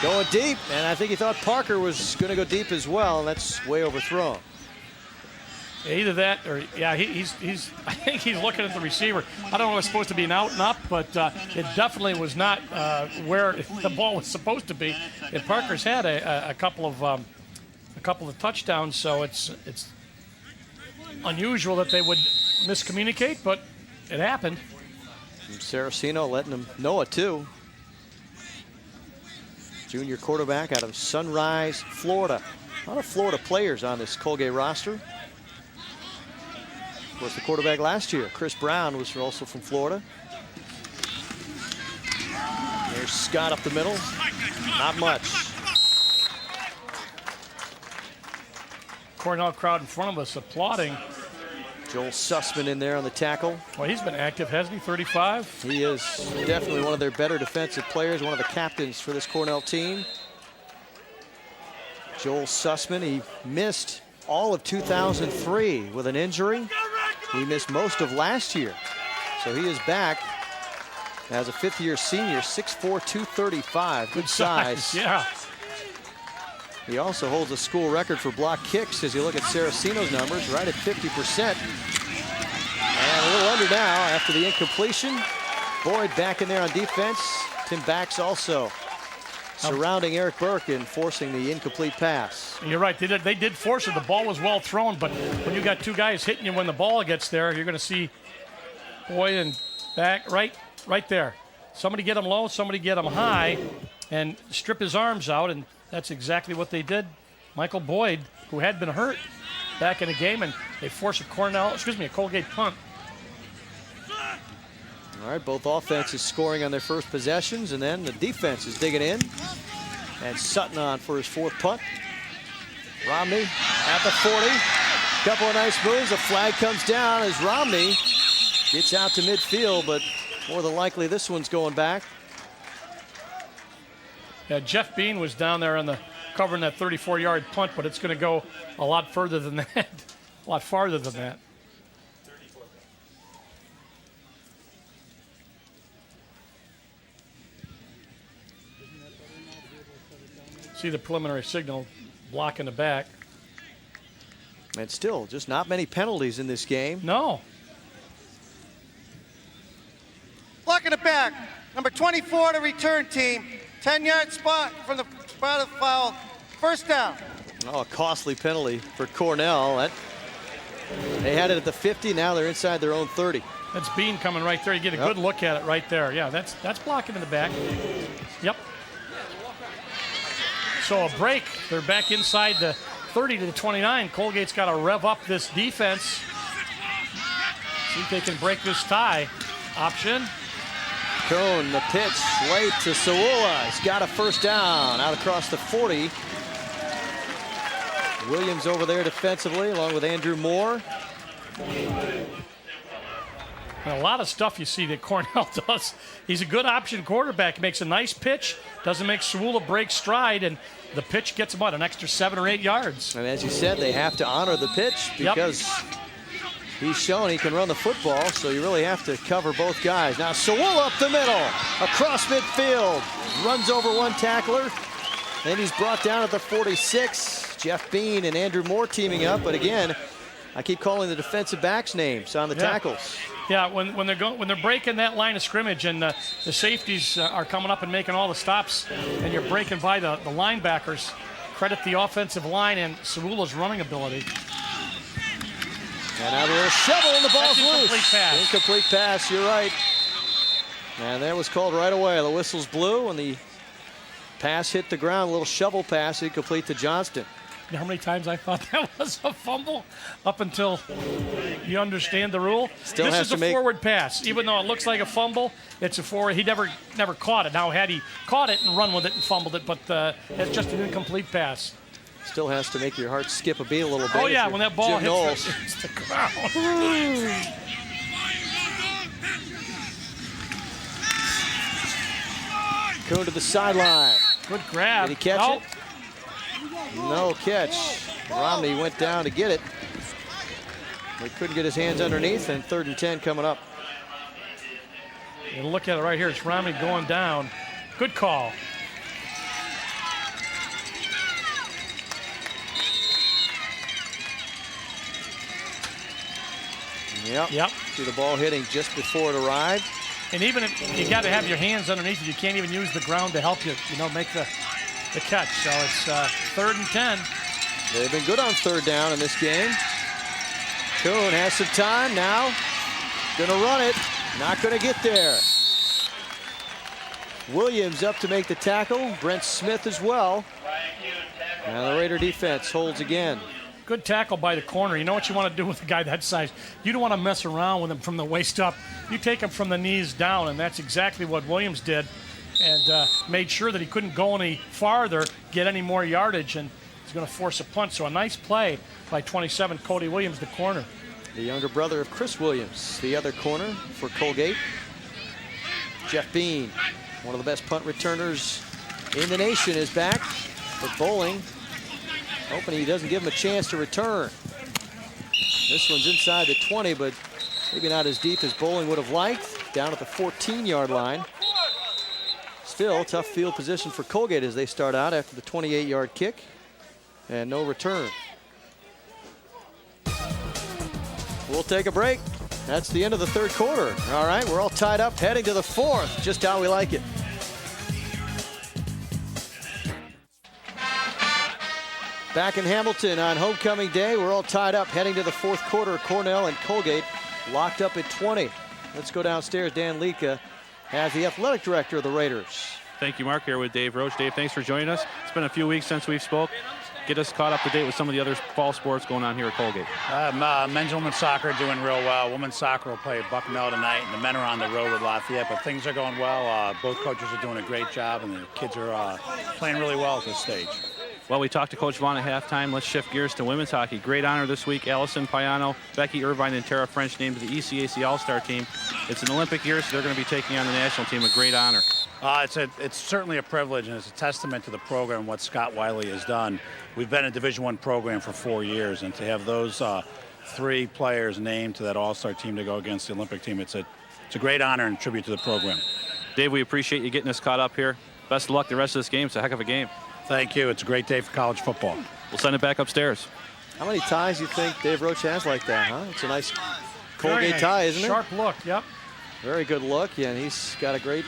Going deep, and I think he thought Parker was going to go deep as well, and that's way overthrown. Either that, or yeah, he's. I think he's looking at the receiver. I don't know if it's supposed to be an out and up, but it definitely was not where the ball was supposed to be. And Parker's had a couple of touchdowns, so it's unusual that they would miscommunicate, but it happened. And Saraceno letting them know it too. Junior quarterback out of Sunrise, Florida. A lot of Florida players on this Colgate roster. Of course, the quarterback last year, Chris Brown, was also from Florida. There's Scott up the middle. Not much. Cornell crowd in front of us applauding. Joel Sussman in there on the tackle. Well, he's been active, hasn't he? 35? He is definitely one of their better defensive players, one of the captains for this Cornell team. Joel Sussman, he missed all of 2003 with an injury. He missed most of last year. So he is back as a fifth-year senior, 6'4", 235. Good size. Yeah. He also holds a school record for block kicks as you look at Saraceno's numbers, right at 50%. And a little under now after the incompletion. Boyd back in there on defense. Tim Bax also surrounding Eric Burke and forcing the incomplete pass. You're right, they did force it. The ball was well thrown, but when you got two guys hitting you when the ball gets there, you're going to see Boyd and Back right there. Somebody get him low, somebody get him high, and strip his arms out, and that's exactly what they did. Michael Boyd, who had been hurt back in the game, and they forced a Colgate punt. All right, both offenses scoring on their first possessions, and then the defense is digging in. And Sutton on for his fourth punt. Romney at the 40. Couple of nice moves. A flag comes down as Romney gets out to midfield, but more than likely this one's going back. Jeff Bean was down there on the covering that 34-yard punt, but it's going to go a lot further than that, a lot farther than that. See the preliminary signal blocking the back. And still, just not many penalties in this game. No. Blocking it back. Number 24 to return team. 10-yard spot from the spot of the foul. First down. Oh, a costly penalty for Cornell. They had it at the 50. Now they're inside their own 30. That's Bean coming right there. You get a good look at it right there. Yeah, that's blocking in the back. Yep. So a break. They're back inside the 30 to the 29. Colgate's got to rev up this defense. See if they can break this tie. Option. Cohn, the pitch late to Sewula. He's got a first down out across the 40. Williams over there defensively along with Andrew Moore. And a lot of stuff you see that Cornell does. He's a good option quarterback. He makes a nice pitch, doesn't make Sewula break stride, and the pitch gets him an extra 7 or 8 yards. And as you said, they have to honor the pitch because he's shown he can run the football, so you really have to cover both guys. Now Sewula up the middle, across midfield, runs over one tackler, and he's brought down at the 46. Jeff Bean and Andrew Moore teaming up, but again, I keep calling the defensive backs' names on the tackles. Yeah, when they're breaking that line of scrimmage and the safeties are coming up and making all the stops, and you're breaking by the linebackers, credit the offensive line and Sewula's running ability. And now the little shovel and the ball's loose. Incomplete pass. Incomplete pass, you're right. And that was called right away. The whistle's blew and the pass hit the ground. A little shovel pass, incomplete to Johnston. You know how many times I thought that was a fumble up until you understand the rule? Still this has is to a make forward pass. Even though it looks like a fumble, it's a forward. He never caught it. Now, had he caught it and run with it and fumbled it, but it's just an incomplete pass. Still has to make your heart skip a beat a little bit. Oh, yeah, when that ball hits the ground. Cohn to the sideline. Good grab. Did he catch it? No catch. Romney went down to get it. He couldn't get his hands underneath, and 3rd and 10 coming up. And look at it right here. It's Romney going down. Good call. Yep. See the ball hitting just before it arrived. And even if you got to have your hands underneath it, you can't even use the ground to help you, make the catch. So it's 3rd and 10. They've been good on 3rd down in this game. Cohn has some time now. Gonna run it. Not gonna get there. Williams up to make the tackle. Brent Smith as well. Now the Raider defense holds again. Good tackle by the corner. You know what you want to do with a guy that size? You don't want to mess around with him from the waist up. You take him from the knees down, and that's exactly what Williams did, and made sure that he couldn't go any farther, get any more yardage, and he's going to force a punt. So a nice play by 27, Cody Williams, the corner. The younger brother of Chris Williams, the other corner for Colgate. Jeff Bean, one of the best punt returners in the nation, is back for Bowling. Hoping he doesn't give him a chance to return. This one's inside the 20, but maybe not as deep as Bowling would have liked. Down at the 14-yard line. Still, tough field position for Colgate as they start out after the 28-yard kick. And no return. We'll take a break. That's the end of the 3rd quarter. All right, we're all tied up, heading to the 4th, just how we like it. Back in Hamilton on homecoming day, we're all tied up, heading to the 4th quarter. Cornell and Colgate locked up at 20. Let's go downstairs. Dan Lika has the athletic director of the Raiders. Thank you, Mark, here with Dave Roach. Dave, thanks for joining us. It's been a few weeks since we've spoke. Get us caught up to date with some of the other fall sports going on here at Colgate. Men's and women's soccer are doing real well. Women's soccer will play at Bucknell tonight, and the men are on the road with Lafayette, but things are going well. Both coaches are doing a great job, and the kids are playing really well at this stage. Well, we talked to Coach Vaughn at halftime. Let's shift gears to women's hockey. Great honor this week. Allison Payano, Becky Irvine, and Tara French named to the ECAC All-Star team. It's an Olympic year, so they're going to be taking on the national team. A great honor. It's certainly a privilege, and it's a testament to the program and what Scott Wiley has done. We've been a Division I program for 4 years, and to have those 3 players named to that All-Star team to go against the Olympic team, it's a great honor and tribute to the program. Dave, we appreciate you getting us caught up here. Best of luck the rest of this game. It's a heck of a game. Thank you. It's a great day for college football. We'll send it back upstairs. How many ties do you think Dave Roach has like that, huh? It's a nice Colgate tie, isn't it? Sharp look, yep. Very good look, yeah, and he's got a great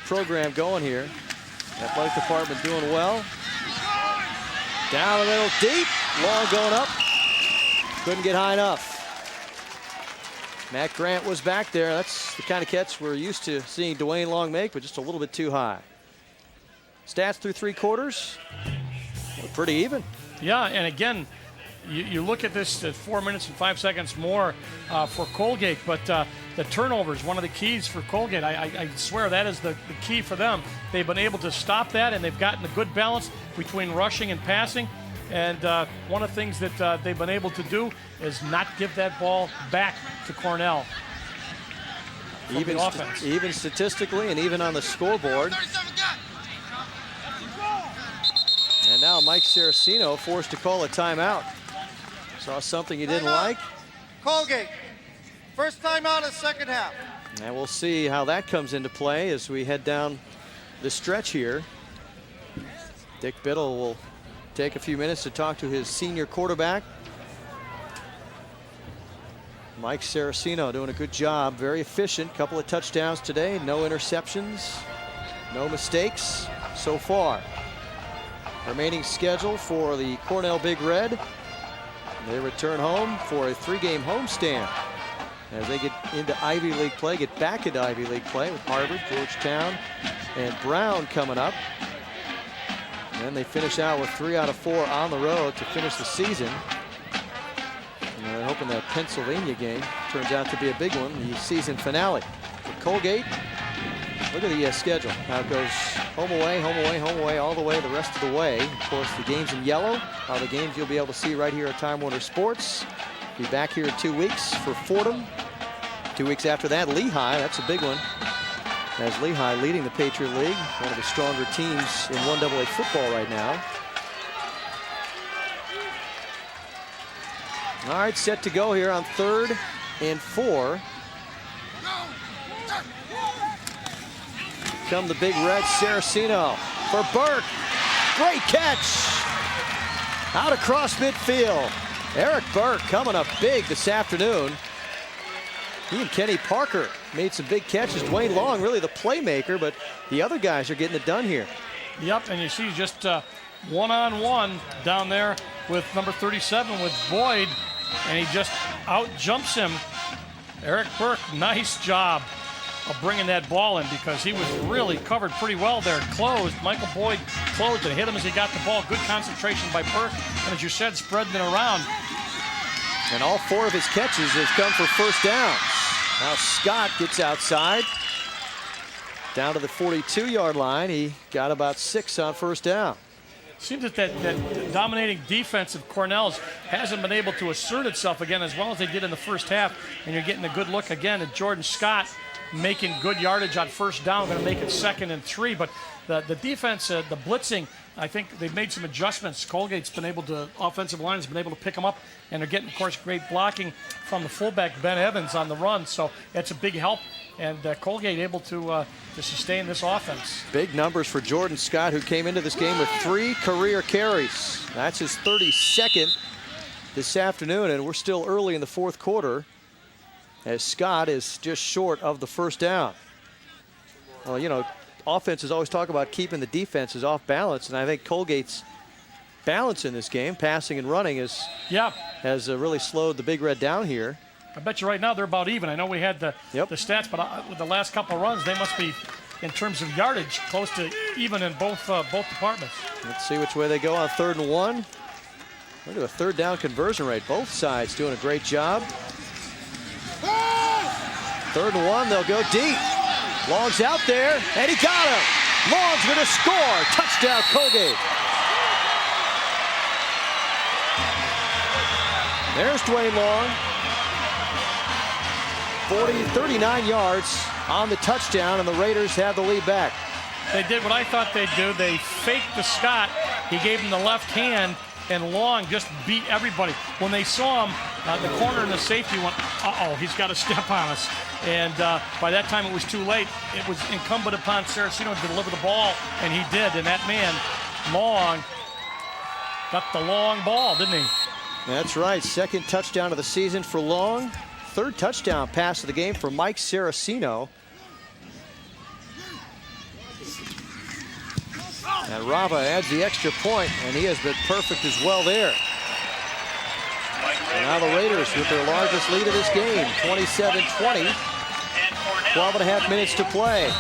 program going here. Athletic department doing well. Down the middle, deep, long going up. Couldn't get high enough. Matt Grant was back there. That's the kind of catch we're used to seeing Dwayne Long make, but just a little bit too high. Stats through 3 quarters, look pretty even. Yeah, and again, you look at this at 4 minutes and 5 seconds more for Colgate, but the turnover is one of the keys for Colgate. I swear that is the key for them. They've been able to stop that, and they've gotten a good balance between rushing and passing. And one of the things that they've been able to do is not give that ball back to Cornell. Even statistically and even on the scoreboard. And now Mike Saraceno forced to call a timeout. Saw something he didn't like. Colgate, first timeout of second half. And we'll see how that comes into play as we head down the stretch here. Dick Biddle will take a few minutes to talk to his senior quarterback. Mike Saraceno doing a good job, very efficient. Couple of touchdowns today, no interceptions, no mistakes so far. Remaining schedule for the Cornell Big Red. They return home for a 3-game homestand as they get into Ivy League play, get back into Ivy League play with Harvard, Georgetown, and Brown coming up. And then they finish out with 3 out of 4 on the road to finish the season. And they're hoping that Pennsylvania game turns out to be a big one, the season finale. For Colgate, look at the schedule. How it goes home away, home away, home away, all the way the rest of the way. Of course, the games in yellow are the games you'll be able to see right here at Time Warner Sports. Be back here in 2 weeks for Fordham. 2 weeks after that, Lehigh. That's a big one. As Lehigh leading the Patriot League, one of the stronger teams in 1AA football right now. All right, set to go here on 3rd and 4. Come the Big Red, Saraceno for Burke. Great catch. Out across midfield. Eric Burke coming up big this afternoon. He and Kenny Parker made some big catches. Dwayne Long really the playmaker, but the other guys are getting it done here. Yep, and you see just one-on-one down there with number 37 with Boyd, and he just out-jumps him. Eric Burke, nice job of bringing that ball in because he was really covered pretty well there. Closed. Michael Boyd closed and hit him as he got the ball. Good concentration by Burke, and as you said, spreading it around. And all 4 of his catches have come for first downs. Now Scott gets outside. Down to the 42-yard line. He got about 6 on first down. Seems that that dominating defense of Cornell's hasn't been able to assert itself again as well as they did in the first half. And you're getting a good look again at Jordan Scott making good yardage on first down. Going to make it 2nd and 3. But the defense, the blitzing, I think they've made some adjustments. Colgate's been able to, offensive line has been able to pick them up, and they're getting, of course, great blocking from the fullback, Ben Evans, on the run. So that's a big help, and Colgate able to sustain this offense. Big numbers for Jordan Scott, who came into this game with 3 career carries. That's his 32nd this afternoon, and we're still early in the 4th quarter as Scott is just short of the first down. Well, you know, offenses always talk about keeping the defenses off balance, and I think Colgate's balance in this game, passing and running, has really slowed the Big Red down here. I bet you right now they're about even. I know we had the stats, but with the last couple of runs, they must be, in terms of yardage, close to even in both departments. Let's see which way they go on 3rd and 1. Look at the 3rd down conversion rate. Both sides doing a great job. 3rd and 1, they'll go deep. Long's out there, and he got him. Long's going to score. Touchdown, Colgate. There's Dwayne Long. 39 yards on the touchdown, and the Raiders have the lead back. They did what I thought they'd do. They faked to Scott. He gave him the left hand, and Long just beat everybody. When they saw him, the corner and the safety went, uh-oh, he's got to step on us. And by that time, it was too late. It was incumbent upon Saraceno to deliver the ball, and he did. And that man, Long, got the long ball, didn't he? That's right. Second touchdown of the season for Long. Third touchdown pass of the game for Mike Saraceno. And Rava adds the extra point, and he has been perfect as well there. And now the Raiders with their largest lead of this game, 27-20. 12 and a half minutes to play.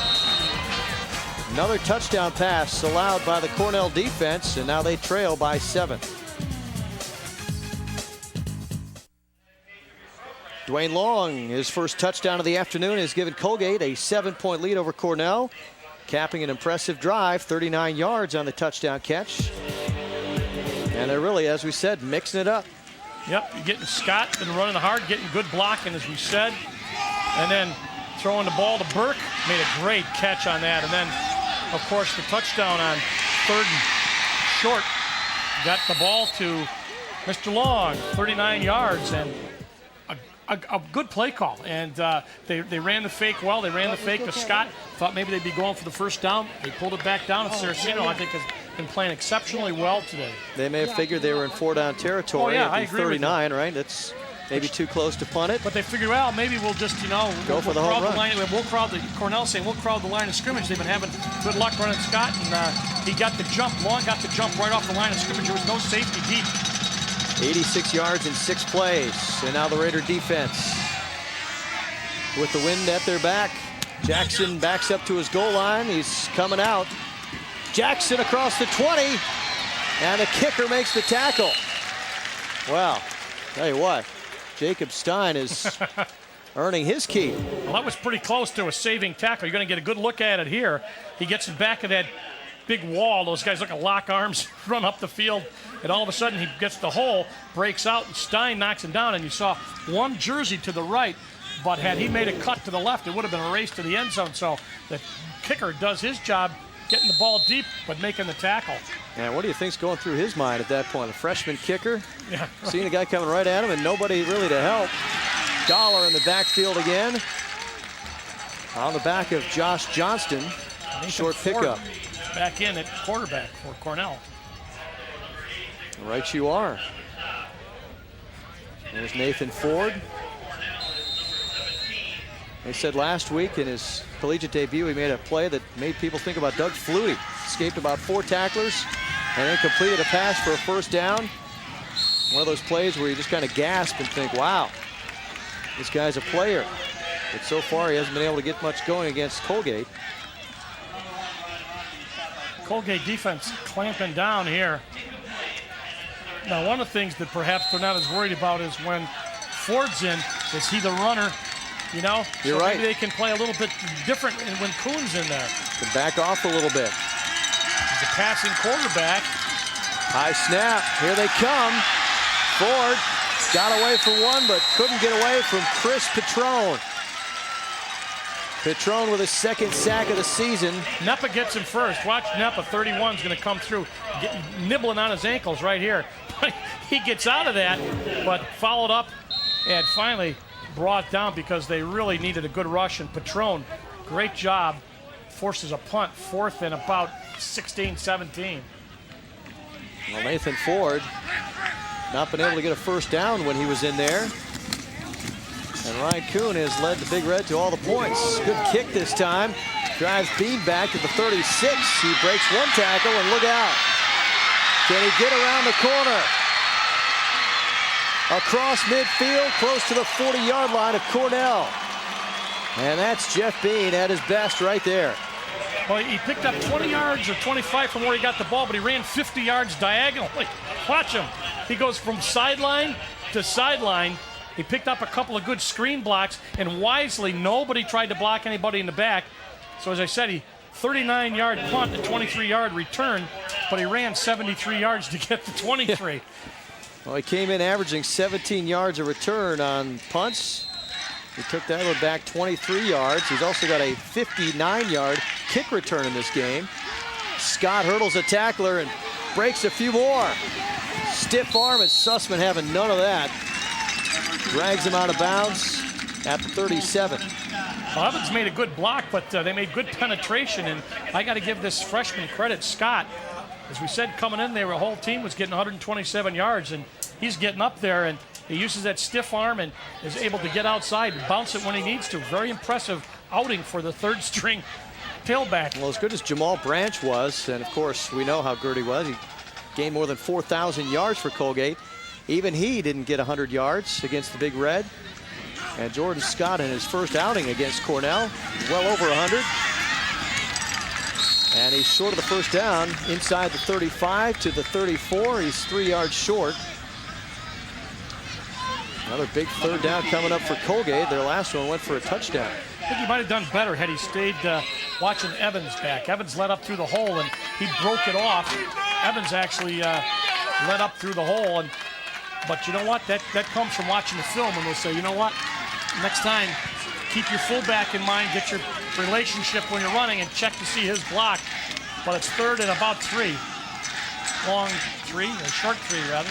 Another touchdown pass allowed by the Cornell defense, and now they trail by 7. Dwayne Long, his first touchdown of the afternoon, has given Colgate a 7-point lead over Cornell, capping an impressive drive, 39 yards on the touchdown catch. And they're really, as we said, mixing it up. Yep, you're getting Scott and running hard, getting good blocking, as we said. And then throwing the ball to Burke, made a great catch on that. And then, of course, the touchdown on 3rd and short. Got the ball to Mr. Long, 39 yards, and a good play call. And they ran the fake well. They ran the fake to Scott. Thought maybe they'd be going for the first down. They pulled it back down. And Saraceno, I think, has been playing exceptionally well today. They may have figured they were in 4-down territory I at the agree 39, right? That's maybe too close to punt it. But they figured, well, maybe we'll just, go for the home run. We'll crowd the Cornell saying we'll crowd the line of scrimmage. They've been having good luck running Scott, and he got the jump. Long got the jump right off the line of scrimmage. There was no safety deep. 86 yards in 6 plays. And now the Raider defense with the wind at their back. Jackson backs up to his goal line. He's coming out. Jackson across the 20, and the kicker makes the tackle. Wow, tell you what, Jacob Stein is earning his key. Well, that was pretty close to a saving tackle. You're going to get a good look at it here. He gets in back of that big wall. Those guys look like lock arms, run up the field, and all of a sudden he gets the hole, breaks out, and Stein knocks him down, and you saw one jersey to the right, but had he made a cut to the left, it would have been a race to the end zone. So the kicker does his job, getting the ball deep, but making the tackle. And what do you think's going through his mind at that point? A freshman kicker, yeah, seeing the guy coming right at him and nobody really to help. Dollar in the backfield again. On the back of Josh Johnston. Short pickup. Back in at quarterback for Cornell. Right you are. There's Nathan Ford. They said last week in his collegiate debut, he made a play that made people think about Doug Flutie. Escaped about 4 tacklers and then completed a pass for a first down. One of those plays where you just kind of gasp and think, wow, this guy's a player. But so far, he hasn't been able to get much going against Colgate. Colgate defense clamping down here. Now, one of the things that perhaps they're not as worried about is when Ford's in, is he the runner? You know, you're so right. Maybe they can play a little bit different when Kuhn's in there. Can back off a little bit. He's a passing quarterback. High snap. Here they come. Ford got away from one, but couldn't get away from Chris Petrone. Petrone with his 2nd sack of the season. Neppa gets him first. Watch Neppa, 31 is going to come through, nibbling on his ankles right here. He gets out of that, but followed up and finally brought down because they really needed a good rush. And Petrone, great job, forces a punt, 4th and about 16, 17. Well, Nathan Ford not been able to get a first down when he was in there. And Ryan Kuhn has led the Big Red to all the points. Good kick this time. Drives Bean back to the 36. He breaks one tackle, and look out. Can he get around the corner? Across midfield, close to the 40-yard line of Cornell. And that's Jeff Bean at his best right there. Well, he picked up 20 yards or 25 from where he got the ball, but he ran 50 yards diagonally. Watch him. He goes from sideline to sideline. He picked up a couple of good screen blocks, and wisely, nobody tried to block anybody in the back. So as I said, he 39-yard punt, a 23-yard return, but he ran 73 yards to get the 23. Yeah. Well, he came in averaging 17 yards a return on punts He took that one back 23 yards. He's also got a 59-yard kick return in this game. Scott hurdles a tackler and breaks a few more. Stiff arm, and Sussman having none of that. Drags him out of bounds at the 37. Well, Evans made a good block, but they made good penetration, and I got to give this freshman credit, Scott. As we said, coming in there, the whole team was getting 127 yards, and he's getting up there, and he uses that stiff arm and is able to get outside and bounce it when he needs to. Very impressive outing for the third-string tailback. Well, as good as Jamal Branch was, and of course we know how good he was, he gained more than 4,000 yards for Colgate. Even he didn't get 100 yards against the Big Red. And Jordan Scott in his first outing against Cornell, well over 100. And he's short of the first down, inside the 35 to the 34. He's 3 yards short. Another big third down coming up for Colgate. Their last one went for a touchdown. I think he might have done better had he stayed watching Evans back. Evans led up through the hole, and he broke it off. Evans actually led up through the hole, but you know what? That comes from watching the film, and they'll say, you know what? Next time, keep your fullback in mind, get your relationship when you're running, and check to see his block. But it's third and about 3. Long 3, or short 3, rather.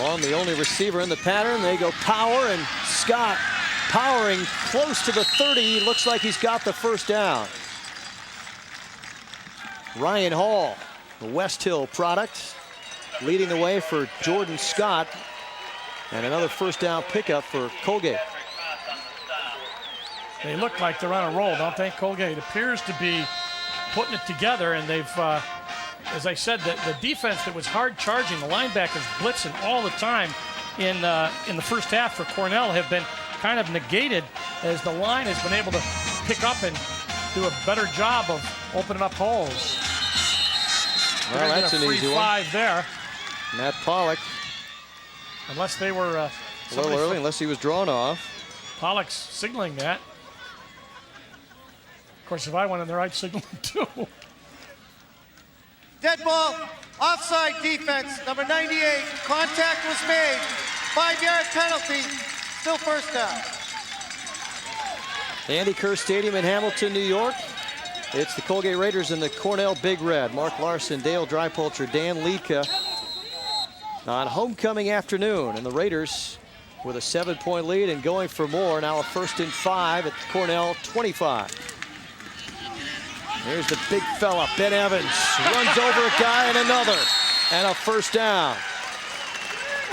Long, the only receiver in the pattern. They go power, and Scott powering close to the 30. Looks like he's got the first down. Ryan Hall, the West Hill product, leading the way for Jordan Scott. And another first down pickup for Colgate. They look like they're on a roll, don't they? Colgate appears to be putting it together, and they've, as I said, the defense that was hard charging, the linebackers blitzing all the time in the first half for Cornell have been kind of negated as the line has been able to pick up and do a better job of opening up holes. Well, that's an easy one. 5 there. Matt Pollock. Unless they were a little early, unless he was drawn off. Pollock's signaling that. Of course, if I went in there, I'd signal it too. Dead ball, offside defense, number 98. Contact was made. 5-yard penalty, still first down. Andy Kerr Stadium in Hamilton, New York. It's the Colgate Raiders and the Cornell Big Red. Mark Larson, Dale Drypolcher, Dan Liedke on homecoming afternoon. And the Raiders with a 7-point lead and going for more. Now a 1st and 5 at the Cornell 25. Here's the big fella, Ben Evans. Runs over a guy and another. And a first down.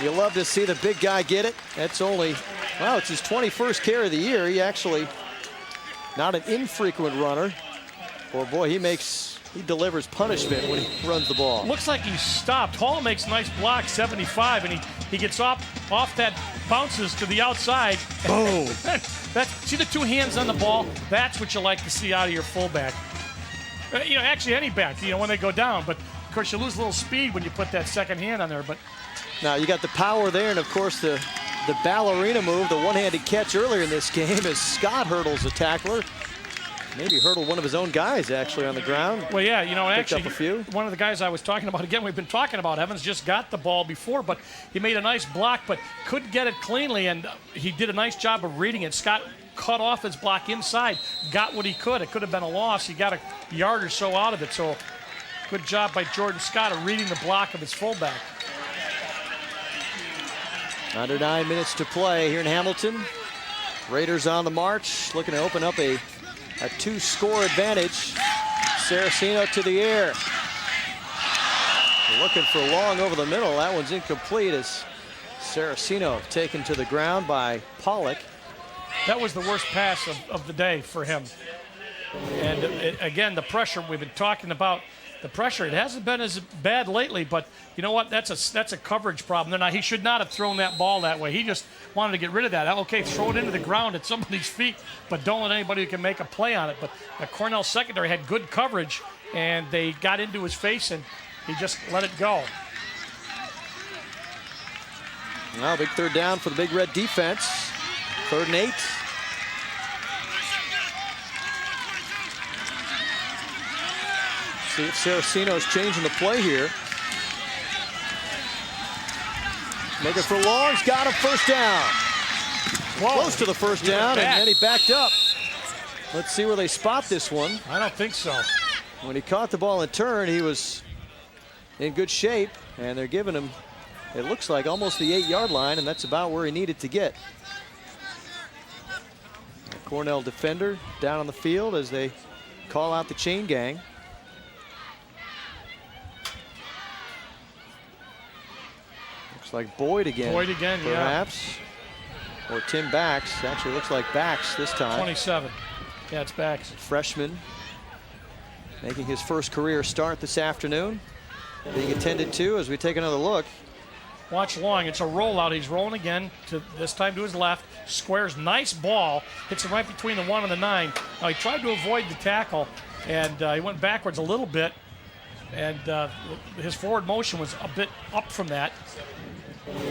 You love to see the big guy get it. That's only, well, it's his 21st carry of the year. He actually, not an infrequent runner. Boy, he delivers punishment when he runs the ball. Looks like he stopped. Hall makes a nice block, 75, and he gets off that, bounces to the outside. Boom. See the 2 hands on the ball? That's what you like to see out of your fullback. You know, actually any back, when they go down. But, of course, you lose a little speed when you put that second hand on there. But now you got the power there, and, of course, the ballerina move, the one-handed catch earlier in this game as Scott hurdles a tackler. Maybe hurdled one of his own guys, actually, on the ground. Well, yeah, actually, up a few. One of the guys I was talking about, again, we've been talking about, Evans just got the ball before, but he made a nice block, but couldn't get it cleanly, and he did a nice job of reading it. Scott cut off his block inside, got what he could. It could have been a loss. He got a yard or so out of it, so good job by Jordan Scott of reading the block of his fullback. Under 9 minutes to play here in Hamilton. Raiders on the march, looking to open up a 2-score advantage. Saraceno to the air. Looking for long over the middle. That one's incomplete as Saraceno taken to the ground by Pollock. That was the worst pass of the day for him. And again, the pressure we've been talking about. The pressure, it hasn't been as bad lately, but you know what? That's a coverage problem. Now, he should not have thrown that ball that way. He just wanted to get rid of that. Okay, throw it into the ground at somebody's feet, but don't let anybody who can make a play on it. But the Cornell secondary had good coverage, and they got into his face, and he just let it go. Well, big third down for the Big Red defense. 3rd and 8. See if Saraceno's changing the play here. Looking for Long's got him, first down. close to the first down, and then he backed up. Let's see where they spot this one. I don't think so. When he caught the ball and turned, he was in good shape, and they're giving him, it looks like, almost the 8-yard line, and that's about where he needed to get. A Cornell defender down on the field as they call out the chain gang. Looks like Boyd again. Boyd again, perhaps. Yeah. Or Tim Bax. Actually looks like Bax this time. 27. Yeah, it's Bax. Freshman making his first career start this afternoon. Being attended to as we take another look. Watch Long. It's a rollout. He's rolling again, to this time to his left. Squares, nice ball. Hits him right between the 1 and the 9. Now, he tried to avoid the tackle, and he went backwards a little bit. And his forward motion was a bit up from that.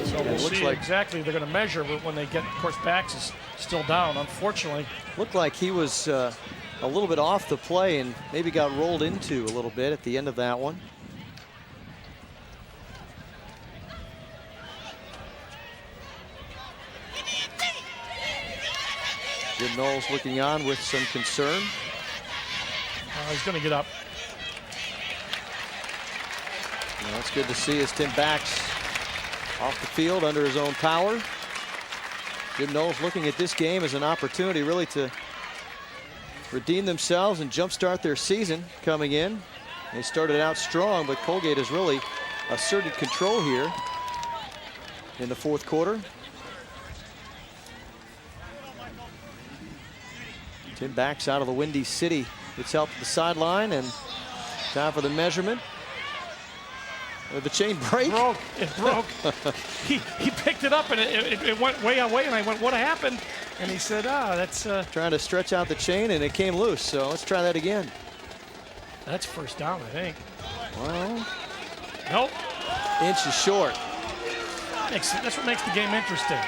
So we'll see exactly. They're going to measure when they get, of course, Bax is still down, unfortunately. Looked like he was a little bit off the play and maybe got rolled into a little bit at the end of that one. Jim Knowles looking on with some concern. He's going to get up. Well, that's good to see as Tim Bax off the field under his own power. Jim Knowles looking at this game as an opportunity really to redeem themselves and jumpstart their season coming in. They started out strong, but Colgate has really asserted control here in the fourth quarter. Tim Bax out of the Windy City gets help at the sideline, and time for the measurement. The chain break. It broke. he picked it up and it went way away, and I went, what happened? And he said, that's... Trying to stretch out the chain, and it came loose, so let's try that again. That's first down, I think. Well... Nope. Inches short. That's what makes the game interesting.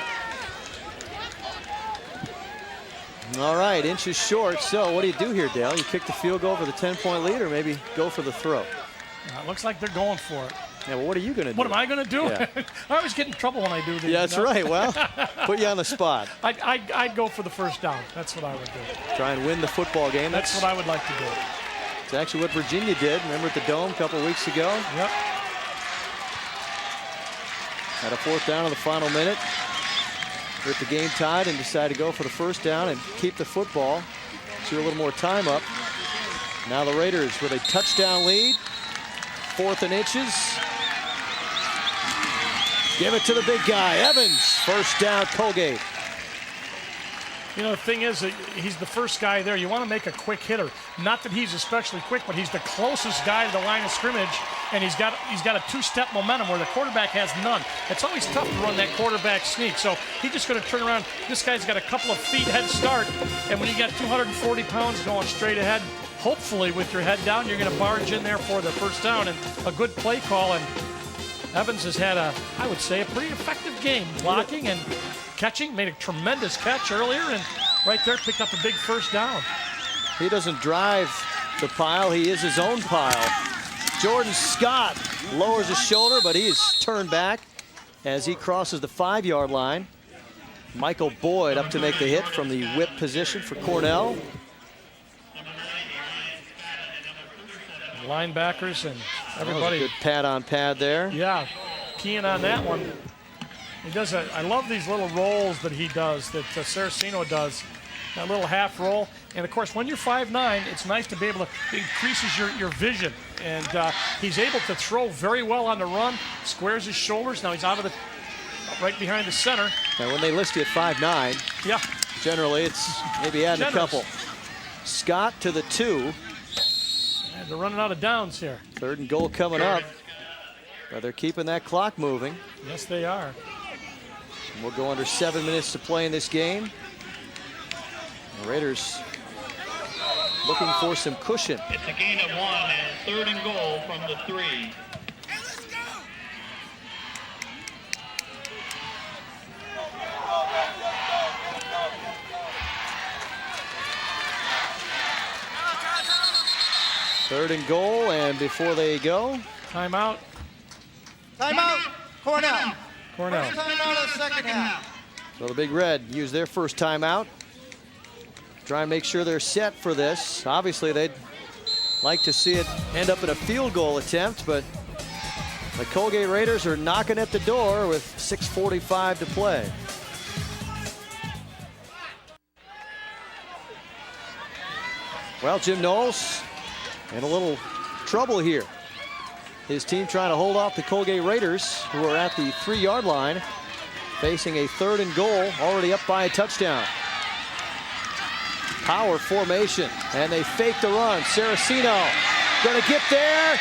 All right, inches short. So what do you do here, Dale? You kick the field goal for the 10-point lead, or maybe go for the throw? It looks like they're going for it. Yeah, well, what are you going to do? What am I going to do? Yeah. I always get in trouble when I do this. Yeah, that's right. Well, put you on the spot. I'd go for the first down. That's what I would do. Try and win the football game. That's what I would like to do. It's actually what Virginia did. Remember at the Dome a couple weeks ago? Yep. Had a fourth down in the final minute. With the game tied and decided to go for the first down and keep the football. See a little more time up. Now the Raiders with a touchdown lead. 4th and inches. Give it to the big guy, Evans. First down, Colgate. You know, the thing is, he's the first guy there. You want to make a quick hitter. Not that he's especially quick, but he's the closest guy to the line of scrimmage, and he's got a two-step momentum where the quarterback has none. It's always tough to run that quarterback sneak. So he's just going to turn around. This guy's got a couple of feet head start, and when you got 240 pounds going straight ahead, hopefully with your head down, you're going to barge in there for the first down, and a good play call. And Evans has had I would say, a pretty effective game, blocking and catching. Made a tremendous catch earlier, and right there picked up a big first down. He doesn't drive the pile, he is his own pile. Jordan Scott lowers his shoulder, but he is turned back as he crosses the 5-yard line. Michael Boyd up to make the hit from the whip position for Cornell. Linebackers and everybody. That was a good pad on pad there. Yeah, keying on that one. He does I love these little rolls that he does, that Saraceno does. That little half roll. And of course, when you're 5'9", it's nice to be able to, it increases your vision. And he's able to throw very well on the run, squares his shoulders. Now he's out of the, right behind the center. And when they list you at 5'9", yeah, generally it's maybe adding a couple. Scott to the 2. And they're running out of downs here. 3rd and goal coming up. But they're keeping that clock moving. Yes, they are. And we'll go under 7 minutes to play in this game. The Raiders looking for some cushion. It's a gain of 1 and 3rd and goal from the 3. Third and goal, and before they go, timeout. Timeout, Cornell. Cornell. First timeout of the second half. So the Big Red use their first timeout. Try and make sure they're set for this. Obviously, they'd like to see it end up in a field goal attempt, but the Colgate Raiders are knocking at the door with 6:45 to play. Well, Jim Knowles in a little trouble here. His team trying to hold off the Colgate Raiders, who are at the 3-yard line, facing a 3rd and goal, already up by a touchdown. Power formation, and they fake the run. Saraceno gonna get there.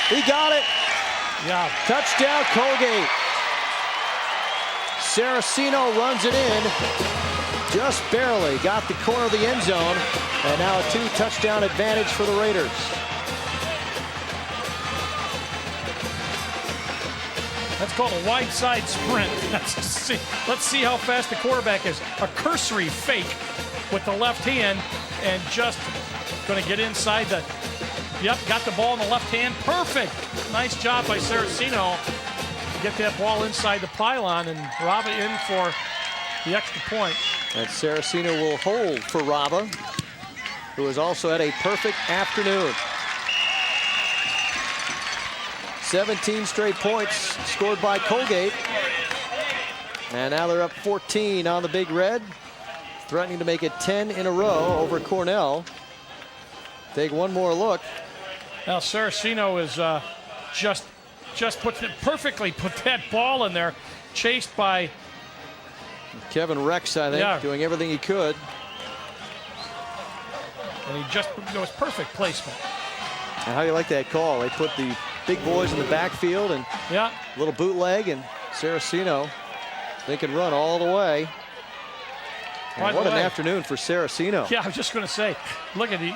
He got it. Yeah. Touchdown, Colgate. Saraceno runs it in. Just barely got the corner of the end zone, and now a 2-touchdown advantage for the Raiders. That's called a wide side sprint. Let's see how fast the quarterback is. A cursory fake with the left hand, and just going to get inside the, yep, got the ball in the left hand. Perfect. Nice job by Saraceno to get that ball inside the pylon, and Rava in for the extra point. And Saraceno will hold for Rava, who has also had a perfect afternoon. 17 straight points scored by Colgate. And now they're up 14 on the Big Red, threatening to make it 10 in a row over Cornell. Take one more look. Now Saraceno is just perfectly put that ball in there, chased by Kevin Rex, I think, yeah, doing everything he could. And it was perfect placement. And how do you like that call? They put the big boys in the backfield, and yeah, little bootleg, and Saraceno, they can run all the way. And what an afternoon for Saraceno. Yeah, I was just going to say, look at the,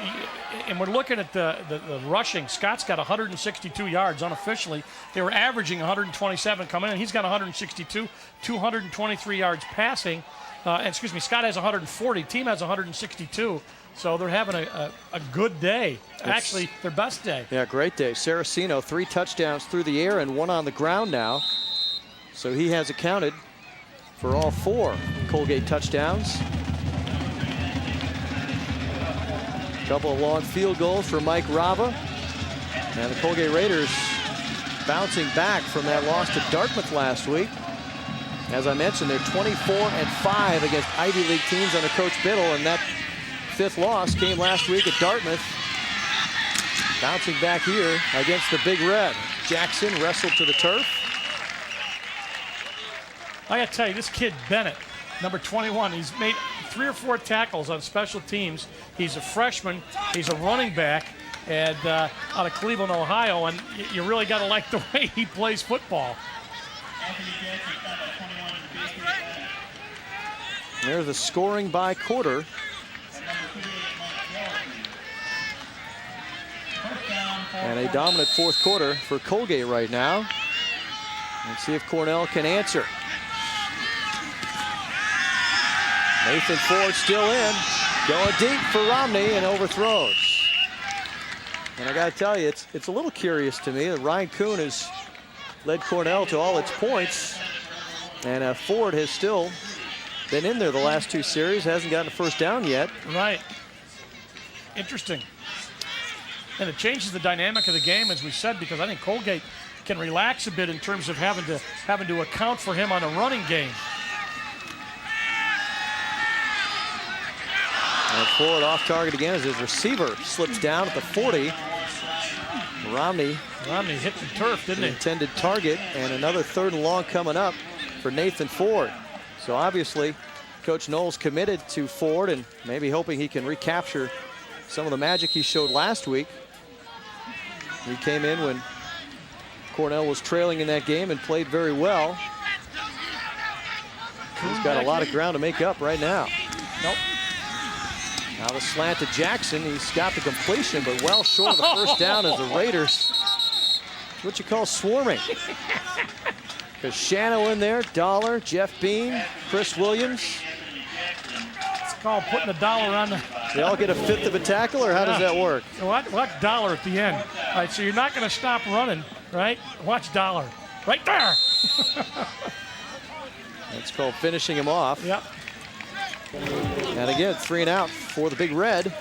and we're looking at the rushing. Scott's got 162 yards unofficially. They were averaging 127 coming in. He's got 162, 223 yards passing. Excuse me, Scott has 140. Team has 162. So they're having a good day. Actually, their best day. Yeah, great day. Saraceno, 3 touchdowns through the air and 1 on the ground now. So he has accounted for all 4 Colgate touchdowns. A couple of long field goals for Mike Rava. And the Colgate Raiders bouncing back from that loss to Dartmouth last week. As I mentioned, they're 24-5 against Ivy League teams under Coach Biddle, and that 5th loss came last week at Dartmouth. Bouncing back here against the Big Red. Jackson wrestled to the turf. I got to tell you, this kid Bennett, number 21, he's made 3 or 4 tackles on special teams. He's a freshman. He's a running back, and out of Cleveland, Ohio, and you really got to like the way he plays football. There's the scoring by quarter. And a dominant 4th quarter for Colgate right now. Let's see if Cornell can answer. Nathan Ford still in, going deep for Romney, and overthrows. And I got to tell you, it's a little curious to me that Ryan Kuhn has led Cornell to all its points, and Ford has still been in there the last 2 series, hasn't gotten a first down yet. Right. Interesting. And it changes the dynamic of the game, as we said, because I think Colgate can relax a bit in terms of having to account for him on a running game. And Ford off target again as his receiver slips down at the 40. Romney hit the turf, didn't he? Intended target, and another 3rd and long coming up for Nathan Ford. So obviously, Coach Knowles committed to Ford and maybe hoping he can recapture some of the magic he showed last week. He came in when Cornell was trailing in that game and played very well. He's got a lot of ground to make up right now. Nope. Now the slant to Jackson. He's got the completion, but well short of the first down as the Raiders, what you call swarming. Because Shano in there, Dollar, Jeff Bean, Chris Williams. It's called putting a dollar on the... They all get a 5th of a tackle, or how does that work? Watch Dollar at the end. All right, so you're not going to stop running, right? Watch Dollar. Right there. That's called finishing him off. Yep. And again, 3 and out for the Big Red.